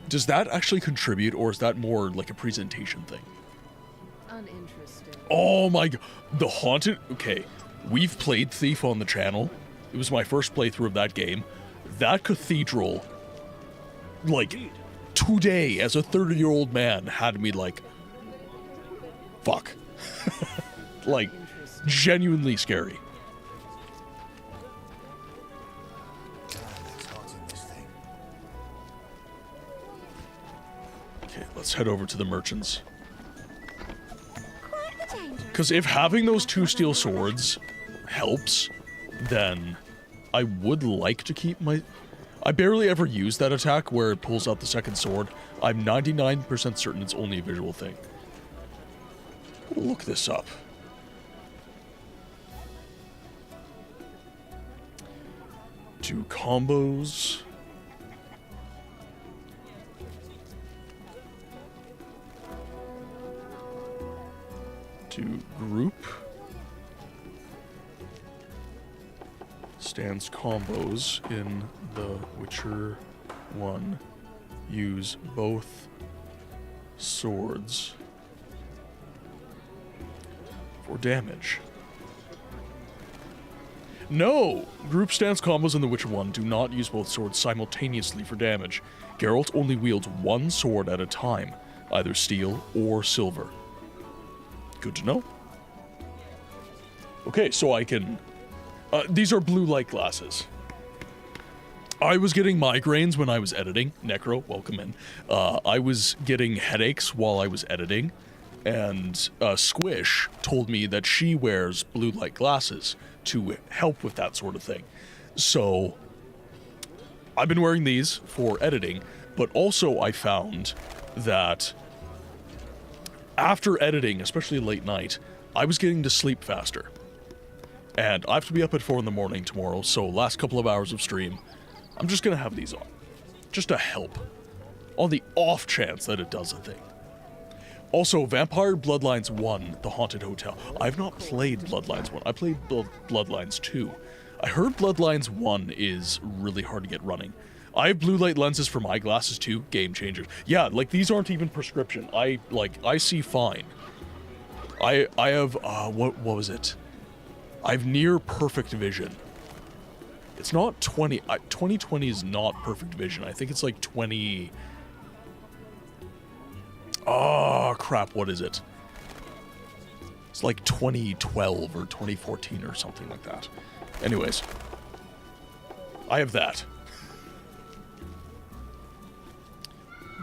Does that actually contribute, or is that more like a presentation thing? Uninteresting. Oh my god, the Haunted, okay, we've played Thief on the channel. It was my first playthrough of that game. That cathedral, like, today, as a 30-year-old man, had me like, fuck. Like, genuinely scary. Okay, let's head over to the merchants. Because if having those 2 steel swords helps, then I would like to keep my... I barely ever use that attack where it pulls out the second sword. I'm 99% certain it's only a visual thing. Look this up. Do combos. To group. Stance combos in The Witcher 1. Use both swords for damage. No! Group stance combos in The Witcher 1 do not use both swords simultaneously for damage. Geralt only wields one sword at a time, either steel or silver. Good to know. Okay, so I can... these are blue light glasses. I was getting migraines when I was editing. Necro, welcome in. I was getting headaches while I was editing, and Squish told me that she wears blue light glasses to help with that sort of thing. So, I've been wearing these for editing, but also I found that after editing, especially late night, I was getting to sleep faster. And I have to be up at 4 in the morning tomorrow, so last couple of hours of stream, I'm just gonna have these on. Just to help. On the off chance that it does a thing. Also, Vampire Bloodlines 1, The Haunted Hotel. I've not played Bloodlines 1. I played Bloodlines 2. I heard Bloodlines 1 is really hard to get running. I have blue light lenses for my glasses too. Game changers. Yeah, like these aren't even prescription. I see fine. I have what was it? I have near perfect vision. It's not 20. 2020 is not perfect vision. I think it's like 20. Oh crap! What is it? It's like 2012 or 2014 or something like that. Anyways, I have that.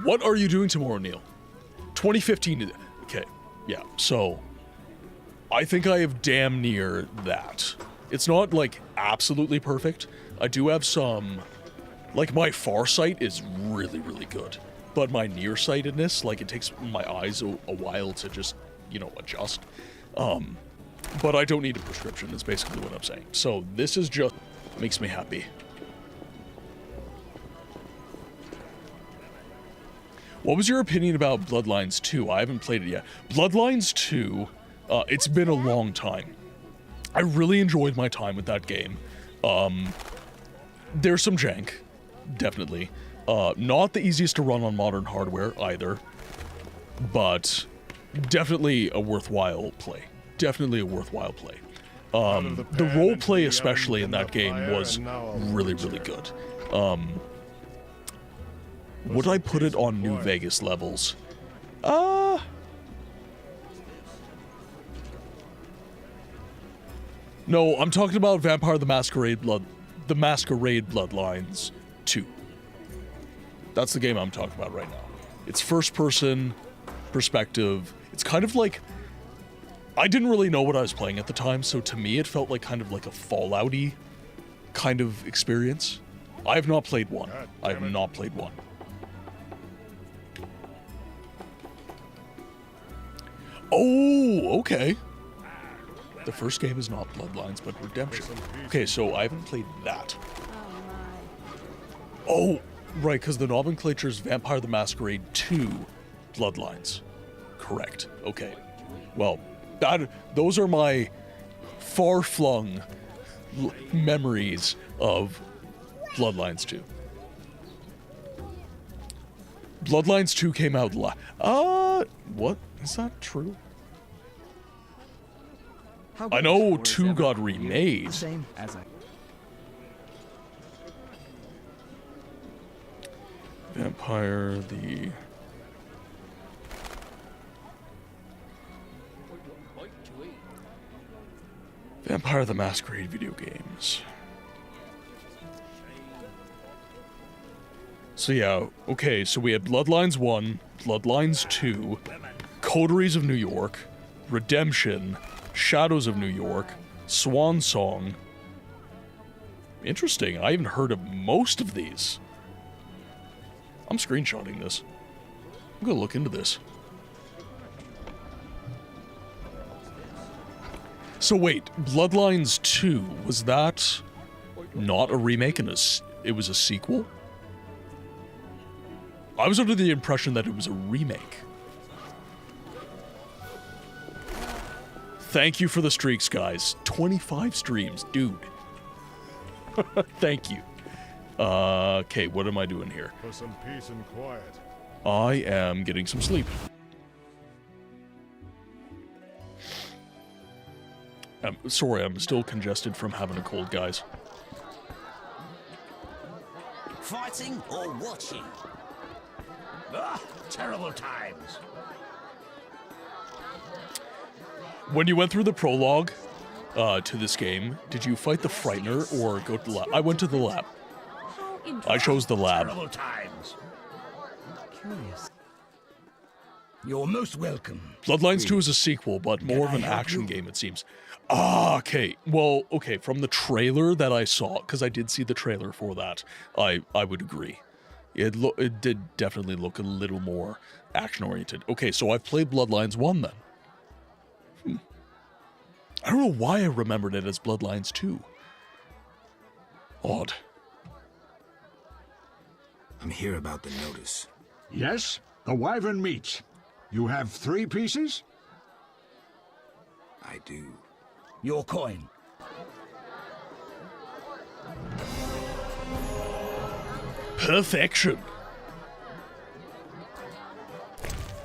What are you doing tomorrow, Neil? 2015. Okay, yeah. So, I think I have damn near that. It's not like absolutely perfect. I do have some, like my far sight is really, really good. But my nearsightedness, like it takes my eyes a while to just, you know, adjust. But I don't need a prescription is basically what I'm saying. So this is just, makes me happy. What was your opinion about Bloodlines 2? I haven't played it yet. Bloodlines 2, it's been a long time. I really enjoyed my time with that game. There's some jank, definitely. Not the easiest to run on modern hardware either, but definitely a worthwhile play. Definitely a worthwhile play. The role play especially in that game was really, really good. Would I put it on New Vegas levels? No, I'm talking about Vampire the Masquerade Bloodlines 2. That's the game I'm talking about right now. It's first person perspective. It's kind of like, I didn't really know what I was playing at the time, so to me it felt like kind of like a Fallout-y kind of experience. I have not played one. I have not played one. Oh, okay. The first game is not Bloodlines, but Redemption. Okay, so I haven't played that. Oh, right, because the nomenclature is Vampire the Masquerade 2 Bloodlines. Correct. Okay. Well, those are my far-flung memories of Bloodlines 2. Bloodlines 2 came out what? Is that true? I know 2 got remade. Same as Vampire the... Vampire the Masquerade video games. So yeah, okay, so we had Bloodlines 1, Bloodlines 2, Coteries of New York, Redemption, Shadows of New York, Swan Song. Interesting, I haven't heard of most of these. I'm screenshotting this. I'm gonna look into this. So wait, Bloodlines 2, was that not a remake and it was a sequel? I was under the impression that it was a remake. Thank you for the streaks, guys. 25 streams, dude. Thank you. Okay, what am I doing here? For some peace and quiet. I am getting some sleep. Sorry, I'm still congested from having a cold, guys. Fighting or watching? Ah, terrible times. When you went through the prologue to this game, did you fight the Frightener or go to the lab? I went to the lab. I chose the lab. Terrible times. Curious. You're most welcome. Bloodlines 2 is a sequel, but more of an action game, it seems. Ah, okay. Well, okay, from the trailer that I saw, because I did see the trailer for that, I would agree. It did definitely look a little more action-oriented. Okay, so I've played Bloodlines 1 then. I don't know why I remembered it as Bloodlines 2. Odd. I'm here about the notice. Yes, the wyvern meats. You have 3 pieces? I do. Your coin. Perfection.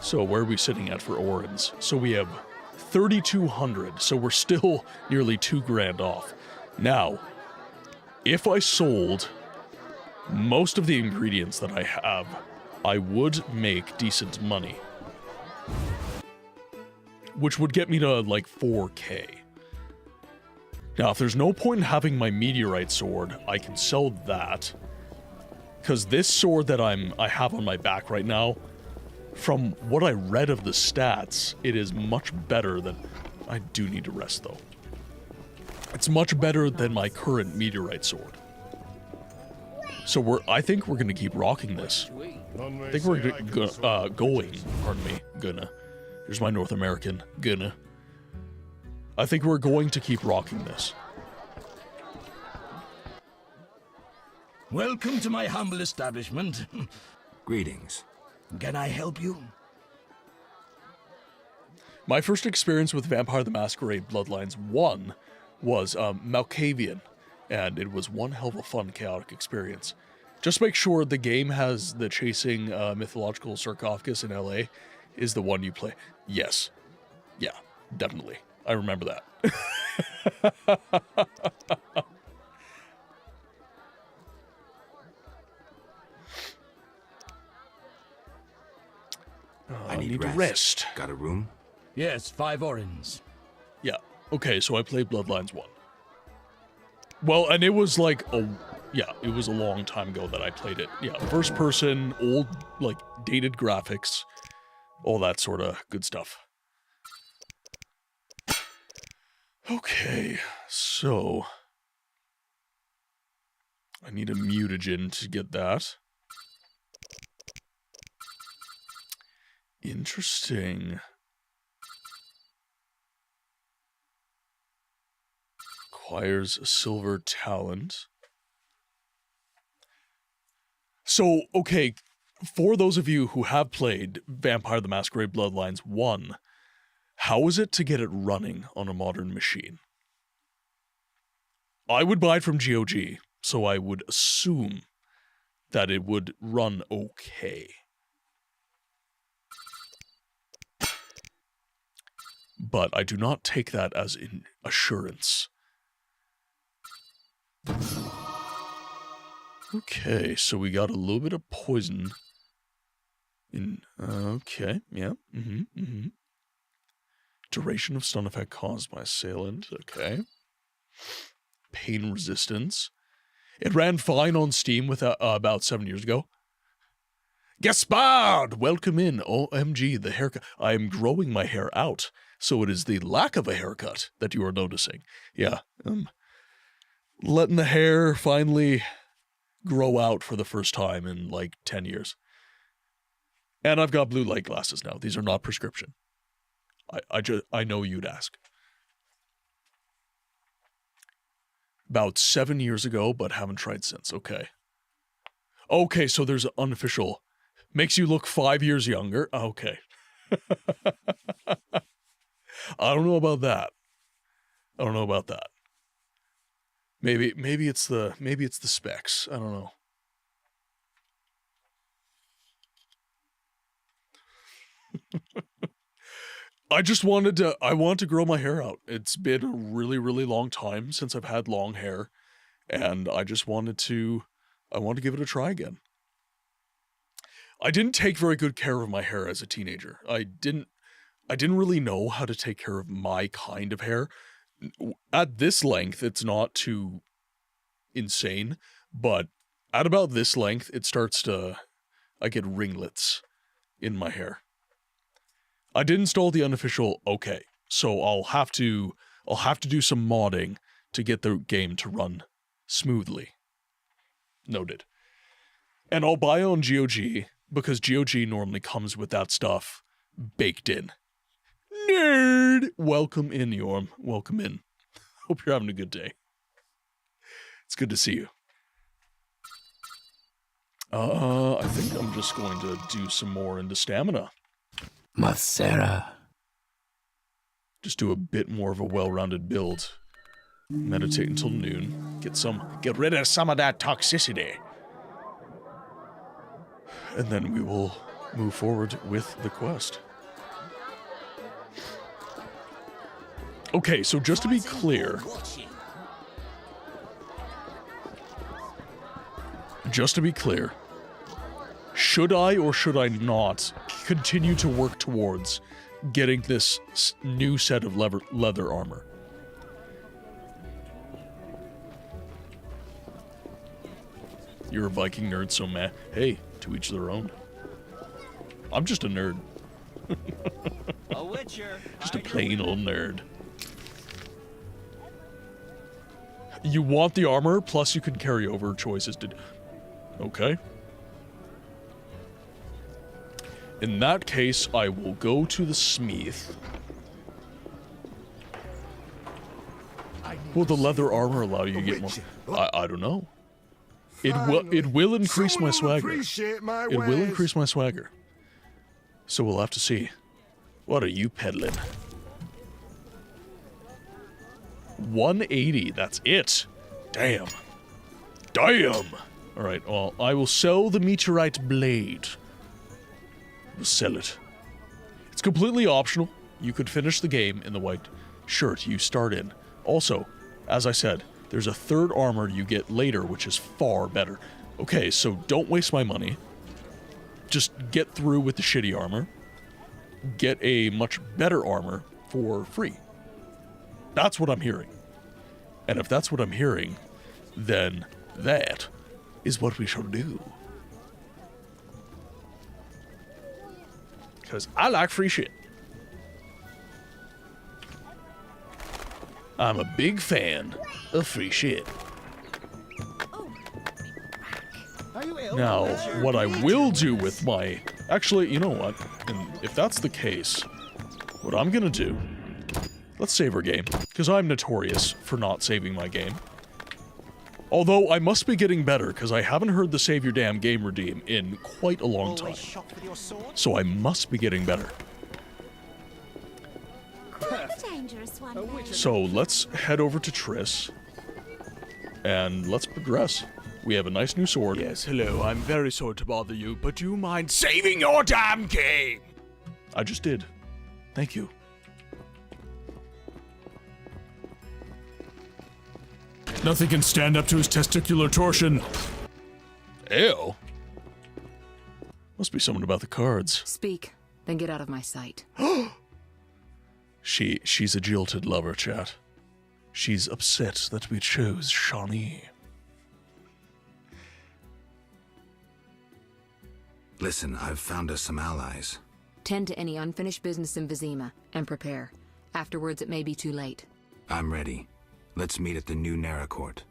So where are we sitting at for Orens? So we have 3,200, so we're still nearly 2 grand off. Now, if I sold most of the ingredients that I have, I would make decent money. Which would get me to like 4K. Now, if there's no point in having my meteorite sword, I can sell that. Because this sword that I have on my back right now, from what I read of the stats, it is much better than... I do need to rest, though. It's much better than my current meteorite sword. So I think we're gonna keep rocking this. I think we're here's my North American, I think we're going to keep rocking this. Welcome to my humble establishment. Greetings. Can I help you? My first experience with Vampire the Masquerade Bloodlines 1 was Malkavian, and it was one hell of a fun, chaotic experience. Just make sure the game has the chasing mythological sarcophagus in LA is the one you play. Yes. Yeah, definitely. I remember that. I need rest. Got a room? Yes, 5 Orens. Yeah. Okay, so I played Bloodlines 1. Well, and it was like it was a long time ago that I played it. Yeah, first person, old, like, dated graphics, all that sort of good stuff. Okay, so... I need a mutagen to get that. Interesting. Acquires a silver talent. So, okay, for those of you who have played Vampire the Masquerade Bloodlines 1, how is it to get it running on a modern machine? I would buy it from GOG, so I would assume that it would run okay. But I do not take that as an assurance. Okay, so we got a little bit of poison in... okay, yeah, Duration of stun effect caused by assailant, okay. Pain resistance. It ran fine on Steam with about 7 years ago. Gaspard! Welcome in, OMG, the haircut. I am growing my hair out, so it is the lack of a haircut that you are noticing. Yeah, letting the hair finally grow out for the first time in like 10 years. And I've got blue light glasses now. These are not prescription. I know you'd ask. About 7 years ago, but haven't tried since. Okay. Okay, so there's an unofficial. Makes you look 5 years younger. Okay. I don't know about that. Maybe it's the specs. I don't know. I want to grow my hair out. It's been a really, really long time since I've had long hair, and I want to give it a try again. I didn't take very good care of my hair as a teenager. I didn't really know how to take care of my kind of hair. At this length, it's not too insane, but at about this length, I get ringlets in my hair. I did install the unofficial okay, so I'll have to do some modding to get the game to run smoothly. Noted. And I'll buy on GOG, because GOG normally comes with that stuff baked in. Nerd! Welcome in, Yorm. Welcome in. Hope you're having a good day. It's good to see you. I think I'm just going to do some more into stamina. Masera. Just do a bit more of a well-rounded build. Meditate until noon. Get rid of some of that toxicity. And then we will move forward with the quest. Okay, so just to be clear... should I or should I not continue to work towards getting this new set of leather armor? You're a Viking nerd, so meh. Hey, to each their own. I'm just a nerd. A witcher. Just a plain old nerd. You want the armor, plus you can carry over choices to... Okay. In that case, I will go to the smith. Will the leather armor allow you to get more? I don't know. It will increase my swagger. It will increase my swagger. So we'll have to see. What are you peddling? 180, that's it. Damn. Damn! Alright, well, I will sell the meteorite blade. We'll sell it. It's completely optional. You could finish the game in the white shirt you start in. Also, as I said, there's a third armor you get later, which is far better. Okay, so don't waste my money. Just get through with the shitty armor. Get a much better armor for free. That's what I'm hearing. And if that's what I'm hearing, then that is what we shall do. Because I like free shit. I'm a big fan of free shit. Now, what I will do with my... Actually, you know what? And if that's the case, what I'm gonna do... Let's save our game, because I'm notorious for not saving my game. Although, I must be getting better, because I haven't heard the save your damn game redeem in quite a long time. So I must be getting better. So let's head over to Triss, and let's progress. We have a nice new sword. Yes, hello, I'm very sorry to bother you, but do you mind saving your damn game? I just did. Thank you. Nothing can stand up to his testicular torsion. Ew. Must be something about the cards. Speak, then get out of my sight. She's a jilted lover, chat. She's upset that we chose Shawnee. Listen, I've found us some allies. Tend to any unfinished business in Vizima, and prepare. Afterwards, it may be too late. I'm ready. Let's meet at the new Nara court.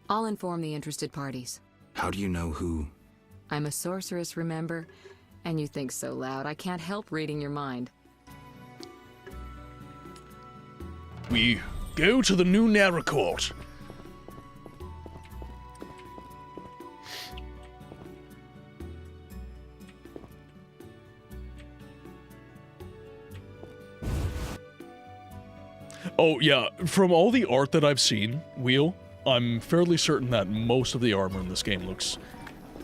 I'll inform the interested parties. How do you know who? I'm a sorceress, remember? And you think so loud, I can't help reading your mind. We go to the new Nara court. Oh, yeah, from all the art that I've seen, Wheel, I'm fairly certain that most of the armor in this game looks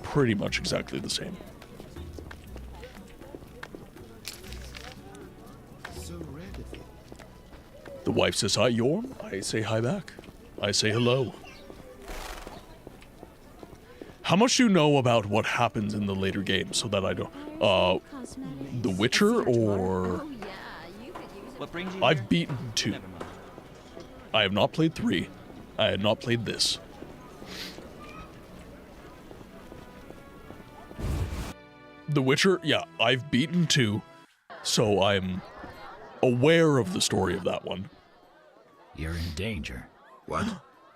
pretty much exactly the same. The wife says hi, Yorm. I say hi back. I say hello. How much do you know about what happens in the later games so that I don't... The Witcher or... I've beaten 2. I have not played 3. I had not played this. The Witcher, yeah, I've beaten 2, so I'm aware of the story of that one. You're in danger. What?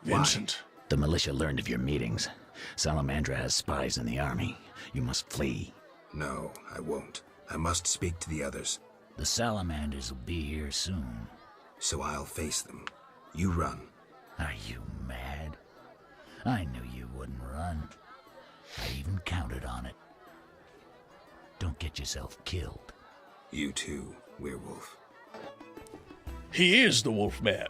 Vincent. The militia learned of your meetings. Salamandra has spies in the army. You must flee. No, I won't. I must speak to the others. The Salamanders will be here soon. So I'll face them. You run. Are you mad? I knew you wouldn't run. I even counted on it. Don't get yourself killed. You too, werewolf. He is the Wolfman.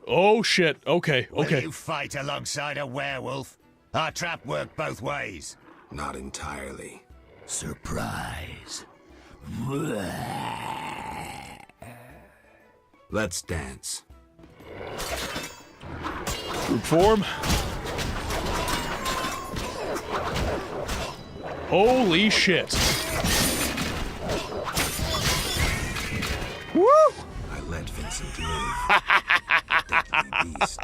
Oh shit, okay, okay. Will you fight alongside a werewolf? Our trap worked both ways. Not entirely. Surprise. Let's dance. Group form. Holy shit. Woo! I let Vincent live. Deadly beast.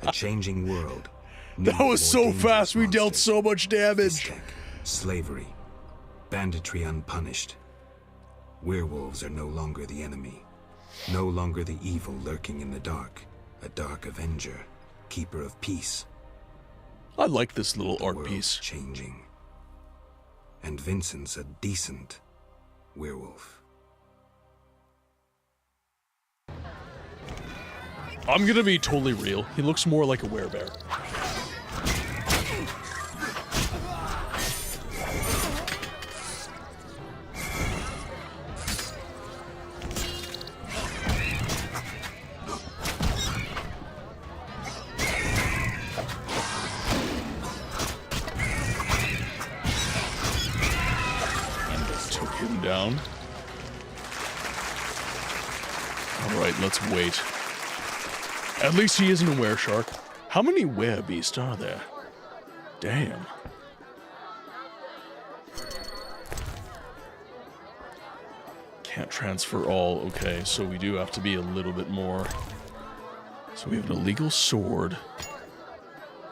A changing world. That was so fast, we dealt so much damage. Slavery. Banditry unpunished. Werewolves are no longer the enemy. No longer the evil lurking in the dark. A dark avenger. Keeper of peace. I like this little The art world's piece. changing. And Vincent's a decent werewolf. I'm gonna be totally real. He looks more like a werebear. Took him down. Alright, let's wait. At least he isn't a wereshark. How many werebeasts are there? Damn. Can't transfer all. Okay, so we do have to be a little bit more. So we have an illegal sword.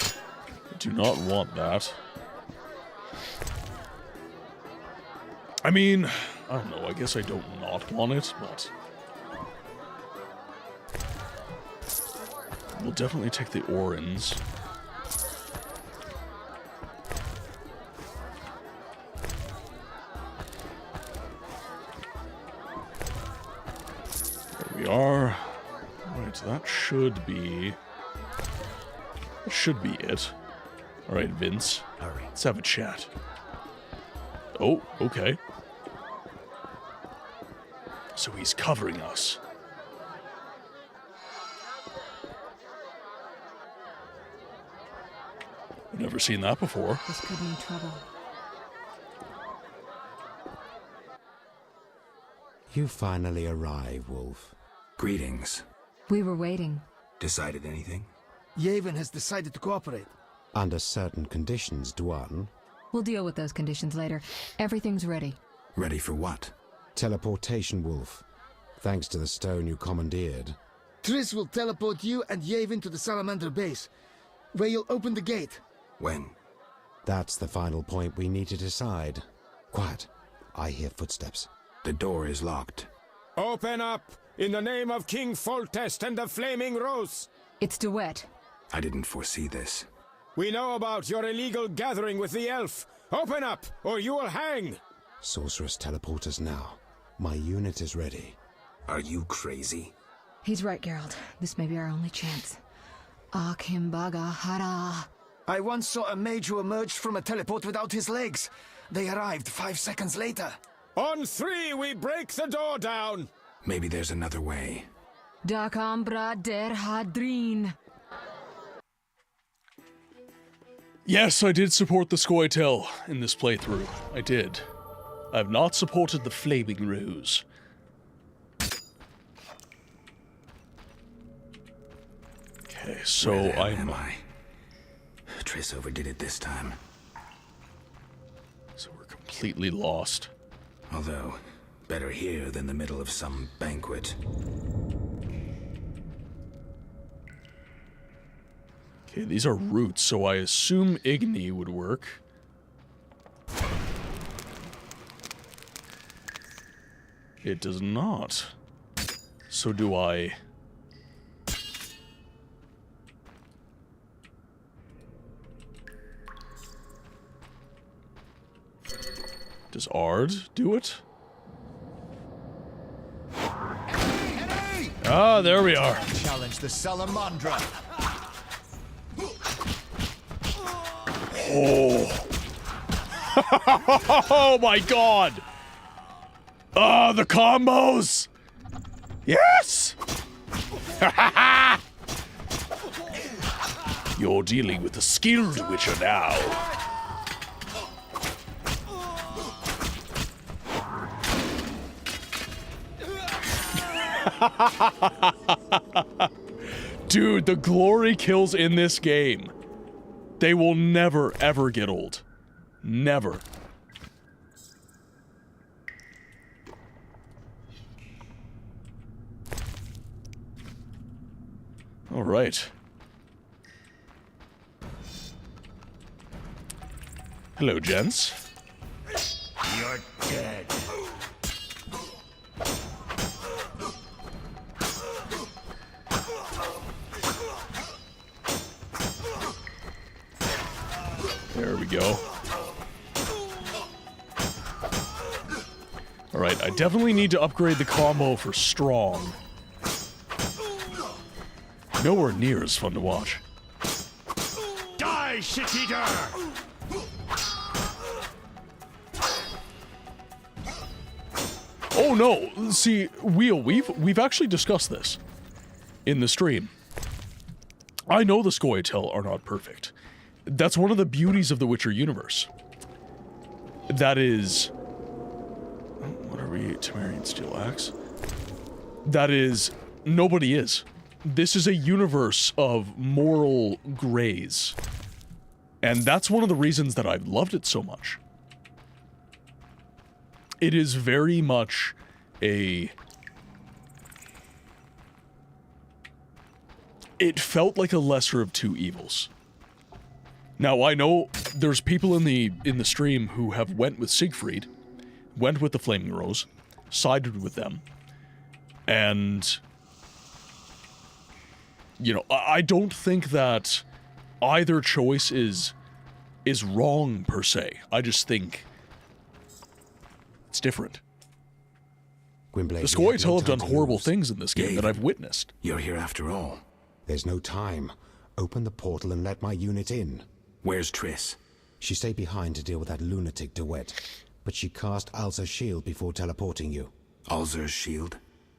I do not want that. I mean, I don't know. I guess I don't not want it, but... we'll definitely take the Orans. There we are. Alright, so that should be... that should be it. Alright, Vince. Hurry. Let's have a chat. Oh, okay. So he's covering us. I've never seen that before. This could mean trouble. You finally arrive, Wolf. Greetings. We were waiting. Decided anything? Yavin has decided to cooperate. Under certain conditions, Dwan. We'll deal with those conditions later. Everything's ready. Ready for what? Teleportation, Wolf. Thanks to the stone you commandeered. Triss will teleport you and Yavin to the Salamander base, where you'll open the gate. When? That's the final point we need to decide. Quiet. I hear footsteps. The door is locked. Open up! In the name of King Foltest and the Flaming Rose! It's DeWitt. I didn't foresee this. We know about your illegal gathering with the elf. Open up, or you will hang! Sorceress, teleport us now. My unit is ready. Are you crazy? He's right, Geralt. This may be our only chance. Akimbaga Hara. I once saw a mage who emerged from a teleport without his legs. They arrived 5 seconds later. On 3, we break the door down! Maybe there's another way. Dakambra der Hadrin. Yes, I did support the Scoia'tael in this playthrough. I did. I have not supported the Flaming Rose. Okay, so am I? Triss overdid it this time. So we're completely lost. Although, better here than the middle of some banquet. Okay, these are roots, so I assume Igni would work. It does not. So do I... Does Ard do it? Ah, there we are. Challenge the Salamandra. Oh. Oh my god. Ah, the combos. Yes. You're dealing with a skilled Witcher now. Dude, the glory kills in this game. They will never, ever get old. Never. All right. Hello, gents. You're dead. There we go. Alright, I definitely need to upgrade the combo for strong. Nowhere near as fun to watch. Die, shit-eater! Oh no! See, Wheel, we've actually discussed this in the stream. I know the Scoia'tael are not perfect. That's one of the beauties of the Witcher universe. That is... What are we? Temerian Steel Axe? That is... Nobody is. This is a universe of moral grays. And that's one of the reasons that I've loved it so much. It is very much a... It felt like a lesser of two evils. Now, I know there's people in the stream who have went with Siegfried, went with the Flaming Rose, sided with them, and... You know, I don't think that either choice is wrong, per se. I just think it's different. Gwynblade, the Scoia'tael have done horrible things in this game that I've witnessed. You're here after all. There's no time. Open the portal and let my unit in. Where's Triss? She stayed behind to deal with that lunatic DeWitt, but she cast Alzur's shield before teleporting you. Alzur's shield?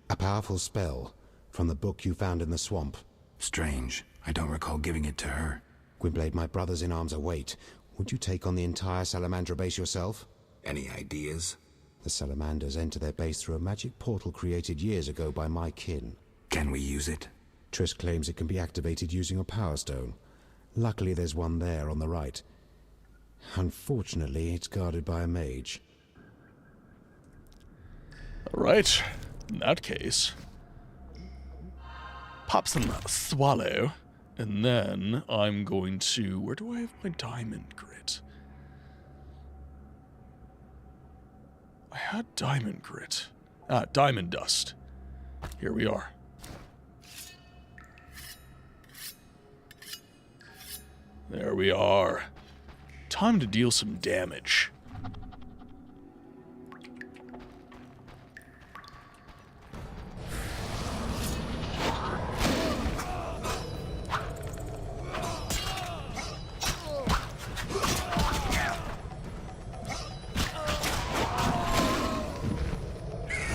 A powerful spell from the book you found in the swamp. Strange. I don't recall giving it to her. Gwynblade, my brothers in arms await. Would you take on the entire Salamandra base yourself? Any ideas? The Salamanders enter their base through a magic portal created years ago by my kin. Can we use it? Triss claims it can be activated using a power stone. Luckily, there's one there on the right. Unfortunately, it's guarded by a mage. Alright. In that case... Pop some swallow, and then I'm going to... Where do I have my diamond grit? I had diamond grit. Ah, diamond dust. Here we are. There we are. Time to deal some damage.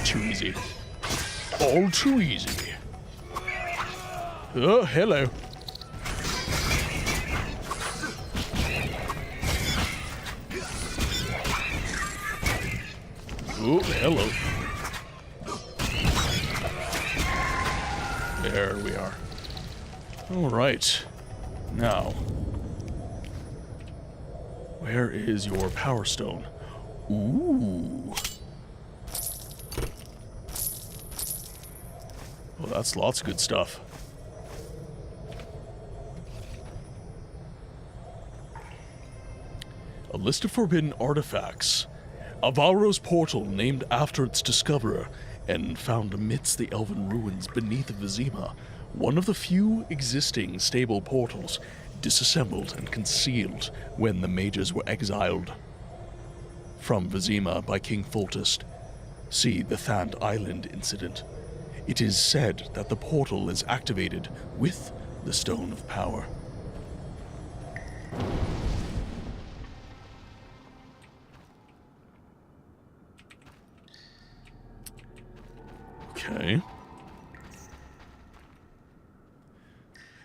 Too easy. All too easy. Oh, hello. Oh, hello. There we are. All right. Now, where is your power stone? Ooh. Well, that's lots of good stuff. A list of forbidden artifacts. Avalro's portal, named after its discoverer, and found amidst the elven ruins beneath Vizima, one of the few existing stable portals, disassembled and concealed when the mages were exiled from Vizima by King Foltest. See the Thand Island incident. It is said that the portal is activated with the Stone of Power. Okay.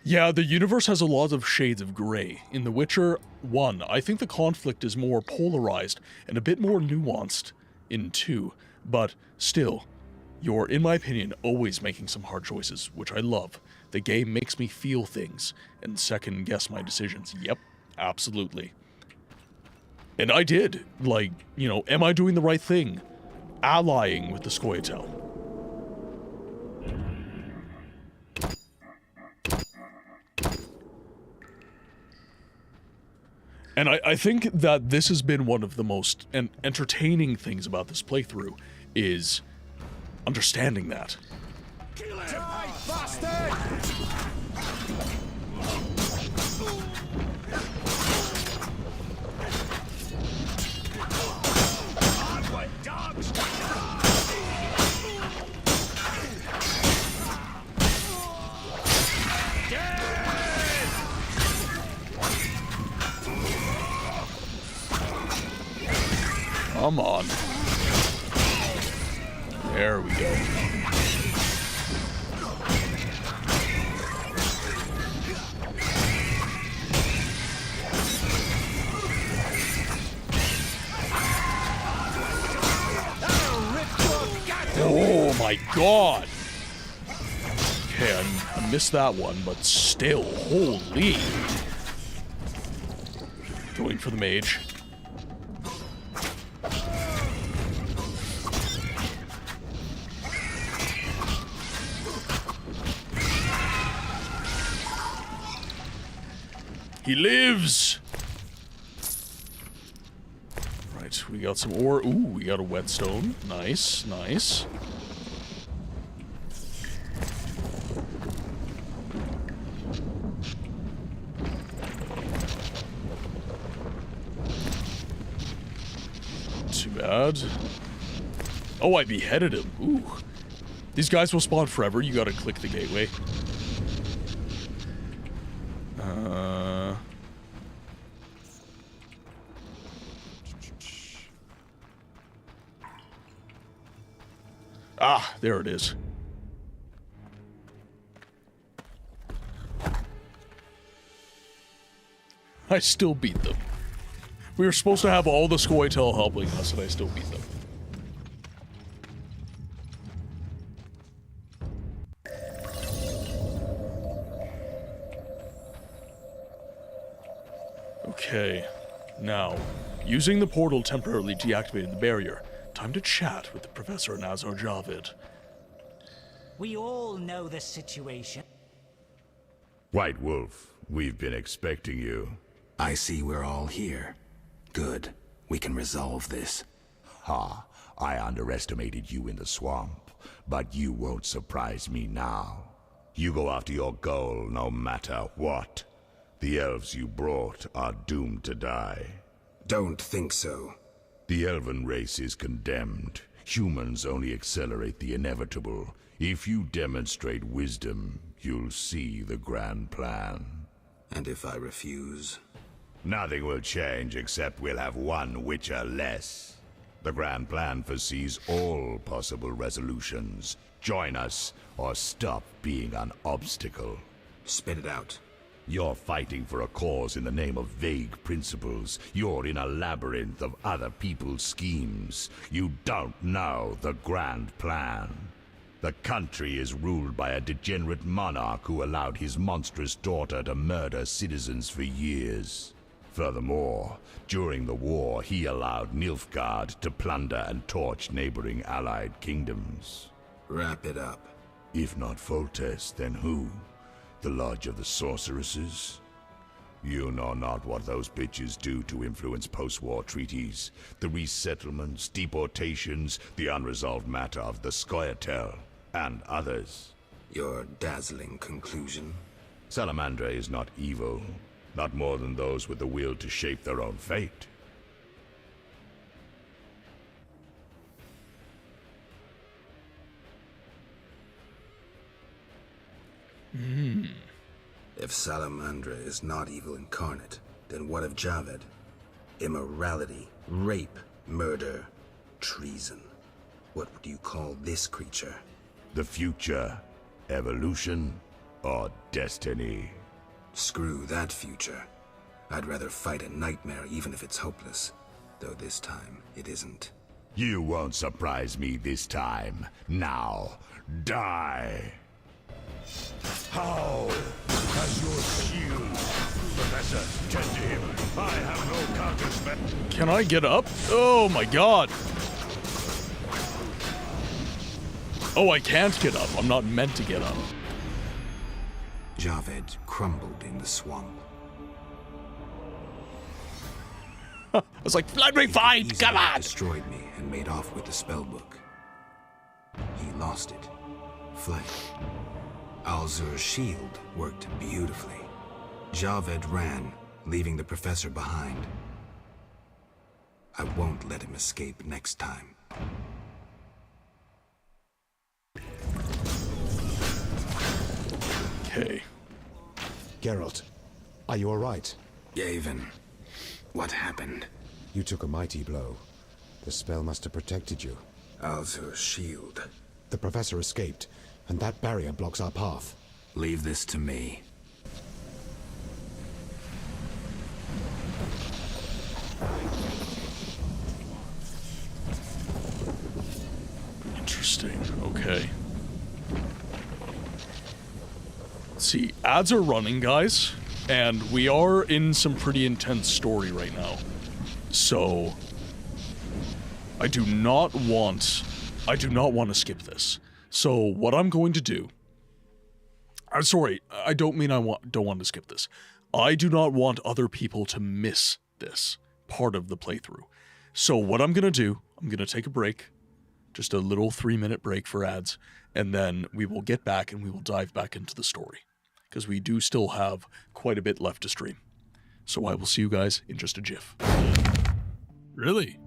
Yeah, the universe has a lot of shades of gray. In The Witcher 1, I think the conflict is more polarized and a bit more nuanced in 2, but still, You're, in my opinion, always making some hard choices, which I love. The game makes me feel things and second guess my decisions. Yep, absolutely. And I did. Like, you know, am I doing the right thing? Allying with the Scoia'tael. And I think that this has been one of the most entertaining things about this playthrough, is understanding that. Kill him! Bastard! Come on. There we go. Oh my god! Okay, I missed that one, but still, holy. Going for the mage. He lives! Right, we got some ore. Ooh, we got a whetstone. Nice, nice. Too bad. Oh, I beheaded him. Ooh. These guys will spawn forever. You gotta click the gateway. Ah, there it is. I still beat them. We were supposed to have all the Scoia'tael helping us, and I still beat them. Okay, now, using the portal temporarily deactivated the barrier. Time to chat with the Professor Nazar Javid. We all know the situation. White Wolf, we've been expecting you. I see we're all here. Good. We can resolve this. Ha, I underestimated you in the swamp, but you won't surprise me now. You go after your goal no matter what. The elves you brought are doomed to die. Don't think so. The elven race is condemned. Humans only accelerate the inevitable. If you demonstrate wisdom, you'll see the grand plan. And if I refuse? Nothing will change except we'll have one Witcher less. The grand plan foresees all possible resolutions. Join us, or stop being an obstacle. Spit it out. You're fighting for a cause in the name of vague principles. You're in a labyrinth of other people's schemes. You don't know the grand plan. The country is ruled by a degenerate monarch who allowed his monstrous daughter to murder citizens for years. Furthermore, during the war, he allowed Nilfgaard to plunder and torch neighboring allied kingdoms. Wrap it up. If not Foltest, then who? The Lodge of the Sorceresses? You know not what those bitches do to influence post-war treaties. The resettlements, deportations, the unresolved matter of the Scoia'tael, and others. Your dazzling conclusion? Salamandra is not evil. Not more than those with the will to shape their own fate. If Salamandra is not evil incarnate, then what of Javid? Immorality, rape, murder, treason. What would you call this creature? The future, evolution, or destiny? Screw that future. I'd rather fight a nightmare even if it's hopeless. Though this time, it isn't. You won't surprise me this time. Now, die! How? Has your shield... Professor, tend to him. I have no counterspell. Can I get up? Oh my god. Oh, I can't get up. I'm not meant to get up. Javed crumbled in the swamp. I was like, let me fight! Come on! Destroyed me and made off with the spellbook. He lost it. Fled. Alzur's shield worked beautifully. Javed ran, leaving the professor behind. I won't let him escape next time. Okay. Geralt, are you alright? Yavin, what happened? You took a mighty blow. The spell must have protected you. Alzur's shield. The professor escaped, and that barrier blocks our path. Leave this to me. Interesting. Okay. Let's see. Ads are running, guys, and we are in some pretty intense story right now. So I do not want to skip this. So what I'm going to do... I'm sorry, I don't mean don't want to skip this. I do not want other people to miss this part of the playthrough. So what I'm going to do, I'm going to take a break, just a little 3-minute break for ads, and then we will get back and we will dive back into the story, because we do still have quite a bit left to stream. So I will see you guys in just a jiff. Really?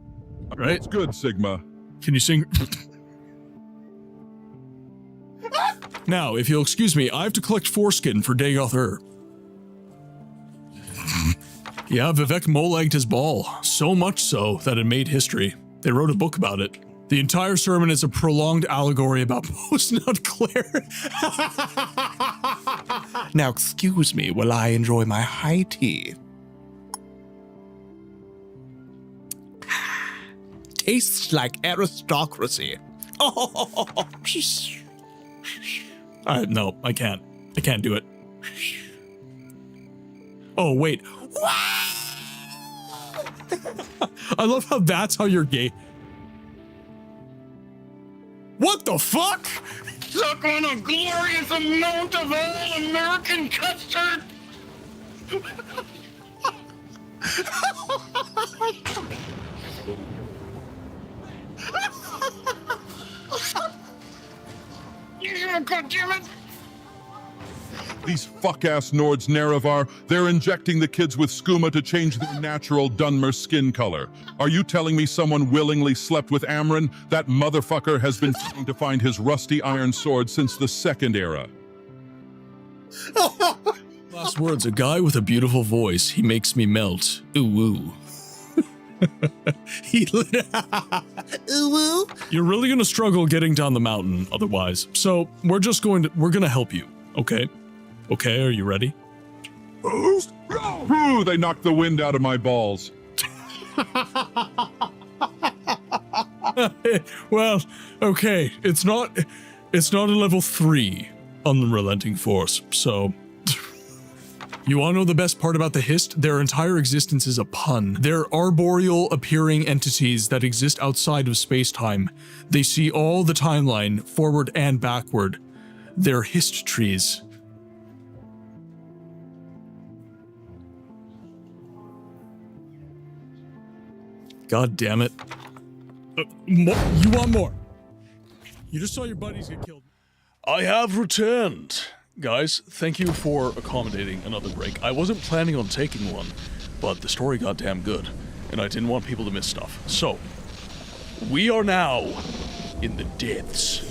Right? It's good, Sigma. Can you sing? Now, if you'll excuse me, I have to collect foreskin for Dagoth. Yeah, Vivek mole-egged his ball, so much so that it made history. They wrote a book about it. The entire sermon is a prolonged allegory about post-nut Claire. Now, excuse me while I enjoy my high tea. Tastes like aristocracy. Oh, no, I can't. I can't do it. Oh, wait. I love how that's how you're gay. What the fuck? Suck on a glorious amount of all-American custard! Yeah, goddammit! These fuck-ass Nords Nerevar, they're injecting the kids with skooma to change their natural Dunmer skin color. Are you telling me someone willingly slept with Amryn? That motherfucker has been trying to find his rusty iron sword since the Second Era. Last words, a guy with a beautiful voice. He makes me melt. Ooh woo. Ooh woo. You're really gonna struggle getting down the mountain otherwise. So we're gonna help you, okay? Okay, are you ready? Ooh, they knocked the wind out of my balls. Well, okay, it's not a level 3 unrelenting force, so... You wanna know the best part about the Hist? Their entire existence is a pun. They're arboreal appearing entities that exist outside of space-time. They see all the timeline, forward and backward. They're Hist trees. God damn it. You want more? You just saw your buddies get killed. I have returned. Guys, thank you for accommodating another break. I wasn't planning on taking one, but the story got damn good, and I didn't want people to miss stuff. So, we are now in the depths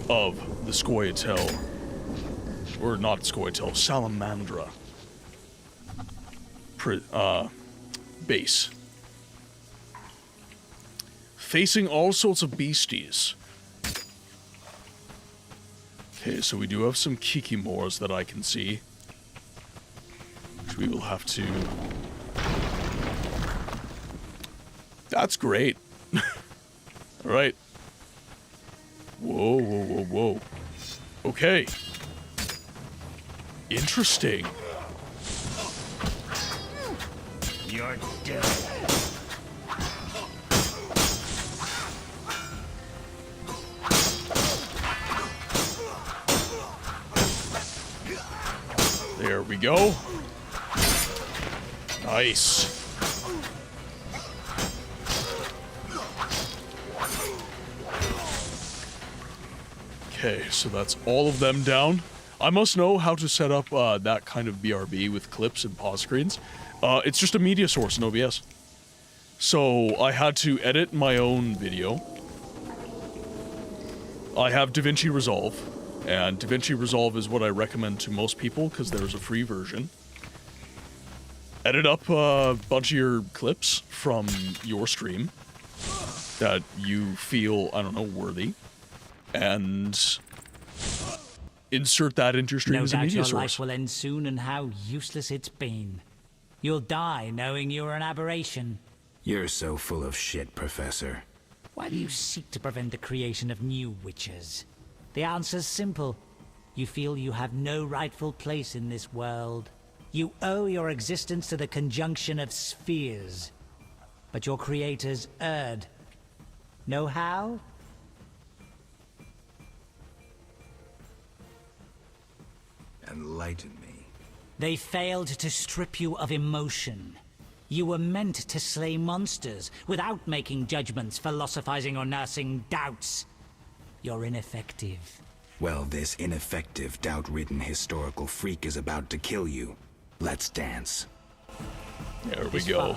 of the Scoia'tael, or not Scoia'tael, Salamandra base. Facing all sorts of beasties. Okay, so we do have some Kikimores that I can see, which we will have to... That's great. Alright. Whoa, whoa, whoa, whoa. Okay. Interesting. You're dead. There we go. Nice. Okay, so that's all of them down. I must know how to set up that kind of BRB with clips and pause screens. It's just a media source in OBS. So I had to edit my own video. I have DaVinci Resolve, and DaVinci Resolve is what I recommend to most people because there's a free version. Edit up a bunch of your clips from your stream that you feel, I don't know, worthy, and insert that into your stream No as a doubt media your source. life will end soon, and how useless it's been. You'll die knowing you're an aberration. You're so full of shit, Professor. Why do you seek to prevent the creation of new witches? The answer's simple. You feel you have no rightful place in this world. You owe your existence to the conjunction of spheres. But your creators erred. Know how? Enlighten me. They failed to strip you of emotion. You were meant to slay monsters without making judgments, philosophizing, or nursing doubts. You're ineffective. Well, this ineffective, doubt-ridden historical freak is about to kill you. Let's dance. There we go.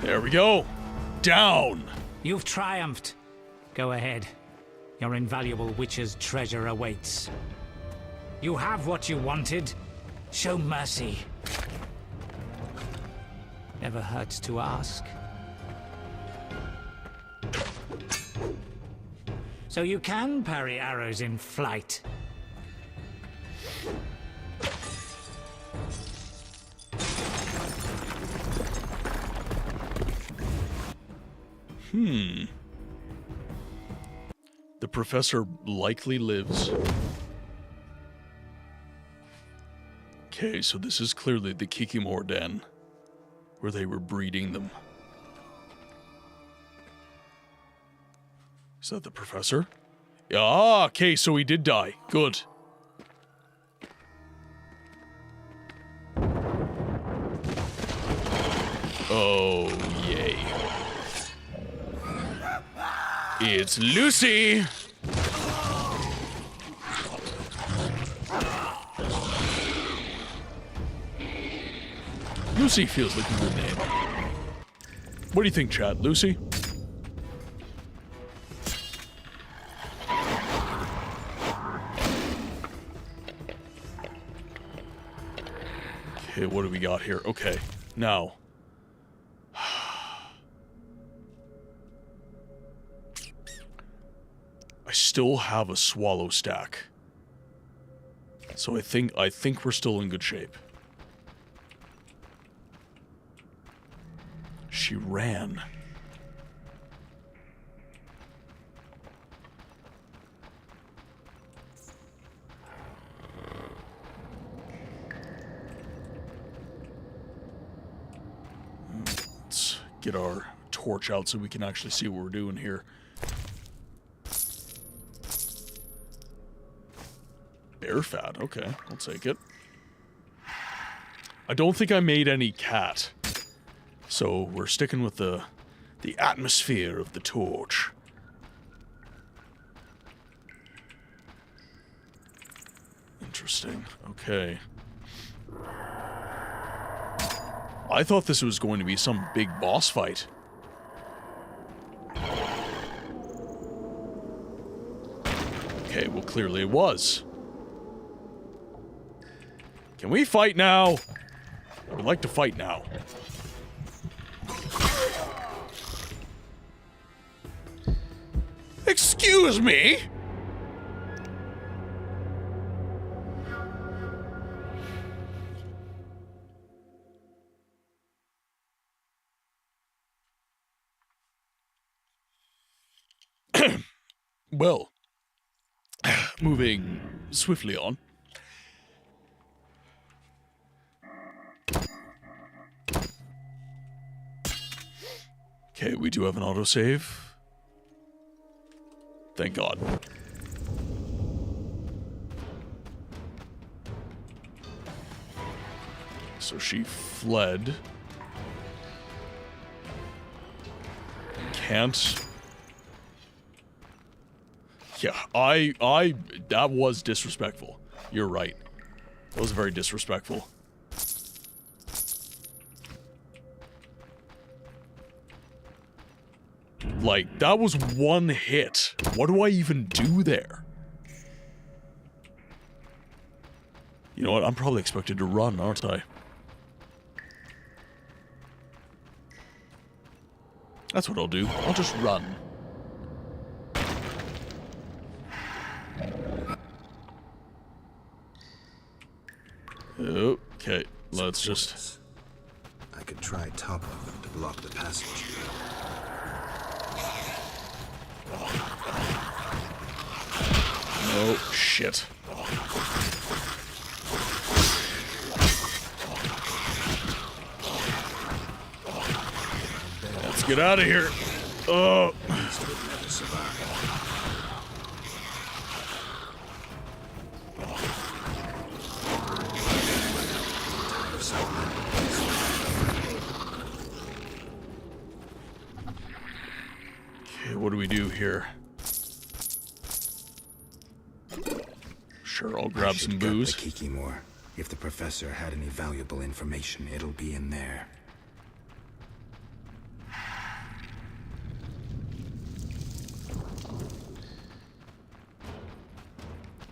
There we go. Down. You've triumphed. Go ahead. Your invaluable witch's treasure awaits. You have what you wanted. Show mercy. Never hurts to ask. So you can parry arrows in flight. The professor likely lives. Okay, so this is clearly the Kikimor Den, where they were breeding them. Is that the professor? Ah, okay, so he did die. Good. Oh, yay. It's Lucy! Lucy feels like a good name. What do you think, chat? Lucy? Okay, what do we got here? Okay, now. I still have a swallow stack. So I think we're still in good shape. She ran. Let's get our torch out so we can actually see what we're doing here. Bear fat, okay, I'll take it. I don't think I made any cat. So we're sticking with the atmosphere of the torch. Interesting. Okay. I thought this was going to be some big boss fight. Okay, well clearly it was. Can we fight now? I would like to fight now. Excuse me? Well, moving swiftly on. Okay, we do have an autosave. Thank God. So she fled. Can't. Yeah, that was disrespectful. You're right. That was very disrespectful. Like, that was one hit. What do I even do there? You know what? I'm probably expected to run, aren't I? That's what I'll do. I'll just run. Okay, let's just... I could try top of them to block the passage. Oh, shit. Let's get out of here. Oh. Okay, what do we do here? Sure, I'll grab some booze. The Kikimore. If the professor had any valuable information, it'll be in there.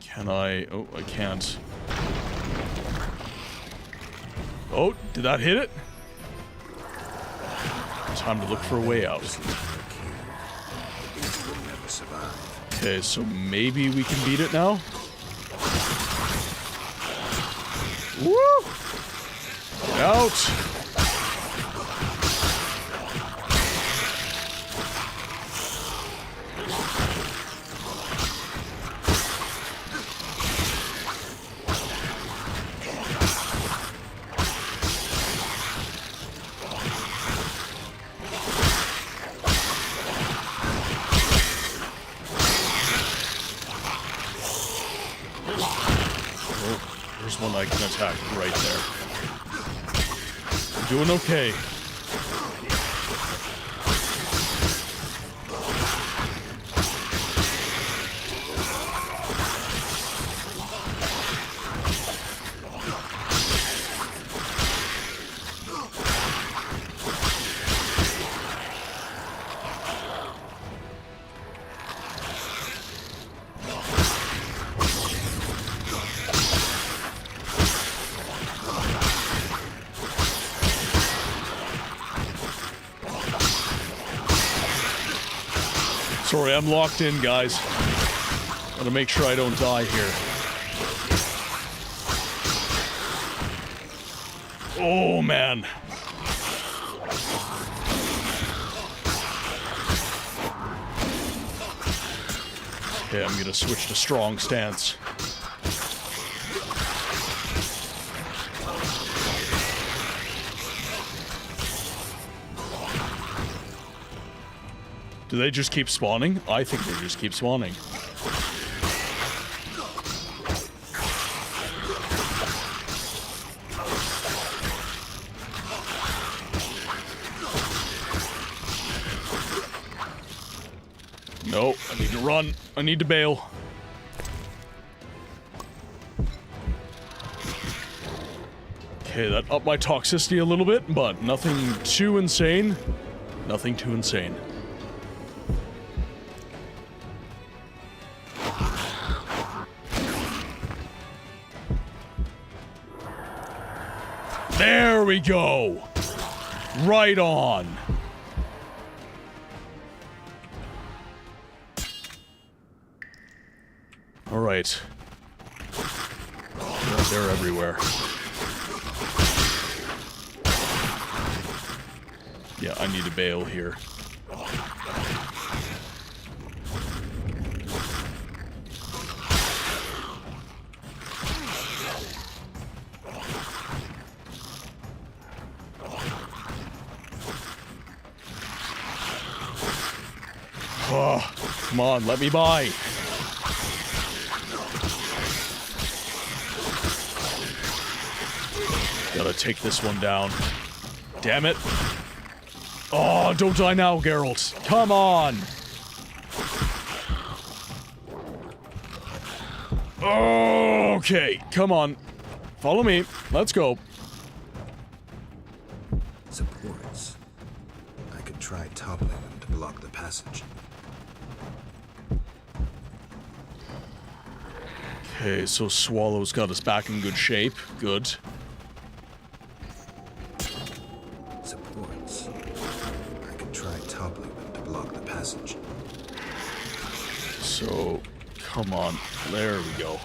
Can I? Oh, I can't. Oh, did that hit it? Time to look for a way out. Okay, so maybe we can beat it now? Woo! Get out! One I can attack right there. Doing okay. Sorry, I'm locked in, guys. Gotta make sure I don't die here. Oh, man. Okay, I'm gonna switch to strong stance. Do they just keep spawning? I think they just keep spawning. No, I need to run. I need to bail. Okay, that upped my toxicity a little bit, but nothing too insane. Nothing too insane. There we go. Right on. Alright. Yeah, they're everywhere. Yeah, I need to bail here. Oh, come on, let me by. Gotta take this one down. Damn it. Oh, don't die now, Geralt. Come on. Okay, come on. Follow me. Let's go. Supports. I could try toppling them to block the passage. Okay, so Swallow's got us back in good shape. Good. Supports. I could try toppling them to block the passage. So, come on. There we go.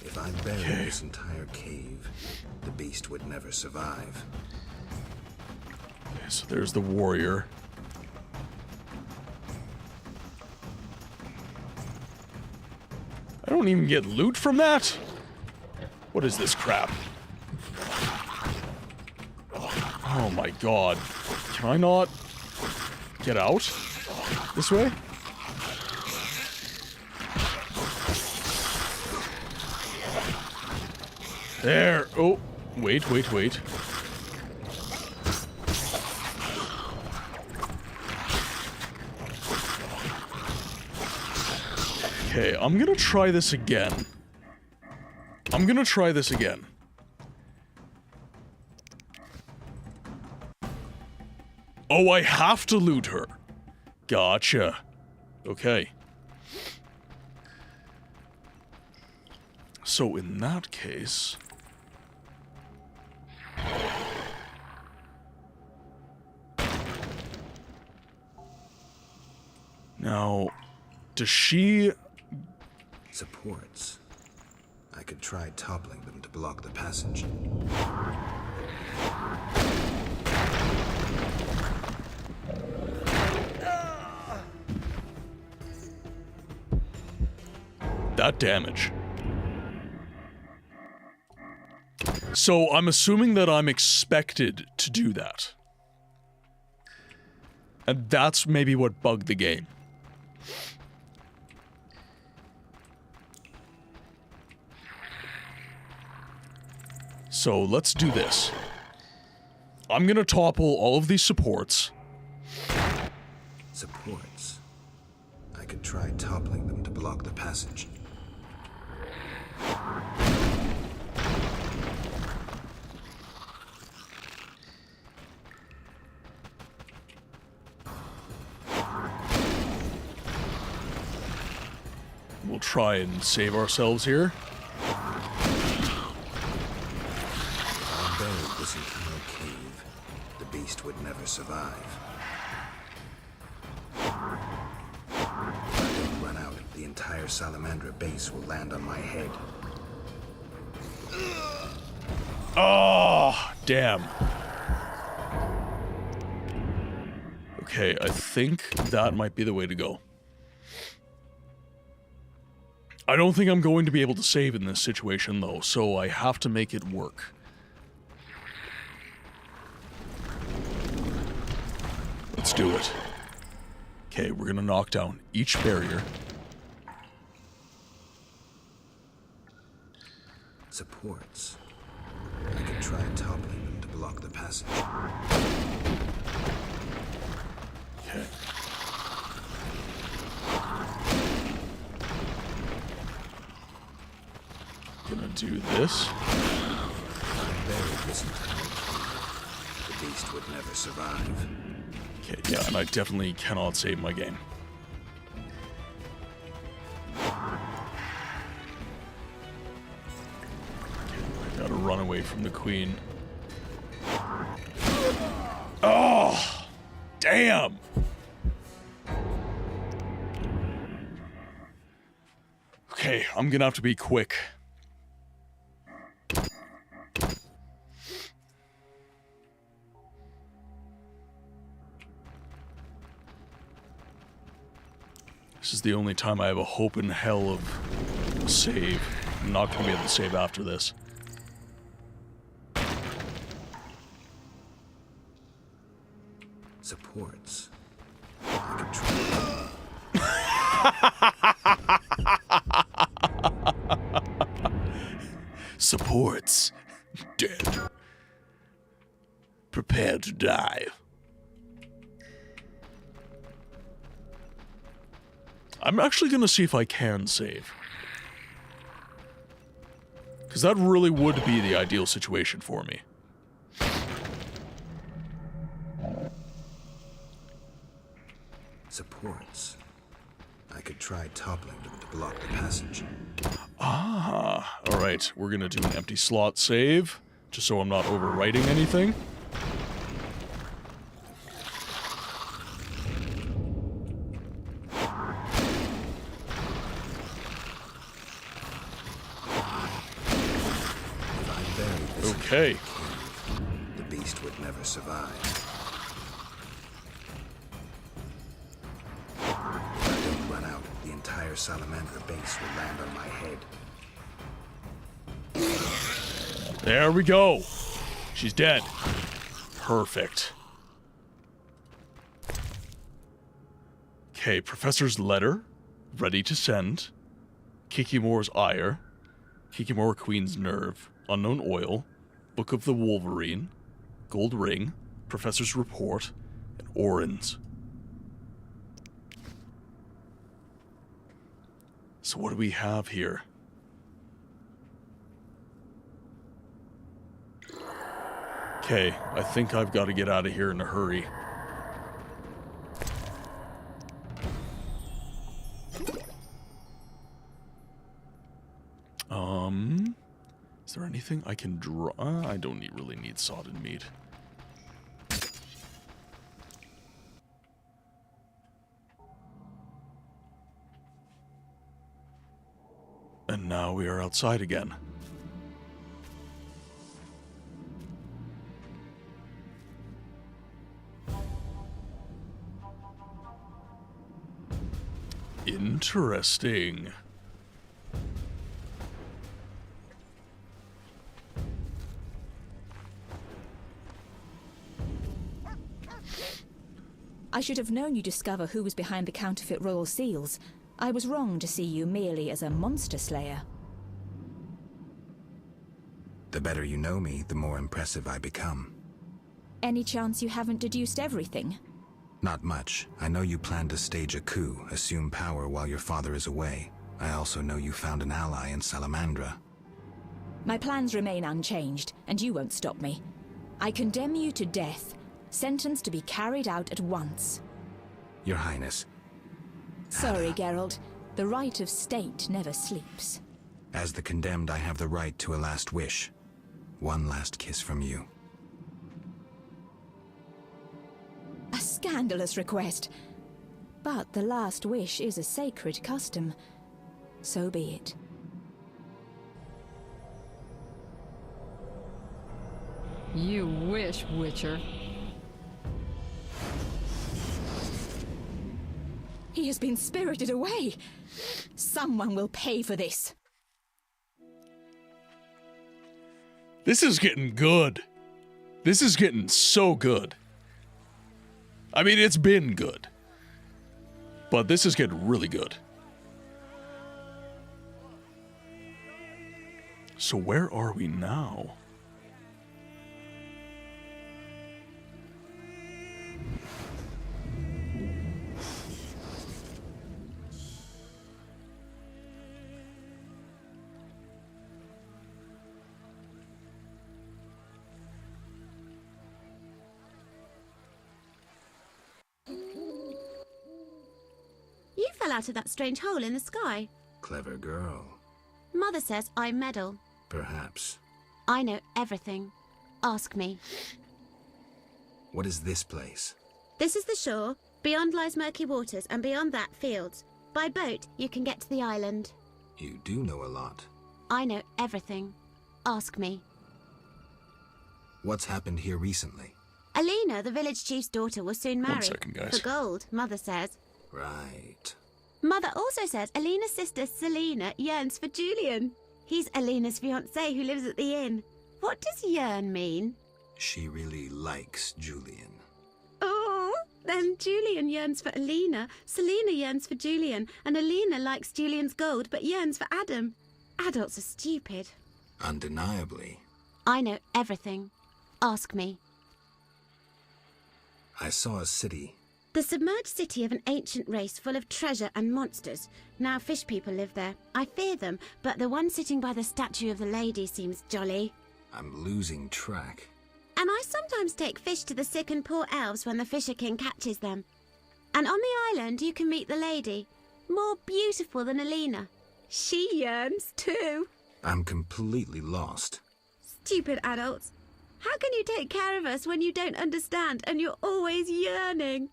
If I buried this entire cave, the beast would never survive. Okay, so there's the warrior. I don't even get loot from that? What is this crap? Oh my god. Can I not get out? This way? There. Oh, wait. Okay, I'm gonna try this again. Oh, I have to loot her. Gotcha. Okay. So in that case... Now, does she... Supports. I could try toppling them to block the passage. That damage. So I'm assuming that I'm expected to do that. And that's maybe what bugged the game. So let's do this. I'm gonna topple all of these supports. Supports. I could try toppling them to block the passage. We'll try and save ourselves here. I buried this entire cave. The beast would never survive. If I don't run out, the entire Salamandra base will land on my head. Oh, damn. Okay, I think that might be the way to go. I don't think I'm going to be able to save in this situation, though, so I have to make it work. Let's do it. Okay, we're gonna knock down each barrier. Supports. I could try toppling them to block the passage. Okay. Gonna do this. I buried this entire cave. The beast would never survive. Okay, yeah, and I definitely cannot save my game. Okay, I gotta run away from the queen. Oh! Damn! Okay, I'm gonna have to be quick. This is the only time I have a hope in hell of a save. I'm not gonna be able to save after this. Supports. Supports. Dead. Prepare to die. I'm actually gonna see if I can save. Because that really would be the ideal situation for me. Supports. I could try toppling them to block the passage. Ah, alright. We're gonna do an empty slot save, just so I'm not overwriting anything. Okay. The beast would never survive. If I don't run out, the entire salamander base will land on my head. There we go. She's dead. Perfect. Okay, Professor's letter. Ready to send. Kikimore's ire. Kikimore Queen's nerve. Unknown oil. Book of the Wolverine. Gold ring. Professor's report. And Orin's. So what do we have here? Okay, I think I've got to get out of here in a hurry. Is there anything I can draw? I don't really need sodden meat. And now we are outside again. Interesting. I should have known you'd discover who was behind the counterfeit royal seals. I was wrong to see you merely as a monster slayer. The better you know me, the more impressive I become. Any chance you haven't deduced everything? Not much. I know you plan to stage a coup, assume power while your father is away. I also know you found an ally in Salamandra. My plans remain unchanged, and you won't stop me. I condemn you to death, sentenced to be carried out at once. Your Highness. Sorry, Geralt. The right of state never sleeps. As the condemned, I have the right to a last wish. One last kiss from you. A scandalous request. But the last wish is a sacred custom. So be it. You wish, Witcher. He has been spirited away. Someone will pay for this. This is getting good. This is getting so good. I mean, it's been good. But this is getting really good. So where are we now? You fell out of that strange hole in the sky. Clever girl. Mother says I meddle. Perhaps. I know everything. Ask me. What is this place? This is the shore. Beyond lies murky waters, and beyond that, fields. By boat, you can get to the island. You do know a lot. I know everything. Ask me. What's happened here recently? Alina, the village chief's daughter, will soon marry. 1 second, guys. For gold, Mother says. Right. Mother also says Alina's sister, Selena, yearns for Julian. He's Alina's fiancé who lives at the inn. What does yearn mean? She really likes Julian. Oh, then Julian yearns for Alina, Selena yearns for Julian, and Alina likes Julian's gold but yearns for Adam. Adults are stupid. Undeniably. I know everything. Ask me. I saw a city. The submerged city of an ancient race full of treasure and monsters. Now fish people live there. I fear them, but the one sitting by the statue of the lady seems jolly. I'm losing track. And I sometimes take fish to the sick and poor elves when the Fisher King catches them. And on the island you can meet the lady, more beautiful than Alina. She yearns too. I'm completely lost. Stupid adults. How can you take care of us when you don't understand and you're always yearning?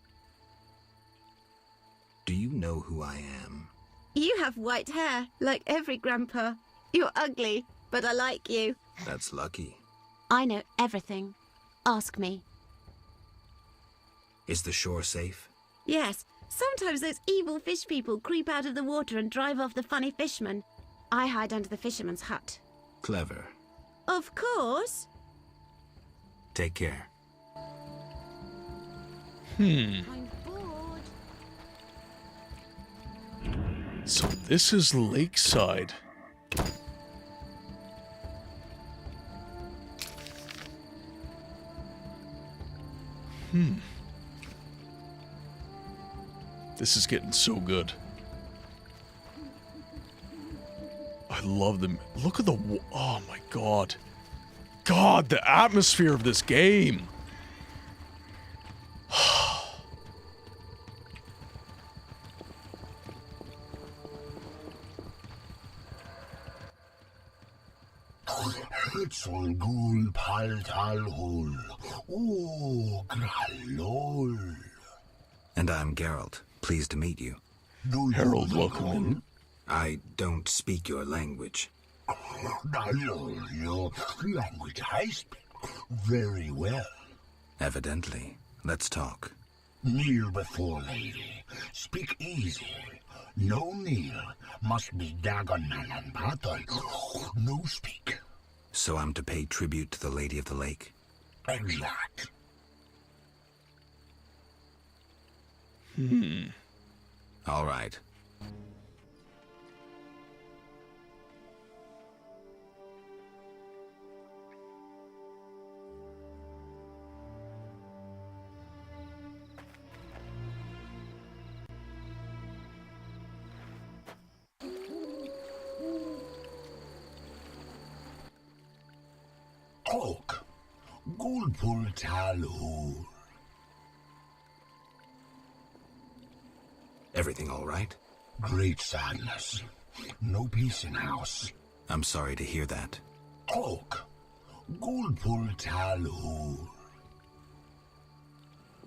Do you know who I am? You have white hair, like every grandpa. You're ugly, but I like you. That's lucky. I know everything. Ask me. Is the shore safe? Yes, sometimes those evil fish people creep out of the water and drive off the funny fishermen. I hide under the fisherman's hut. Clever. Of course. Take care. I'm bored. So this is Lakeside. This is getting so good. I love them. Look at the... Oh my god. God, the atmosphere of this game. Hützl gul paltal hul. Oh, gralol. And I'm Geralt. Pleased to meet you. Harold, welcome in. I don't speak your language. Your language I speak very well. Evidently. Let's talk. Kneel before lady. Speak easy. No kneel. Must be diagonal and patal. No speak. So I'm to pay tribute to the Lady of the Lake? Exact. All right. Oak. Gulpul talhul. Everything all right? Great sadness. No peace in house. I'm sorry to hear that. Oak. Gulpul talhul.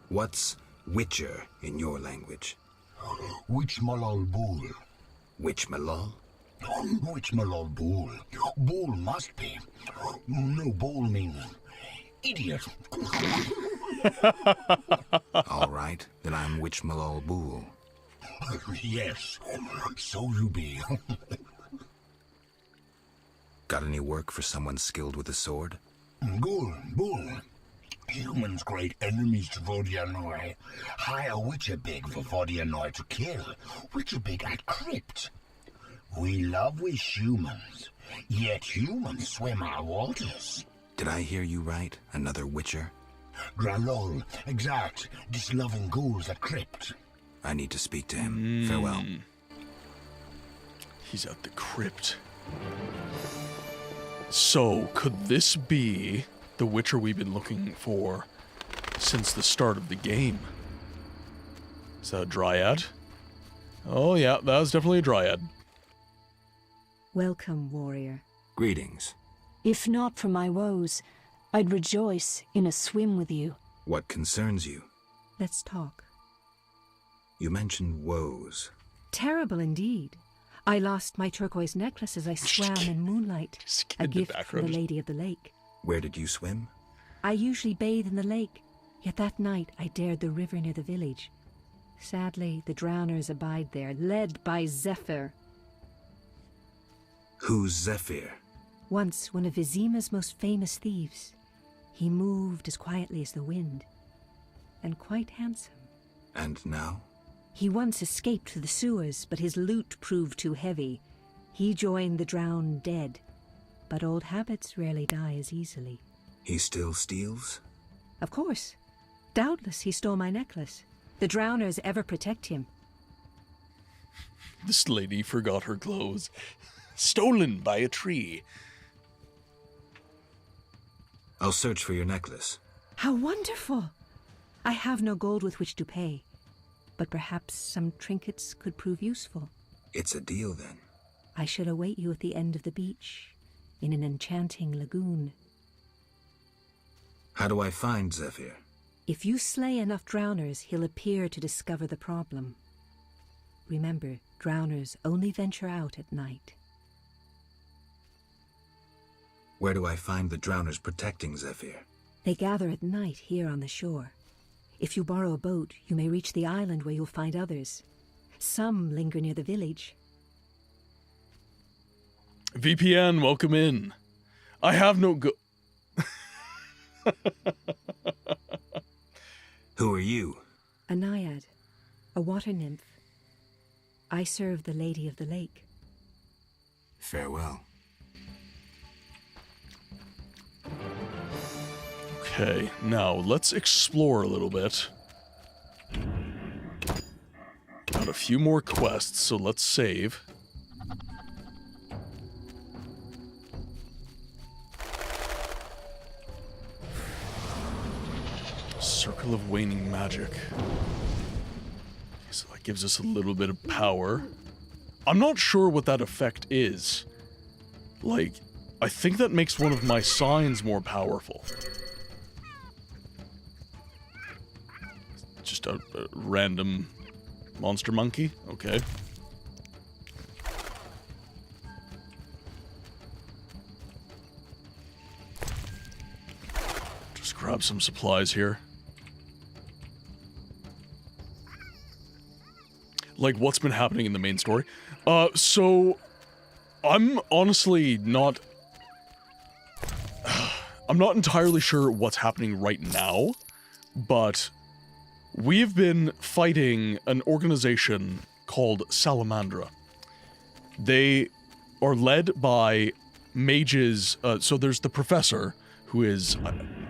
What's Witcher in your language? Which malal bull? Which malal? Which malal bull? Bull must be. No, bull means idiot. All right, then I'm Witch Malal Bull. Yes, so you be. Got any work for someone skilled with a sword? Bull. Humans great enemies to Vodianoi. Hire Witcher Big for Vodianoi to kill. Witcher Big at crypt. We love we humans, yet humans swim our waters. Did I hear you right? Another Witcher? Gralol, exact. This loving ghouls at crypt. I need to speak to him. Farewell. He's at the crypt. So, could this be the Witcher we've been looking for since the start of the game? Is that a dryad? Oh yeah, that was definitely a dryad. Welcome, warrior. Greetings. If not for my woes, I'd rejoice in a swim with you. What concerns you? Let's talk. You mentioned woes. Terrible indeed. I lost my turquoise necklace as I swam in moonlight, a gift from the Lady of the Lake. Where did you swim? I usually bathe in the lake, yet that night I dared the river near the village. Sadly, the drowners abide there, led by Zephyr. Who's Zephyr? Once one of Vizima's most famous thieves. He moved as quietly as the wind, and quite handsome. And now? He once escaped through the sewers, but his loot proved too heavy. He joined the drowned dead, but old habits rarely die as easily. He still steals? Of course. Doubtless he stole my necklace. The drowners ever protect him. This lady forgot her clothes. Stolen by a tree. I'll search for your necklace. How wonderful! I have no gold with which to pay, but perhaps some trinkets could prove useful. It's a deal, then. I shall await you at the end of the beach, in an enchanting lagoon. How do I find Zephyr? If you slay enough drowners, he'll appear to discover the problem. Remember, drowners only venture out at night. Where do I find the drowners protecting Zephyr? They gather at night here on the shore. If you borrow a boat, you may reach the island where you'll find others. Some linger near the village. VPN, welcome in. I have no Who are you? A naiad, a water nymph. I serve the Lady of the Lake. Farewell. Okay, now let's explore a little bit. Got a few more quests, so let's save. Circle of Waning Magic. So that gives us a little bit of power. I'm not sure what that effect is. Like, I think that makes one of my signs more powerful. Just a random monster monkey? Okay. Just grab some supplies here. Like, what's been happening in the main story? So, I'm honestly not... I'm not entirely sure what's happening right now, but we've been fighting an organization called Salamandra. They are led by mages, so there's the professor, who is...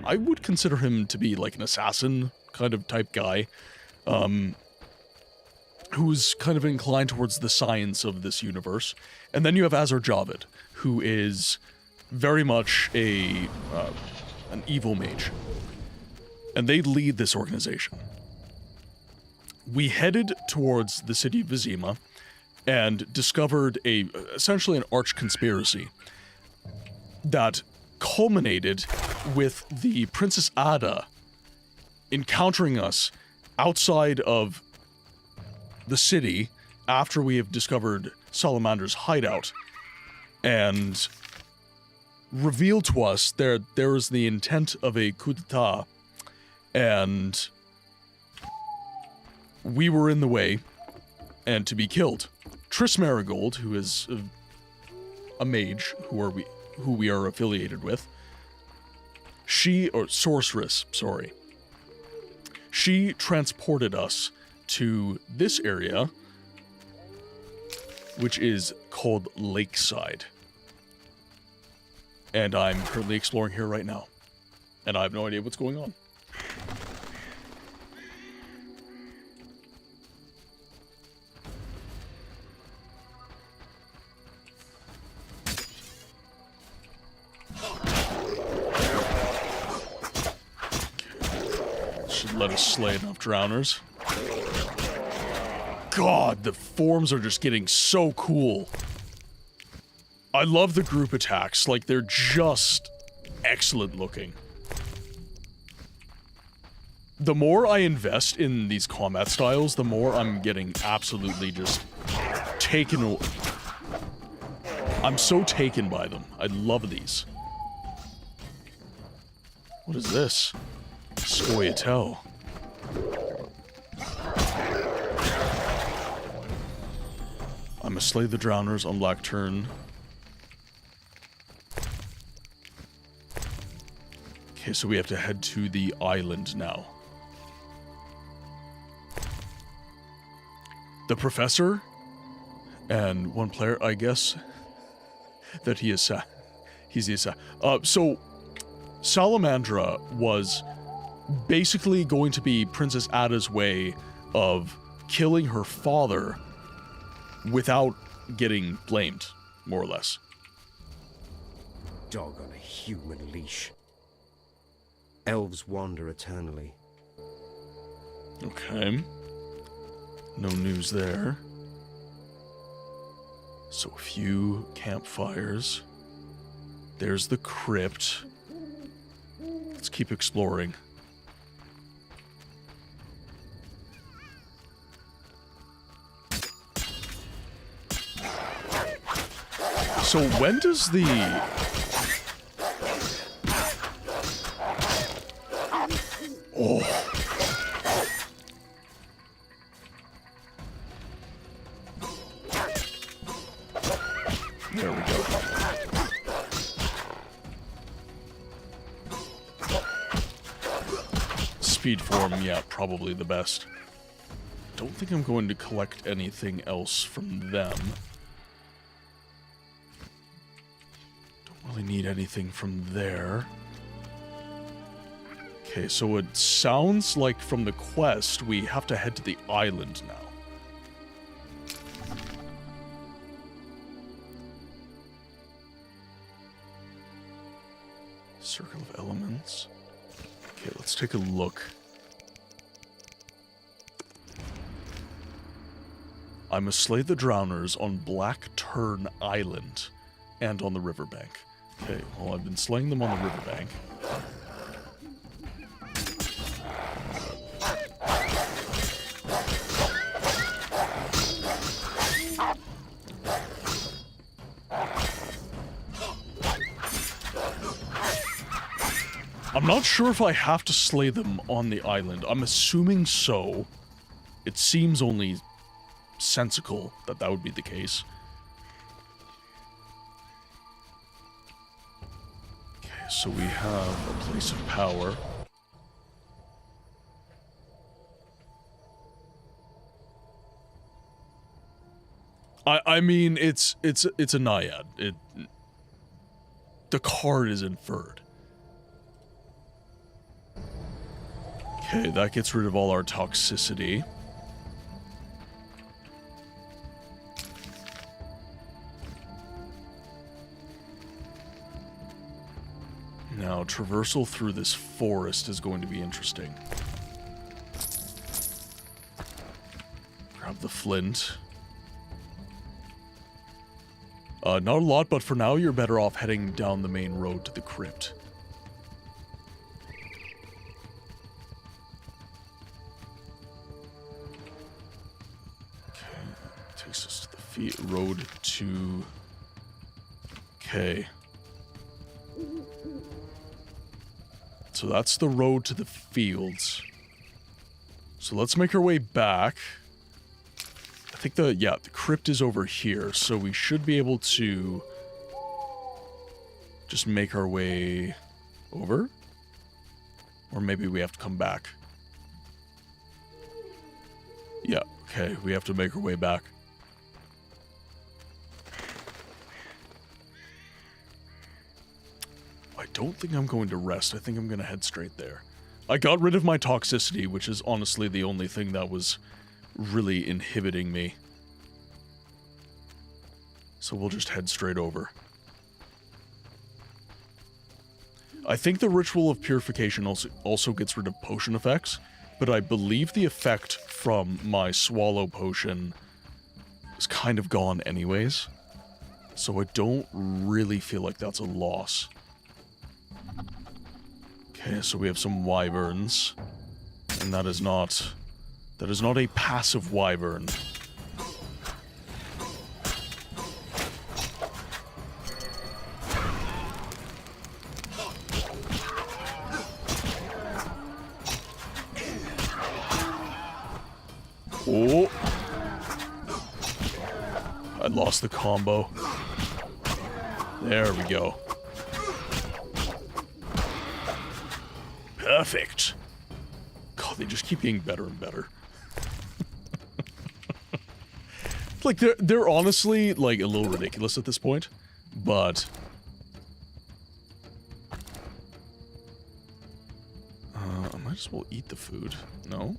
I would consider him to be like an assassin kind of type guy. Who's kind of inclined towards the science of this universe. And then you have Azar Javed, who is very much an evil mage. And they lead this organization. We headed towards the city of Vizima and discovered essentially an arch conspiracy that culminated with the Princess Ada encountering us outside of the city after we have discovered Salamandra's hideout and revealed to us there is the intent of a coup d'etat, and we were in the way and to be killed. Triss Marigold, who is a mage who we are affiliated with, sorceress, sorry. She transported us to this area, which is called Lakeside. And I'm currently exploring here right now. And I have no idea what's going on. Should let us slay enough drowners. God, the forms are just getting so cool. I love the group attacks, like they're just excellent looking. The more I invest in these combat styles, the more I'm getting absolutely just taken I'm so taken by them. I love these. What is this? Scoia'tael. I must slay the drowners on Black Turn. Okay, so we have to head to the island now. The professor and one player, I guess, that he is, so Salamandra was basically going to be Princess Ada's way of killing her father without getting blamed, more or less. Dog on a human leash. Elves wander eternally. Okay. No news there. So a few campfires. There's the crypt. Let's keep exploring. So when does the... Oh. There we go. Speed form, yeah, probably the best. Don't think I'm going to collect anything else from them. Don't really need anything from there. Okay, so it sounds like from the quest we have to head to the island now. Circle of Elements. Okay, let's take a look. I must slay the drowners on Black Turn Island and on the riverbank. Okay, well, I've been slaying them on the riverbank. I'm not sure if I have to slay them on the island. I'm assuming so. It seems only sensical that that would be the case. Okay, so we have a place of power. I mean, it's a naiad. The card is inferred. Okay, that gets rid of all our toxicity. Now, traversal through this forest is going to be interesting. Grab the flint. Not a lot, but for now you're better off heading down the main road to the crypt. Takes us to the road to... Okay. So that's the road to the fields. So let's make our way back. I think the crypt is over here, so we should be able to just make our way over. Or maybe we have to come back. Yeah, okay, we have to make our way back. I don't think I'm going to rest. I think I'm going to head straight there. I got rid of my toxicity, which is honestly the only thing that was really inhibiting me. So we'll just head straight over. I think the Ritual of Purification also gets rid of potion effects, but I believe the effect from my Swallow potion is kind of gone anyways. So I don't really feel like that's a loss. Okay, so we have some wyverns, and that is not a passive wyvern. Oh. I lost the combo. There we go. Perfect. God, they just keep getting better and better. Like, they're honestly, like, a little ridiculous at this point, but... I might as well eat the food. No?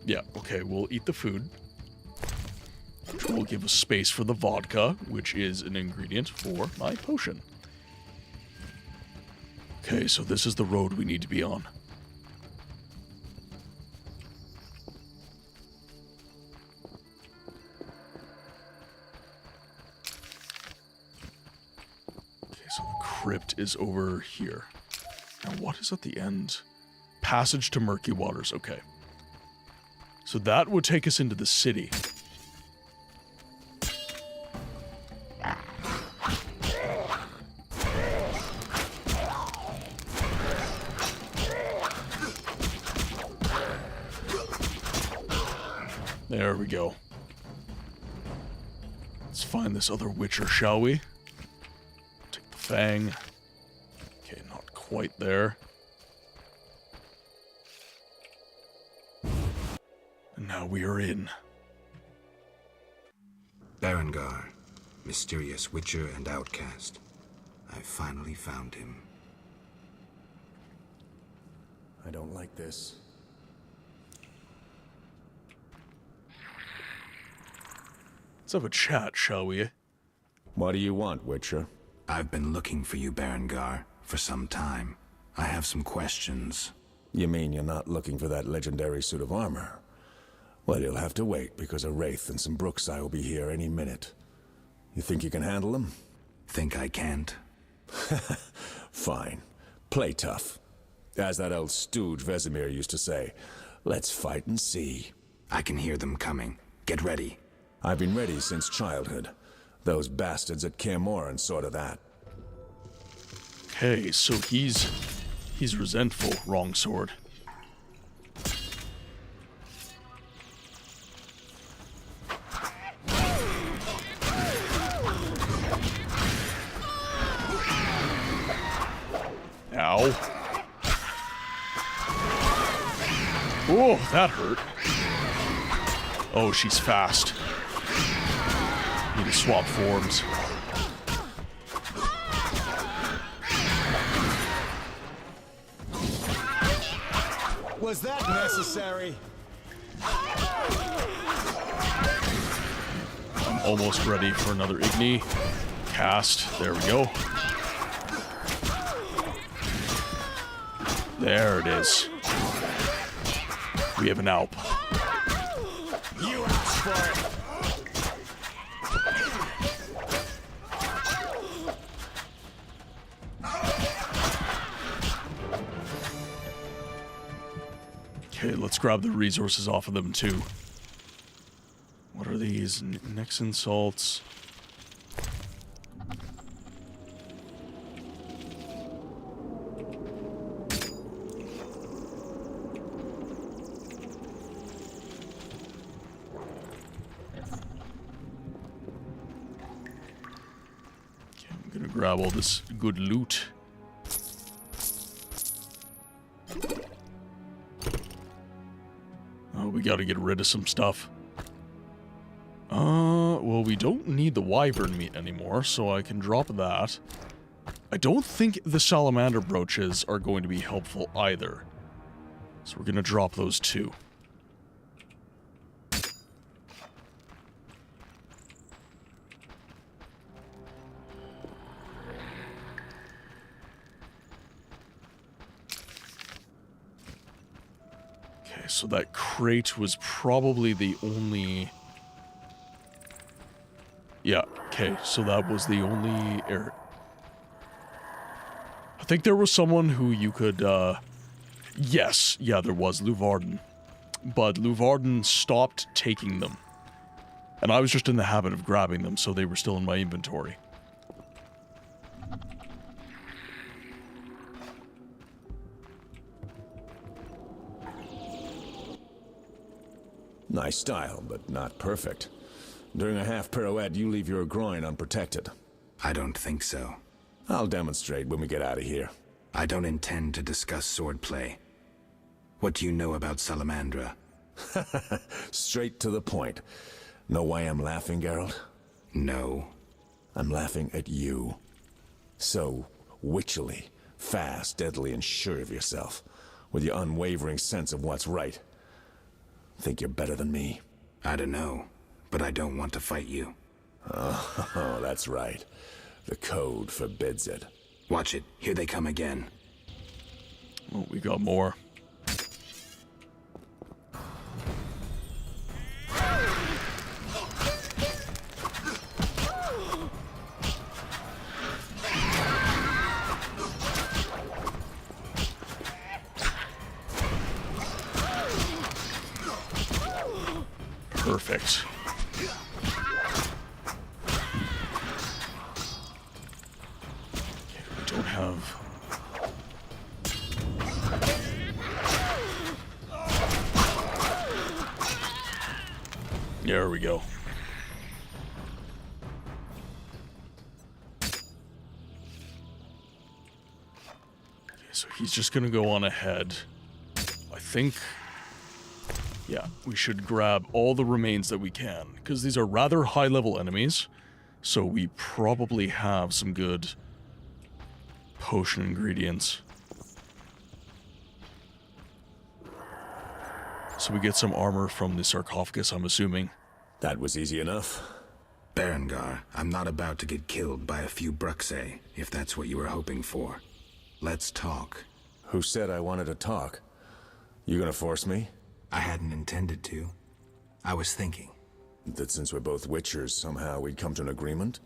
Yeah, okay, we'll eat the food. Which will give us space for the vodka, which is an ingredient for my potion. Okay, so this is the road we need to be on. Okay, so the crypt is over here. Now what is at the end? Passage to Murky Waters, okay. So that would take us into the city. There we go. Let's find this other Witcher, shall we? Take the fang. Okay, not quite there. And now we are in. Berengar, mysterious Witcher and outcast. I finally found him. I don't like this. Let's have a chat, shall we? What do you want, Witcher? I've been looking for you, Berengar, for some time. I have some questions. You mean you're not looking for that legendary suit of armor? Well, you'll have to wait, because a Wraith and some Brookside will be here any minute. You think you can handle them? Think I can't? Fine. Play tough. As that old stooge Vesemir used to say, let's fight and see. I can hear them coming. Get ready. I've been ready since childhood. Those bastards at Kaer Morhen saw to that. Okay, so he's resentful. Wrong sword. Ow. Oh, that hurt. Oh, she's fast. Need to swap forms. Was that necessary? I'm almost ready for another Igni. Cast. There we go. There it is. We have an Alp. You asked for it. Okay, let's grab the resources off of them too. What are these? Next insults. Grab all this good loot. Oh, we gotta get rid of some stuff. Well, we don't need the wyvern meat anymore, so I can drop that. I don't think the salamander brooches are going to be helpful either. So we're gonna drop those too. So that crate was probably the only... Yeah, okay, so that was the only area. I think there was someone who you could, Yes, yeah, there was, Luvarden. But Luvarden stopped taking them. And I was just in the habit of grabbing them, so they were still in my inventory. Nice style, but not perfect. During a half pirouette, you leave your groin unprotected. I don't think so. I'll demonstrate when we get out of here. I don't intend to discuss swordplay. What do you know about Salamandra? Straight to the point. Know why I'm laughing, Geralt? No. I'm laughing at you. So witchily, fast, deadly, and sure of yourself, with your unwavering sense of what's right. Think you're better than me? I don't know, but I don't want to fight you. Oh, that's right. The code forbids it. Watch it. Here they come again. Oh, we got more. Perfect. Okay, we don't have... There we go. Okay, so he's just gonna go on ahead. I think... Yeah, we should grab all the remains that we can, because these are rather high-level enemies, so we probably have some good potion ingredients. So we get some armor from the sarcophagus, I'm assuming. That was easy enough. Berengar, I'm not about to get killed by a few Bruxae, if that's what you were hoping for. Let's talk. Who said I wanted to talk? You gonna force me? I hadn't intended to. I was thinking. That since we're both witchers, somehow we'd come to an agreement?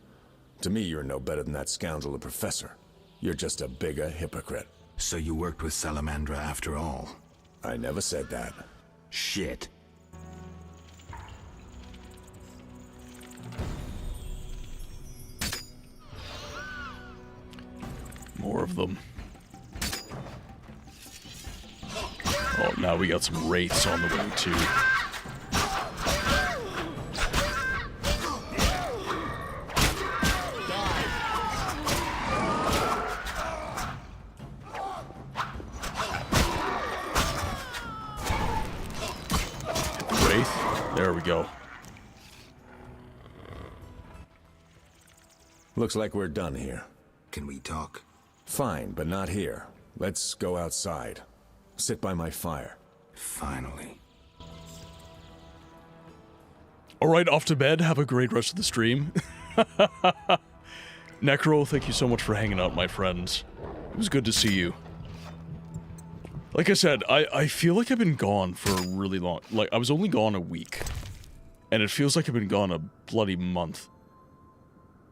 To me, you're no better than that scoundrel the professor. You're just a bigger hypocrite. So you worked with Salamandra after all? I never said that. Shit. More of them. Oh, now we got some wraiths on the way, too. Hit the wraith. There we go. Looks like we're done here. Can we talk? Fine, but not here. Let's go outside. Sit by my fire. Finally. Alright, off to bed. Have a great rest of the stream. Necro, thank you so much for hanging out, my friends. It was good to see you. Like I said, I feel like I've been gone for a really long... Like, I was only gone a week. And it feels like I've been gone a bloody month.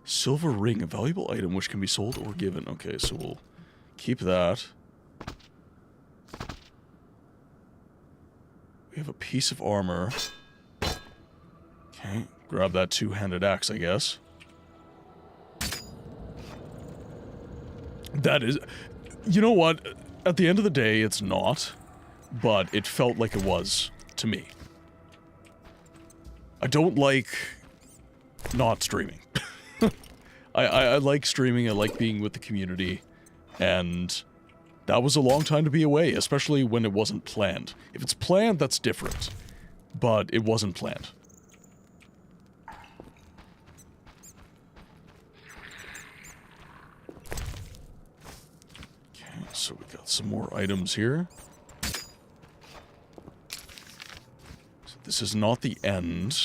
Silver ring, a valuable item which can be sold or given. Okay, so we'll keep that. We have a piece of armor. Okay, grab that two-handed axe, I guess. That is... You know what? At the end of the day, it's not. But it felt like it was, to me. I don't like not streaming. I like streaming, I like being with the community, and that was a long time to be away, especially when it wasn't planned. If it's planned, that's different, but it wasn't planned. Okay, so we got some more items here. So this is not the end.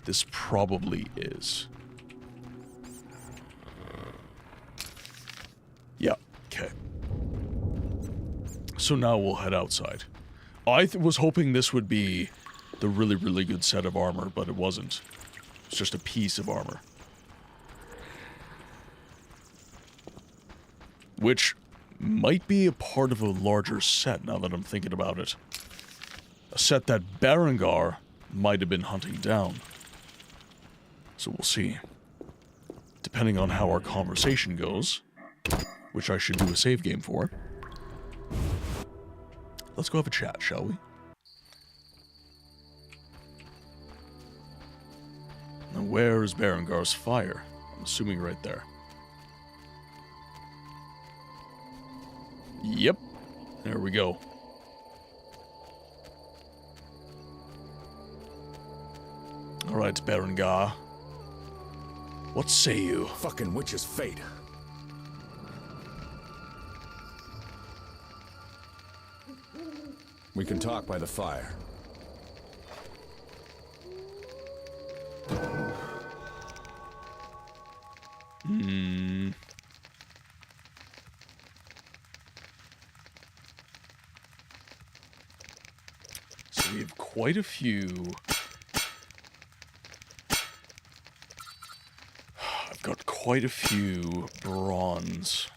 This probably is. Yeah, okay. So now we'll head outside. I was hoping this would be the really, really good set of armor, but it wasn't. It's just a piece of armor. Which might be a part of a larger set, now that I'm thinking about it. A set that Berengar might have been hunting down. So we'll see. Depending on how our conversation goes, which I should do a save game for. Let's go have a chat, shall we? where's Berengar's fire? I'm assuming right there. Yep. There we go. Alright, Berengar. What say you? Fucking witch's fate. We can talk by the fire. So we have quite a few. I've got quite a few bronze.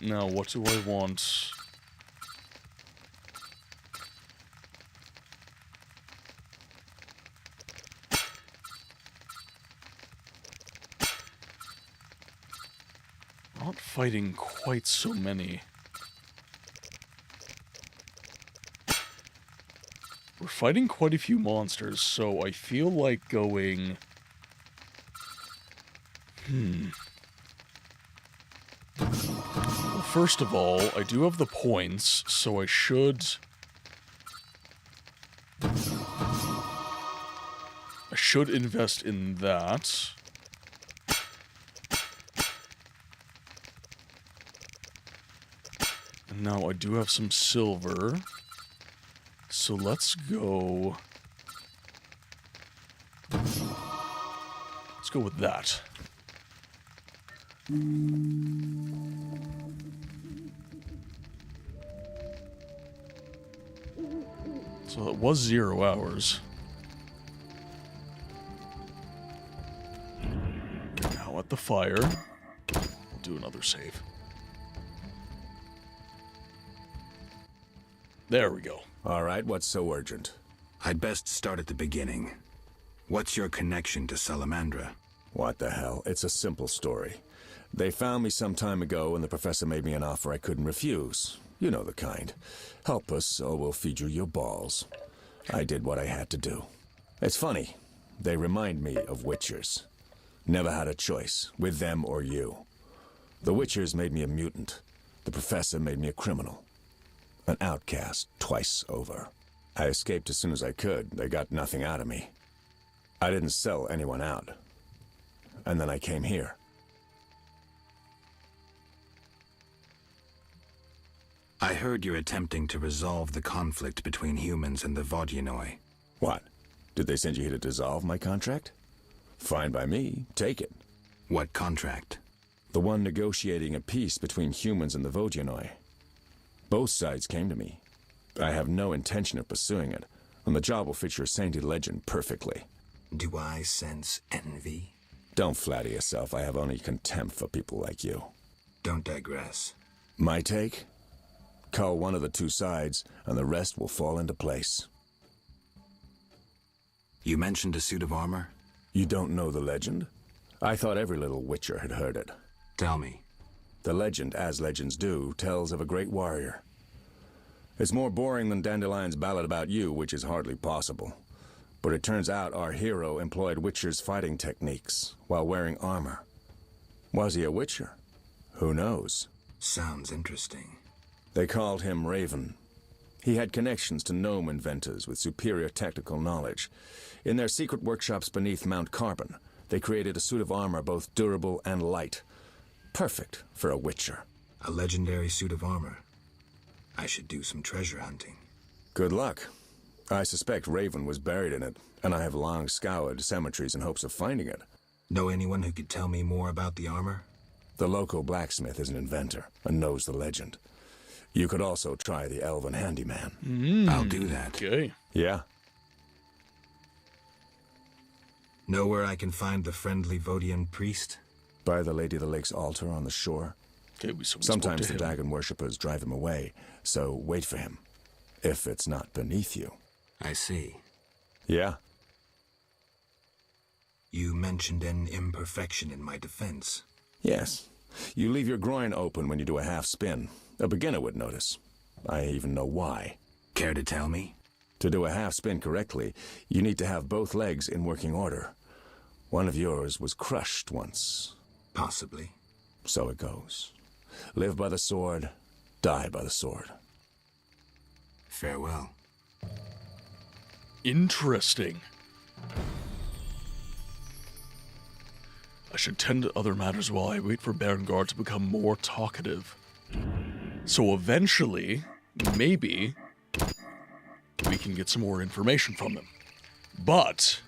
Now what do I want? Not fighting quite so many. We're fighting quite a few monsters, so I feel like going... Well, first of all, I do have the points, so I should invest in that. And now I do have some silver. So let's go... Let's go with that. So it was 0 hours. Now at the fire, we'll do another save. There we go. All right, what's so urgent? I'd best start at the beginning. What's your connection to Salamandra? What the hell? It's a simple story. They found me some time ago, and the professor made me an offer I couldn't refuse. You know the kind. Help us, or we'll feed you your balls. I did what I had to do. It's funny. They remind me of Witchers. Never had a choice, with them or you. The Witchers made me a mutant. The professor made me a criminal. An outcast, twice over. I escaped as soon as I could. They got nothing out of me. I didn't sell anyone out. And then I came here. I heard you're attempting to resolve the conflict between humans and the Vodyanoi. What? Did they send you here to dissolve my contract? Fine by me. Take it. What contract? The one negotiating a peace between humans and the Vodyanoi. Both sides came to me. I have no intention of pursuing it, and the job will fit your sainted legend perfectly. Do I sense envy? Don't flatter yourself. I have only contempt for people like you. Don't digress. My take? Cull one of the two sides, and the rest will fall into place. You mentioned a suit of armor? You don't know the legend? I thought every little witcher had heard it. Tell me. The legend, as legends do, tells of a great warrior. It's more boring than Dandelion's ballad about you, which is hardly possible. But it turns out our hero employed witchers' fighting techniques while wearing armor. Was he a witcher? Who knows? Sounds interesting. They called him Raven. He had connections to gnome inventors with superior technical knowledge. In their secret workshops beneath Mount Carbon, they created a suit of armor both durable and light. Perfect for a witcher. A legendary suit of armor. I should do some treasure hunting. Good luck. I suspect Raven was buried in it, and I have long scoured cemeteries in hopes of finding it. Know anyone who could tell me more about the armor? The local blacksmith is an inventor and knows the legend. You could also try the elven handyman. I'll do that. Okay. Yeah. Know where I can find the friendly Vodian priest? By the Lady of the Lake's altar on the shore. Okay, Sometimes the dragon worshippers drive him away, so wait for him. If it's not beneath you. I see. Yeah. You mentioned an imperfection in my defense. Yes. You leave your groin open when you do a half spin. A beginner would notice. I even know why. Care to tell me? To do a half spin correctly, you need to have both legs in working order. One of yours was crushed once. Possibly. So it goes. Live by the sword, die by the sword. Farewell. Interesting. I should tend to other matters while I wait for Berengar to become more talkative. So eventually, maybe, we can get some more information from him. But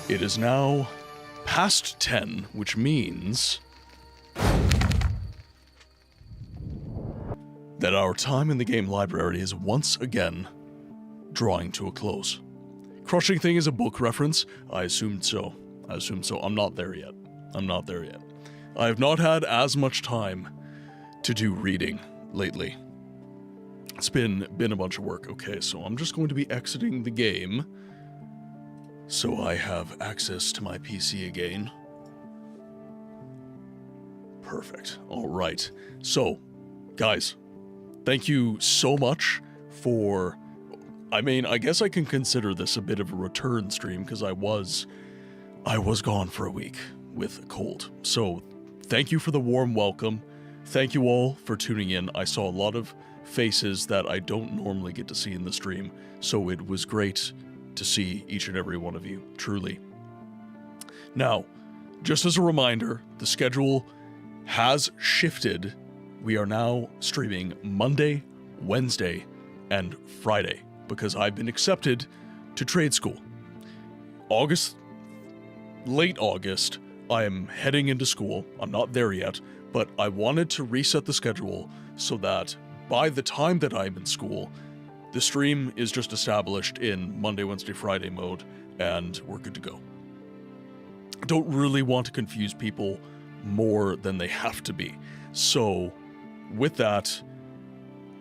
it is now past 10, which means that our time in the game library is once again drawing to a close. Crushing Thing is a book reference. I assumed so. I'm not there yet. I have not had as much time to do reading lately. It's been a bunch of work. Okay, so I'm just going to be exiting the game so I have access to my PC again. Perfect. All right. So, guys, thank you so much for... I mean, I guess I can consider this a bit of a return stream because I was gone for a week with a cold. So, thank you for the warm welcome. Thank you all for tuning in. I saw a lot of faces that I don't normally get to see in the stream, so it was great to see each and every one of you, truly. Now, just as a reminder, the schedule has shifted. We are now streaming Monday, Wednesday, and Friday, because I've been accepted to trade school. Late August, I am heading into school. I'm not there yet, but I wanted to reset the schedule so that by the time that I'm in school, the stream is just established in Monday, Wednesday, Friday mode, and we're good to go. I don't really want to confuse people more than they have to be. So, with that,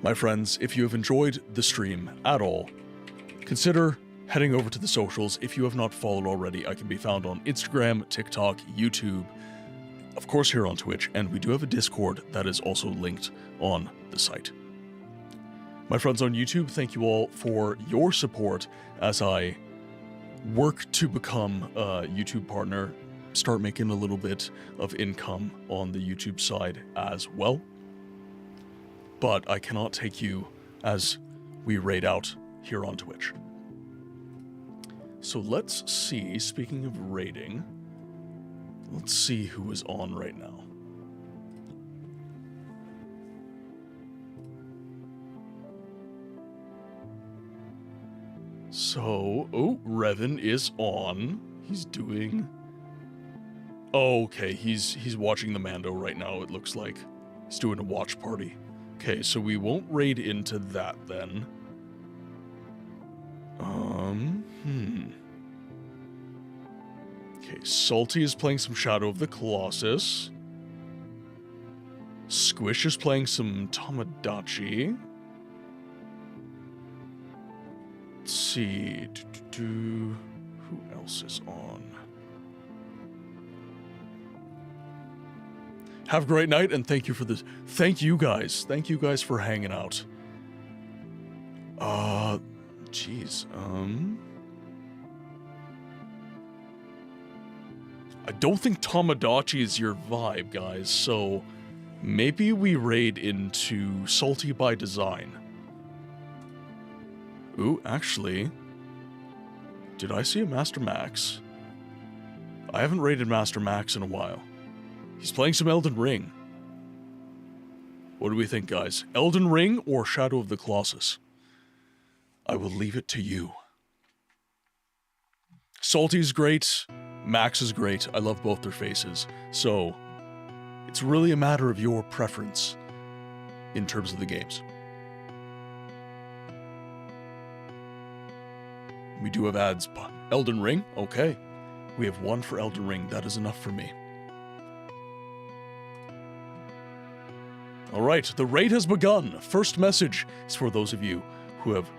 my friends, if you have enjoyed the stream at all, consider heading over to the socials. If you have not followed already, I can be found on Instagram, TikTok, YouTube, of course here on Twitch, and we do have a Discord that is also linked on the site. My friends on YouTube, thank you all for your support as I work to become a YouTube partner, start making a little bit of income on the YouTube side as well. But I cannot take you as we raid out here on Twitch. So let's see, speaking of raiding, let's see who is on right now. So, oh, Revan is on. He's doing... Oh, okay, he's watching the Mando right now, it looks like. He's doing a watch party. Okay, so we won't raid into that then. Okay, Salty is playing some Shadow of the Colossus. Squish is playing some Tomodachi. Let's see. Who else is on? Have a great night, and thank you for this. Thank you guys. Thank you guys for hanging out. Jeez. I don't think Tomodachi is your vibe, guys, so maybe we raid into Salty by Design. Ooh, actually, did I see a Master Max? I haven't raided Master Max in a while. He's playing some Elden Ring. What do we think, guys? Elden Ring or Shadow of the Colossus? I will leave it to you. Salty's great. Max is great. I love both their faces. So, it's really a matter of your preference in terms of the games. We do have ads. Elden Ring? Okay. We have one for Elden Ring. That is enough for me. Alright, the raid has begun. First message is for those of you who have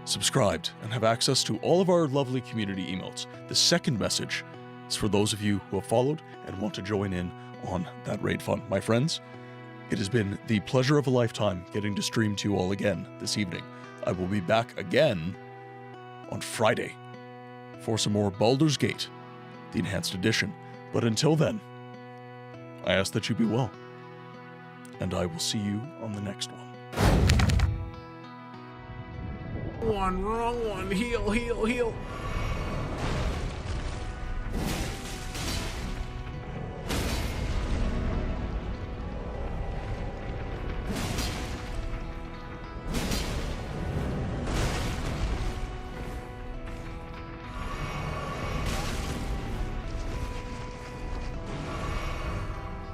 subscribed and have access to all of our lovely community emotes. The second message is for those of you who have followed and want to join in on that raid fund. My friends, it has been the pleasure of a lifetime getting to stream to you all again this evening. I will be back again on Friday for some more Baldur's Gate, the Enhanced Edition. But until then, I ask that you be well, and I will see you on the next one. Wrong one. Heal, heal, heal.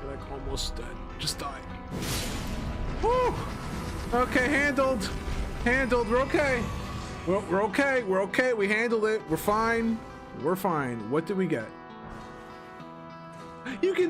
Like almost dead. Just die. Woo! Okay, handled. Handled. We're okay. We're okay. We're okay. We handled it. We're fine. We're fine. What did we get? You can